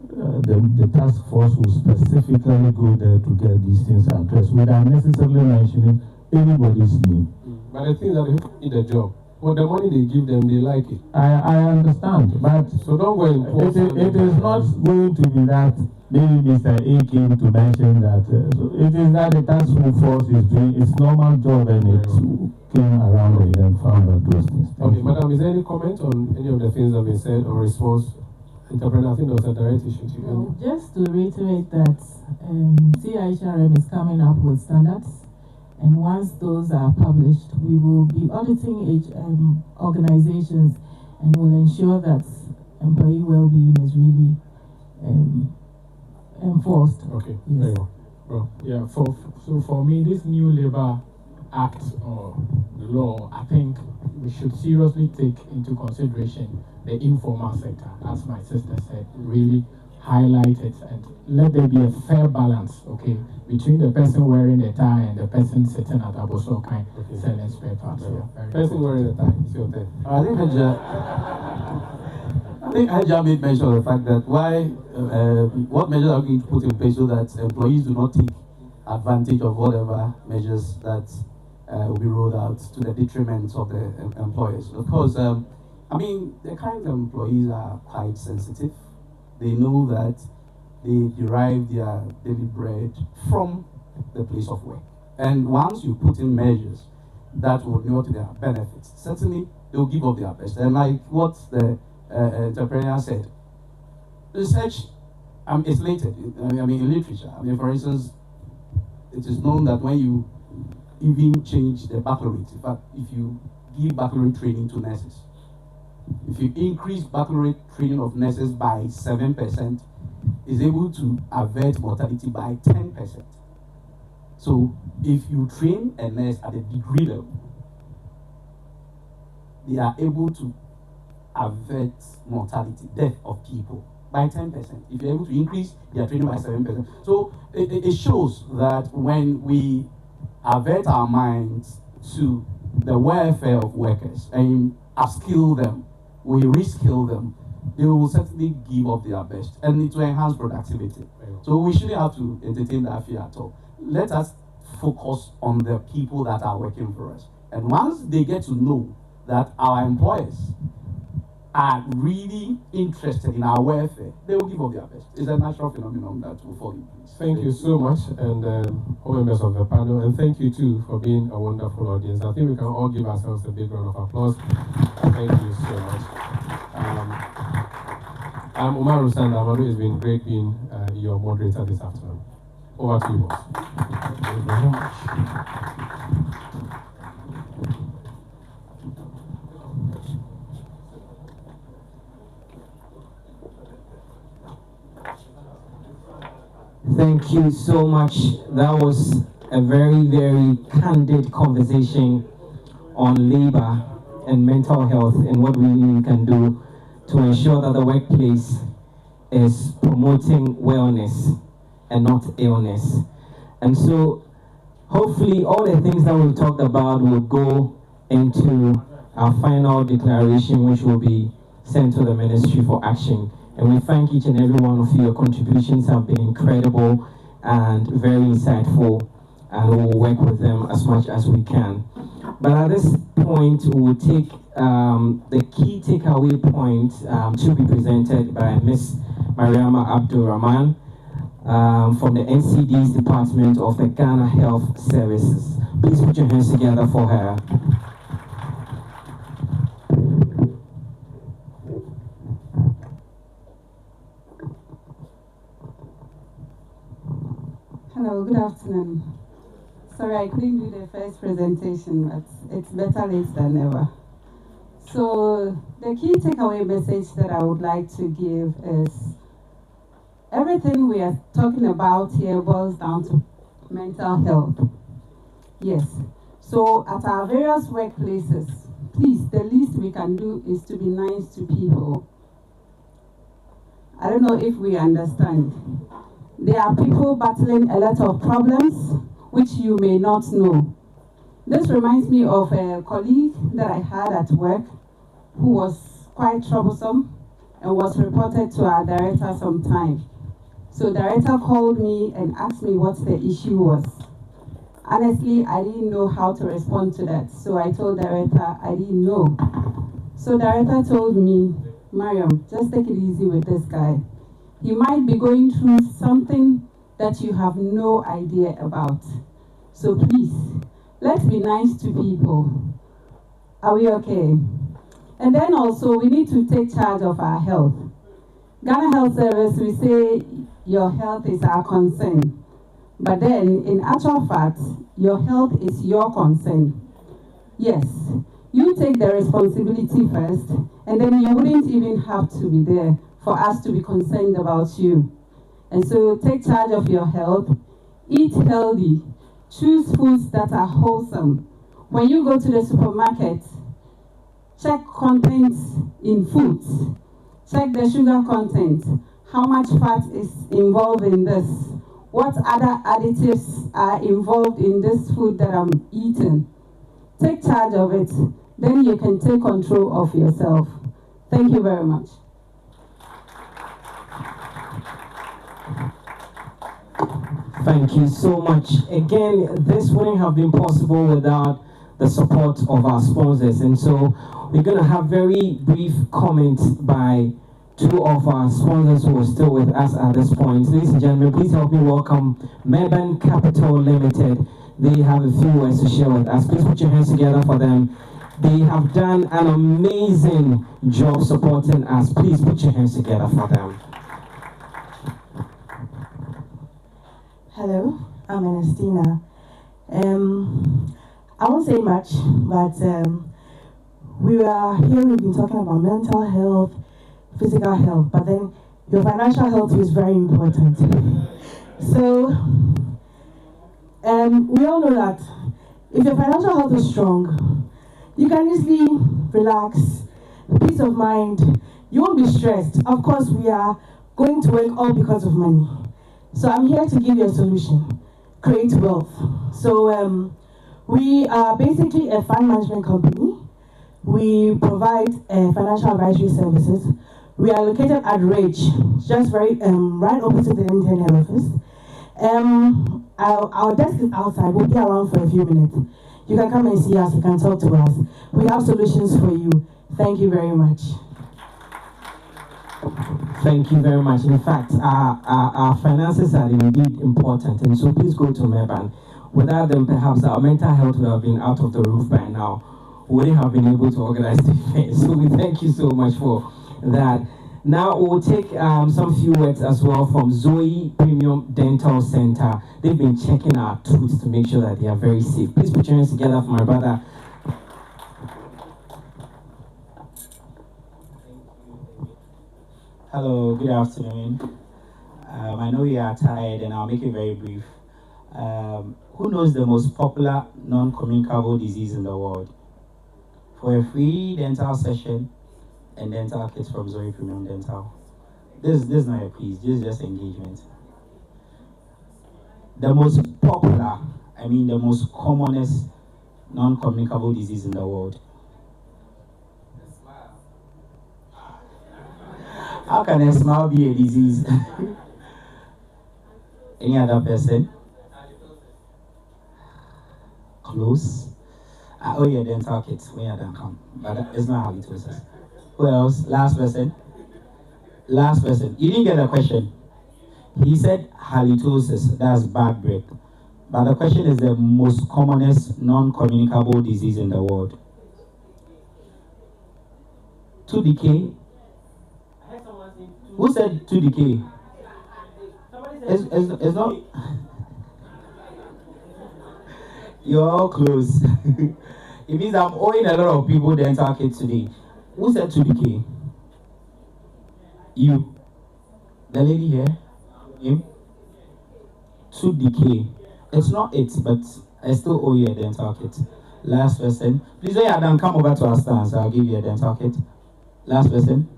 the task force will specifically go there to get these things addressed without necessarily mentioning anybody's name. But I think that if you need a job, for the money they give them, they like it. I understand, but so don't go and post it is not going to be that maybe Mr. A came to mention that. So it is that the task force is doing its normal job and it came around and then found out those things. Okay, Madam, is there any comment on any of the things that have been said or response? Entrepreneur, I think there was a direct issue to you. Just to reiterate that CIHRM is coming up with standards, and once those are published, we will be auditing organizations and will ensure that employee well-being is really enforced. Okay, yes. Very well. Well, yeah, so for me, this new labor act or law, I think we should seriously take into consideration the informal sector, as my sister said, really highlight it and let there be a fair balance, okay, between the person wearing a tie and the person sitting at Aboso kind selling spare parts. Yeah, person wearing a tie, it's your turn. I think Aja made mention of the fact that what measures are we going to put in place so that employees do not take advantage of whatever measures that will be rolled out to the detriment of the employers. Of course, I mean, the kind of employees are quite sensitive. They know that they derive their daily bread from the place of work. And once you put in measures that will not their benefits, certainly they'll give up their best. And like what the entrepreneur said, research is related. I mean, in literature, I mean, for instance, it is known that when you even change the baccalaureate, in fact, if you give baccalaureate training to nurses, if you increase baccalaureate training of nurses by 7%, is able to avert mortality by 10%. So if you train a nurse at a degree level, they are able to avert mortality, death of people by 10%. If you're able to increase their training by 7%. So it shows that when we avert our minds to the welfare of workers and upskill them, we reskill them, they will certainly give up their best and it will enhance productivity. So we shouldn't have to entertain that fear at all. Let us focus on the people that are working for us. And once they get to know that our employers are really interested in our welfare, they will give up their best. It's a natural phenomenon that will fall in place. Thank you so much, and all members of the panel, and thank you too for being a wonderful audience. I think we can all give ourselves a big round of applause. Thank you so much. I'm Umar Hussain Amadu. It's been great being your moderator this afternoon. Over to you, boss. Thank you very much. Thank you so much. That was a very, very candid conversation on labor and mental health and what we really can do to ensure that the workplace is promoting wellness and not illness. And so hopefully all the things that we've talked about will go into our final declaration, which will be sent to the Ministry for Action. And we thank each and every one of you. Your contributions have been incredible and very insightful, and we will work with them as much as we can. But at this point, we will take the key takeaway point to be presented by Ms. Mariama Abdul Rahman from the NCD's Department of the Ghana Health Services. Please put your hands together for her. Hello, good afternoon. Sorry I couldn't do the first presentation, but it's better late than never. So the key takeaway message that I would like to give is everything we are talking about here boils down to mental health. Yes. So at our various workplaces, please, the least we can do is to be nice to people. I don't know if we understand. There are people battling a lot of problems which you may not know. This reminds me of a colleague that I had at work who was quite troublesome and was reported to our director sometime. So director called me and asked me what the issue was. Honestly, I didn't know how to respond to that. So I told director I didn't know. So director told me, Mariam, just take it easy with this guy. He might be going through something that you have no idea about. So please, let's be nice to people. Are we okay? And then also, we need to take charge of our health. Ghana Health Service, we say your health is our concern. But then, in actual fact, your health is your concern. Yes, you take the responsibility first, and then you wouldn't even have to be there for us to be concerned about you. And so take charge of your health, eat healthy, choose foods that are wholesome. When you go to the supermarket, check contents in foods. Check the sugar content. How much fat is involved in this? What other additives are involved in this food that I'm eating? Take charge of it. Then you can take control of yourself. Thank you very much. Thank you so much. Again, this wouldn't have been possible without the support of our sponsors. And so we're going to have very brief comments by two of our sponsors who are still with us at this point. Ladies and gentlemen, please help me welcome Meban Capital Limited. They have a few words to share with us. Please put your hands together for them. They have done an amazing job supporting us. Please put your hands together for them. Hello, I'm Ernestina. I won't say much, but we are here, we've been talking about mental health, physical health, but then your financial health is very important. So, we all know that if your financial health is strong, you can easily relax, peace of mind, you won't be stressed. Of course, we are going to work all because of money. So I'm here to give you a solution, create wealth. So we are basically a fund management company. We provide financial advisory services. We are located at Ridge, just right opposite the MTN head office. Our desk is outside. We'll be around for a few minutes. You can come and see us. You can talk to us. We have solutions for you. Thank you very much. Thank you very much. In fact, our finances are indeed important, and so please go to Meban. Without them, perhaps our mental health would have been out of the roof by now. We wouldn't have been able to organize the event. So we thank you so much for that. Now we'll take some few words as well from Zoe Premium Dental Center. They've been checking our tooth to make sure that they are very safe. Please put your hands together for my brother. Hello, good afternoon. I know you are tired and I'll make it very brief. Who knows the most popular non-communicable disease in the world? For a free dental session and dental kits from Zoe Premium Dental. This is not a quiz, this is just engagement. The most popular, the most commonest non-communicable disease in the world. How can a smile be a disease? Any other person? Close. Oh yeah, dental kits. We are done come. But it's not halitosis. Who else? Last person. Last person. You didn't get the question. He said halitosis. That's bad breath. But the question is the most commonest non-communicable disease in the world. Tooth decay. Who said tooth decay? It's not. You're all close. It means I'm owing a lot of people dental kits today. Who said tooth decay? You. The lady here? Him? Tooth decay. It's not it, but I still owe you a dental kit. Last person. Please, when you're done, come over to our stand, so I'll give you a dental kit. Last person.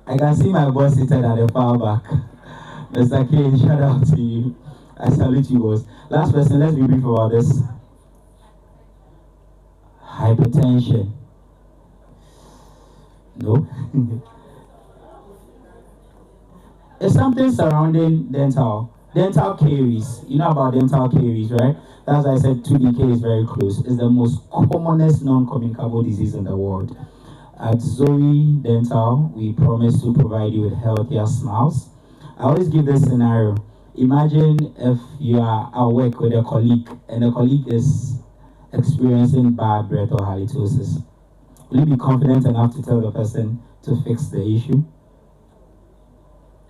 I can see my boss seated at the far back. Mr. K, shout out to you. I salute you, boss. Last person, let's be brief about this. hypertension. No. It's something surrounding dental caries. You know about dental caries, right? As I said, 2DK is very close. It's the most commonest non-communicable disease in the world. At Zoe Dental, we promise to provide you with healthier smiles. I always give this scenario. Imagine if you are at work with a colleague and the colleague is experiencing bad breath or halitosis. Will you be confident enough to tell the person to fix the issue?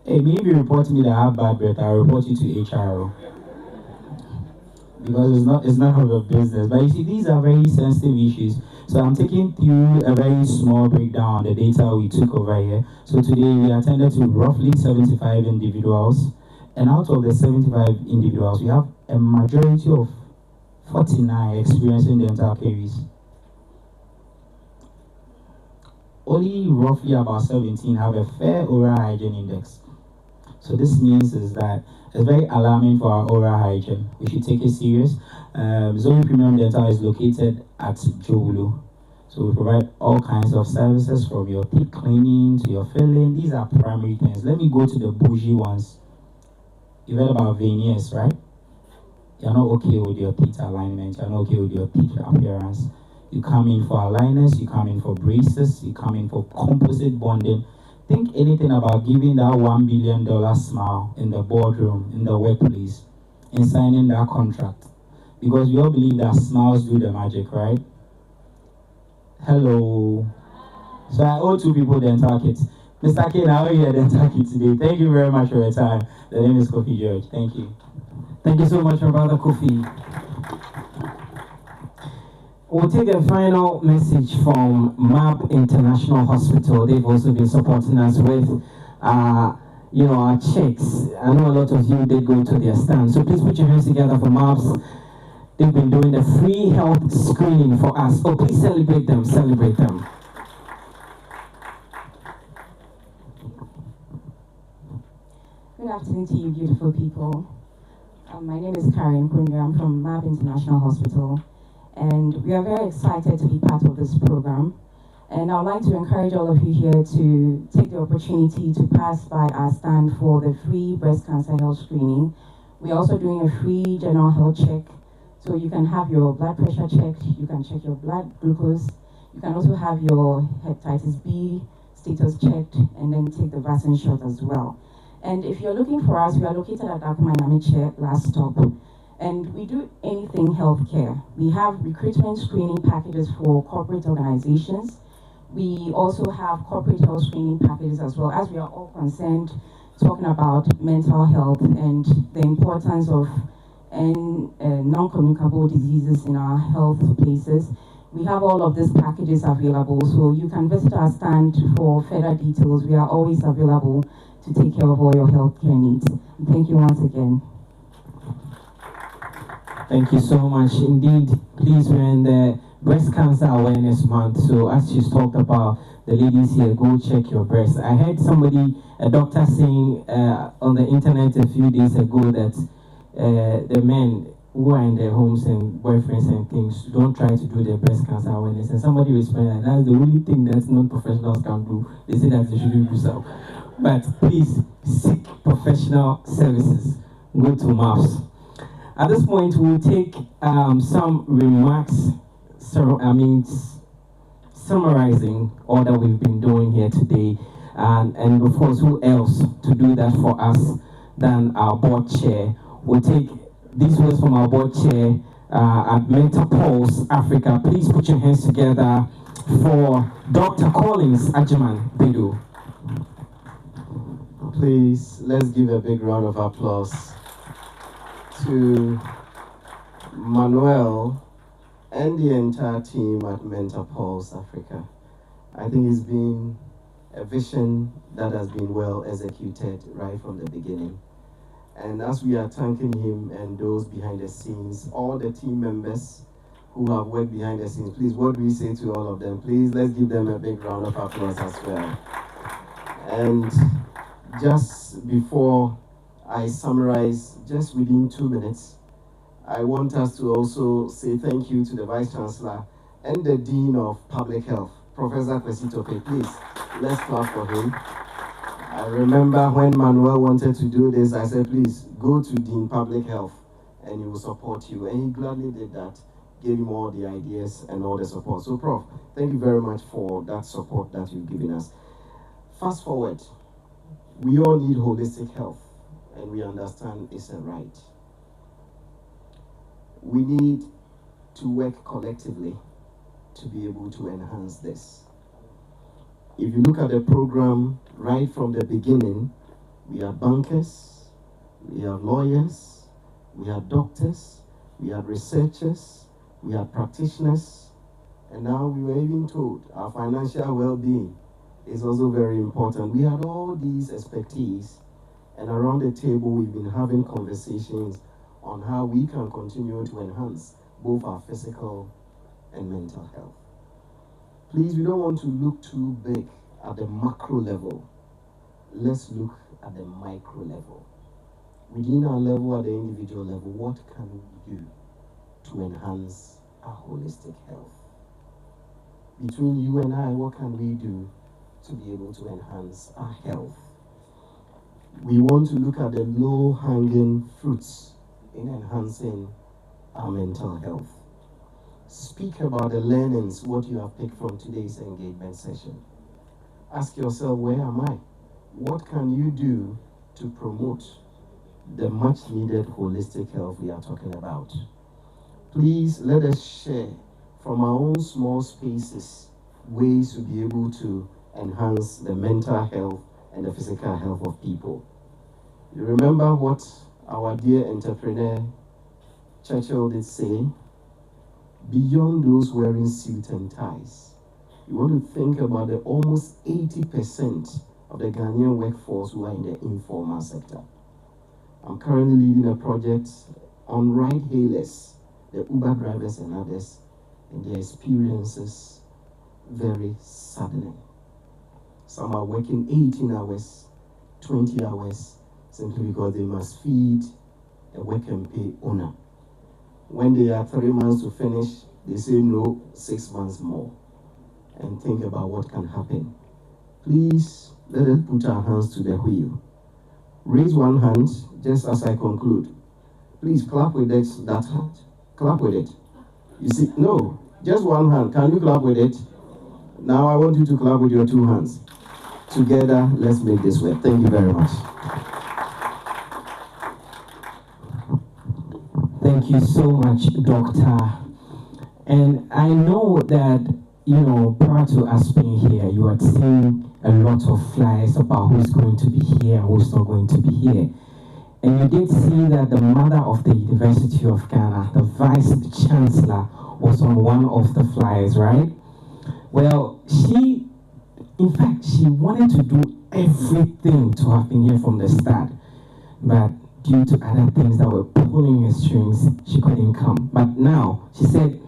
Hey, maybe you report to me that I have bad breath, I'll report you to HR. Because it's not of a business. But you see, these are very sensitive issues. So I'm taking you a very small breakdown on the data we took over here. So today we attended to roughly 75 individuals. And out of the 75 individuals, we have a majority of 49 experiencing dental caries. Only roughly about 17 have a fair oral hygiene index. So this means is that it's very alarming for our oral hygiene. We should take it serious. Zoe Premium Dental is located at Jowulu. So we provide all kinds of services from your teeth cleaning to your filling. These are primary things. Let me go to the bougie ones. You've heard about veneers, right? You're not okay with your teeth alignment. You're not okay with your teeth appearance. You come in for aligners, you come in for braces, you come in for composite bonding. Think anything about giving that $1 billion smile in the boardroom, in the workplace, and signing that contract. Because we all believe that smiles do the magic, right? Hello. So I owe two people dental kits. Mr. Kane, I owe you a dental kit today. Thank you very much for your time. The name is Kofi George. Thank you. Thank you so much, my brother Kofi. We'll take a final message from MAP International Hospital. They've also been supporting us with, our checks. I know a lot of you did go to their stand. So please put your hands together for MAPS. They've been doing the free health screening for us. Oh, please celebrate them, celebrate them. Good afternoon to you, beautiful people. My name is Karen Kunga. I'm from MAP International Hospital. And we are very excited to be part of this program. And I'd like to encourage all of you here to take the opportunity to pass by our stand for the free breast cancer health screening. We're also doing a free general health check. So you can have your blood pressure checked, you can check your blood glucose, you can also have your hepatitis B status checked, and then take the vaccine shot as well. And if you're looking for us, we are located at Akuma Namiche, last stop. And we do anything healthcare. We have recruitment screening packages for corporate organizations. We also have corporate health screening packages as well, as we are all concerned talking about mental health and the importance of non-communicable diseases in our health places. We have all of these packages available, so you can visit our stand for further details. We are always available to take care of all your healthcare needs. Thank you once again. Thank you so much. Indeed, please, we're in the Breast Cancer Awareness Month. So as she's talked about, the ladies here, go check your breast. I heard a doctor saying on the internet a few days ago that the men who are in their homes and boyfriends and things don't try to do their breast cancer awareness. And somebody responded, that's the only thing that non-professionals can do. They say that they shouldn't do so. But please seek professional services. Go to MAPS. At this point, we'll take some remarks, summarizing all that we've been doing here today. And of course, who else to do that for us than our board chair? We'll take these words from our board chair at Mentor Pulse Africa. Please put your hands together for Dr. Collins Ajiman Bedu. Please, let's give a big round of applause to Manuel and the entire team at Mentor Pulse Africa. I think it's been a vision that has been well executed right from the beginning. And as we are thanking him and those behind the scenes, all the team members who have worked behind the scenes, please, what do we say to all of them? Please, let's give them a big round of applause as well. And just before I summarize, just within 2 minutes, I want us to also say thank you to the Vice Chancellor and the Dean of Public Health, Professor Kwesi Tope. Please, let's clap for him. I remember when Manuel wanted to do this, I said, please, go to Dean Public Health and he will support you. And he gladly did that, gave him all the ideas and all the support. So, Prof, thank you very much for that support that you've given us. Fast forward, we all need holistic health, and we understand it's a right. We need to work collectively to be able to enhance this. If you look at the program right from the beginning, we have bankers, we have lawyers, we have doctors, we have researchers, we have practitioners, and now we were even told our financial well-being is also very important. We had all these expertise, and around the table we've been having conversations on how we can continue to enhance both our physical and mental health. Please, we don't want to look too big at the macro level. Let's look at the micro level. Within our level, at the individual level, what can we do to enhance our holistic health? Between you and I, what can we do to be able to enhance our health? We want to look at the low-hanging fruits in enhancing our mental health. Speak about the learnings, what you have picked from today's engagement session. Ask yourself, where am I? What can you do to promote the much needed holistic health we are talking about? Please let us share from our own small spaces ways to be able to enhance the mental health and the physical health of people. You remember what our dear entrepreneur Churchill did say? Beyond those wearing suits and ties, you want to think about the almost 80% of the Ghanaian workforce who are in the informal sector. I'm currently leading a project on ride-hailers, the Uber drivers and others, and their experiences very saddening. Some are working 18 hours, 20 hours, simply because they must feed a work and pay owner. When they are 3 months to finish, they say no, 6 months more. And think about what can happen. Please, let us put our hands to the wheel. Raise one hand, just as I conclude. Please clap with that hand. Clap with it. You see, no, just one hand. Can you clap with it? Now I want you to clap with your 2 hands. Together, let's make this work. Thank you very much. Thank you so much, Doctor. And I know that, prior to us being here, you had seen a lot of flyers about who's going to be here and who's not going to be here. And you did see that the mother of the University of Ghana, the Vice Chancellor, was on one of the flyers, right? Well, she wanted to do everything to have been here from the start. But due to other things that were pulling her strings, she couldn't come. But now, she said,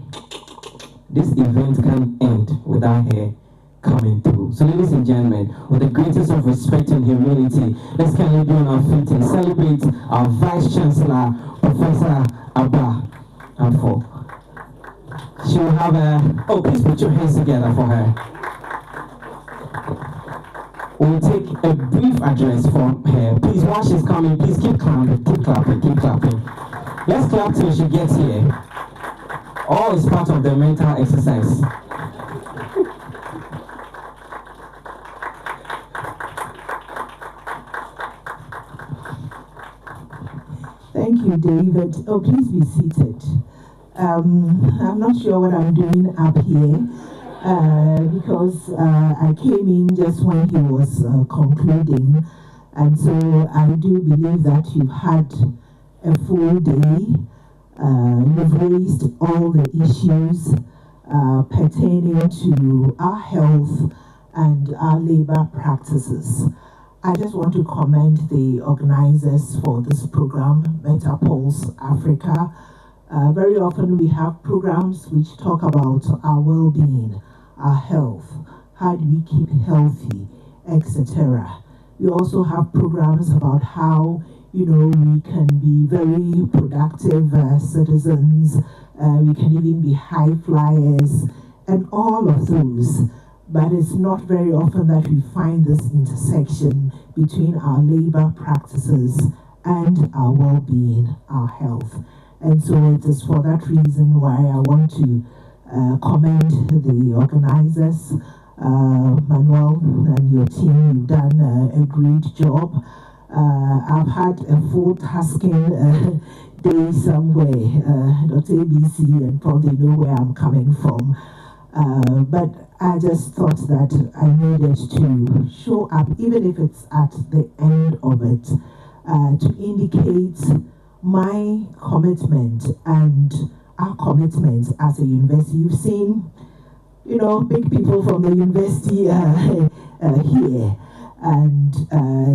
this event can't end without her coming through. So ladies and gentlemen, with the greatest of respect and humility, let's kindly be on our feet and celebrate our Vice Chancellor, Professor Abba Amfo. She will have please put your hands together for her. We'll take a brief address from her. Please, while she's coming, please keep clapping, keep clapping, keep clapping. Let's clap till she gets here. All is part of the mental exercise. Thank you, David. Oh, please be seated. I'm not sure what I'm doing up here. Because I came in just when he was concluding, and so I do believe that you've had a full day. You've raised all the issues pertaining to our health and our labor practices. I just want to commend the organizers for this program, MetaPulse Africa. Very often we have programs which talk about our well-being, our health, how do we keep healthy, etc. We also have programs about how, we can be very productive citizens. We can even be high flyers and all of those. But it's not very often that we find this intersection between our labor practices and our well-being, our health. And so it is for that reason why I want to commend the organizers, Manuel and your team. You've done a great job. I've had a full tasking day somewhere, Dr. ABC, and probably know where I'm coming from. But I just thought that I needed to show up, even if it's at the end of it, to indicate my commitment and our commitment as a university. You've seen, you know, big people from the university here, and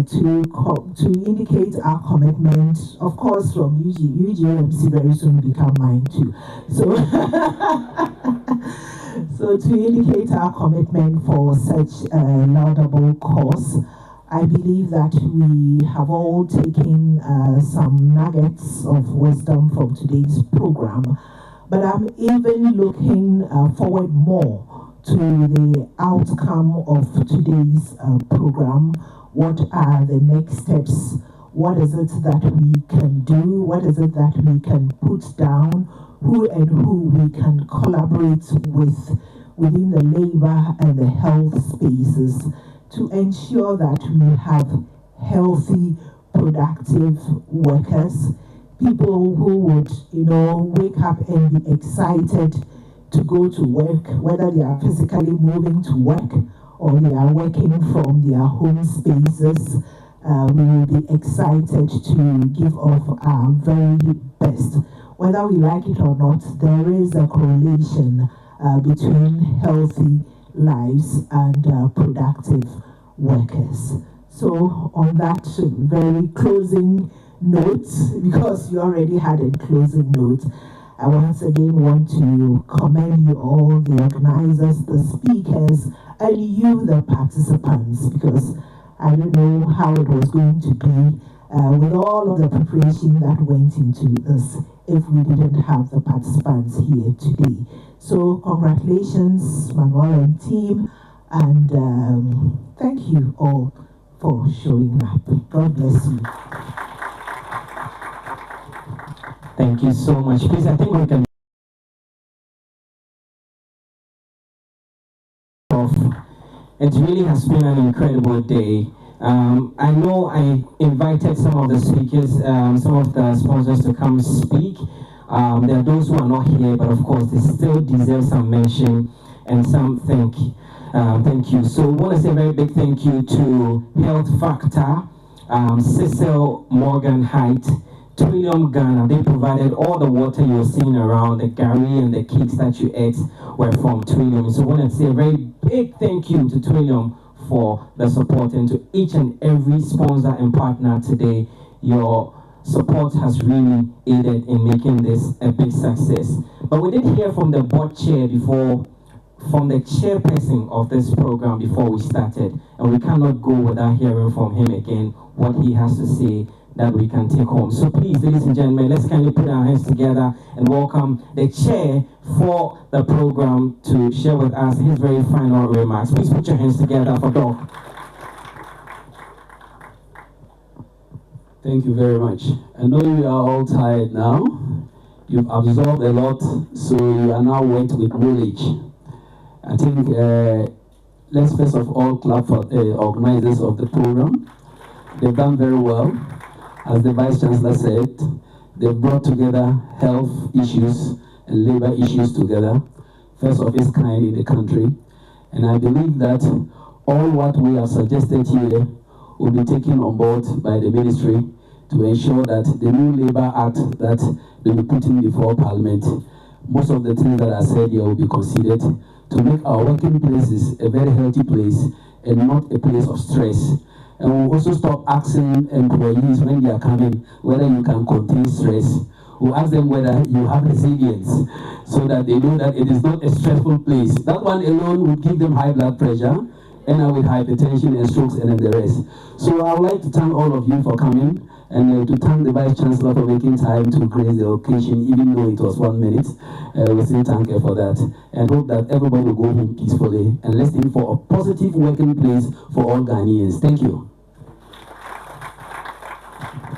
to indicate our commitment, of course, from UGMC very soon become mine too. So, so to indicate our commitment for such a laudable cause, I believe that we have all taken some nuggets of wisdom from today's program, but I'm even looking forward more to the outcome of today's program. What are the next steps? What is it that we can do? What is it that we can put down? Who and who we can collaborate with within the labor and the health spaces to ensure that we have healthy, productive workers, people who would, you know, wake up and be excited to go to work, whether they are physically moving to work or they are working from their home spaces. We will be excited to give off our very best. Whether we like it or not, there is a correlation between healthy lives and productive workers. So on that very closing note, because you already had a closing note, I once again want to commend you all, the organizers, the speakers, and you, the participants, because I don't know how it was going to be with all of the preparation that went into this if we didn't have the participants here today. So congratulations, Manuel and team, and thank you all for showing up. God bless you. Thank you so much. Please, I think we can. It really has been an incredible day. I know I invited some of the speakers, some of the sponsors to come speak. There are those who are not here, but of course they still deserve some mention and some thank you. So I want to say a very big thank you to Health Factor, Cecil Morgan Height, Trillium Ghana. They provided all the water you're seeing around, the gari and the cakes that you ate were from Trillium. So I want to say a very big thank you to Trillium for the support, and to each and every sponsor and partner today. Your support has really aided in making this a big success. But we did hear from the board chair before, from the chairperson of this program before we started, and we cannot go without hearing from him again what he has to say that we can take home. So please, ladies and gentlemen, let's kindly put our hands together and welcome the chair for the program to share with us his very final remarks. Please put your hands together for Doc. Thank you very much. I know you are all tired now. You've absorbed a lot, so you are now wet with knowledge. I think let's first of all clap for the organizers of the program. They've done very well. As the Vice Chancellor said, they've brought together health issues and labor issues together, first of its kind in the country. And I believe that all what we have suggested here will be taken on board by the ministry to ensure that the new Labor Act that they will be putting before Parliament, most of the things that are said here will be considered to make our working places a very healthy place and not a place of stress. And we'll also stop asking employees when they are coming whether you can contain stress. We'll ask them whether you have resilience, so that they know that it is not a stressful place. That one alone would give them high blood pressure, and with hypertension and strokes and then the rest. So I would like to thank all of you for coming. And to thank the Vice Chancellor for making time to grace the occasion, even though it was 1 minute. We still thank her for that. And hope that everybody will go home peacefully and let's aim for a positive working place for all Ghanaians. Thank you.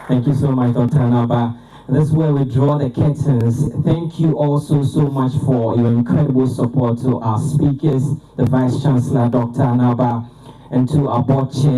Thank you so much, Dr. Anaba. This is where we draw the curtains. Thank you also so much for your incredible support to our speakers, the Vice Chancellor, Dr. Anaba, and to our board chair.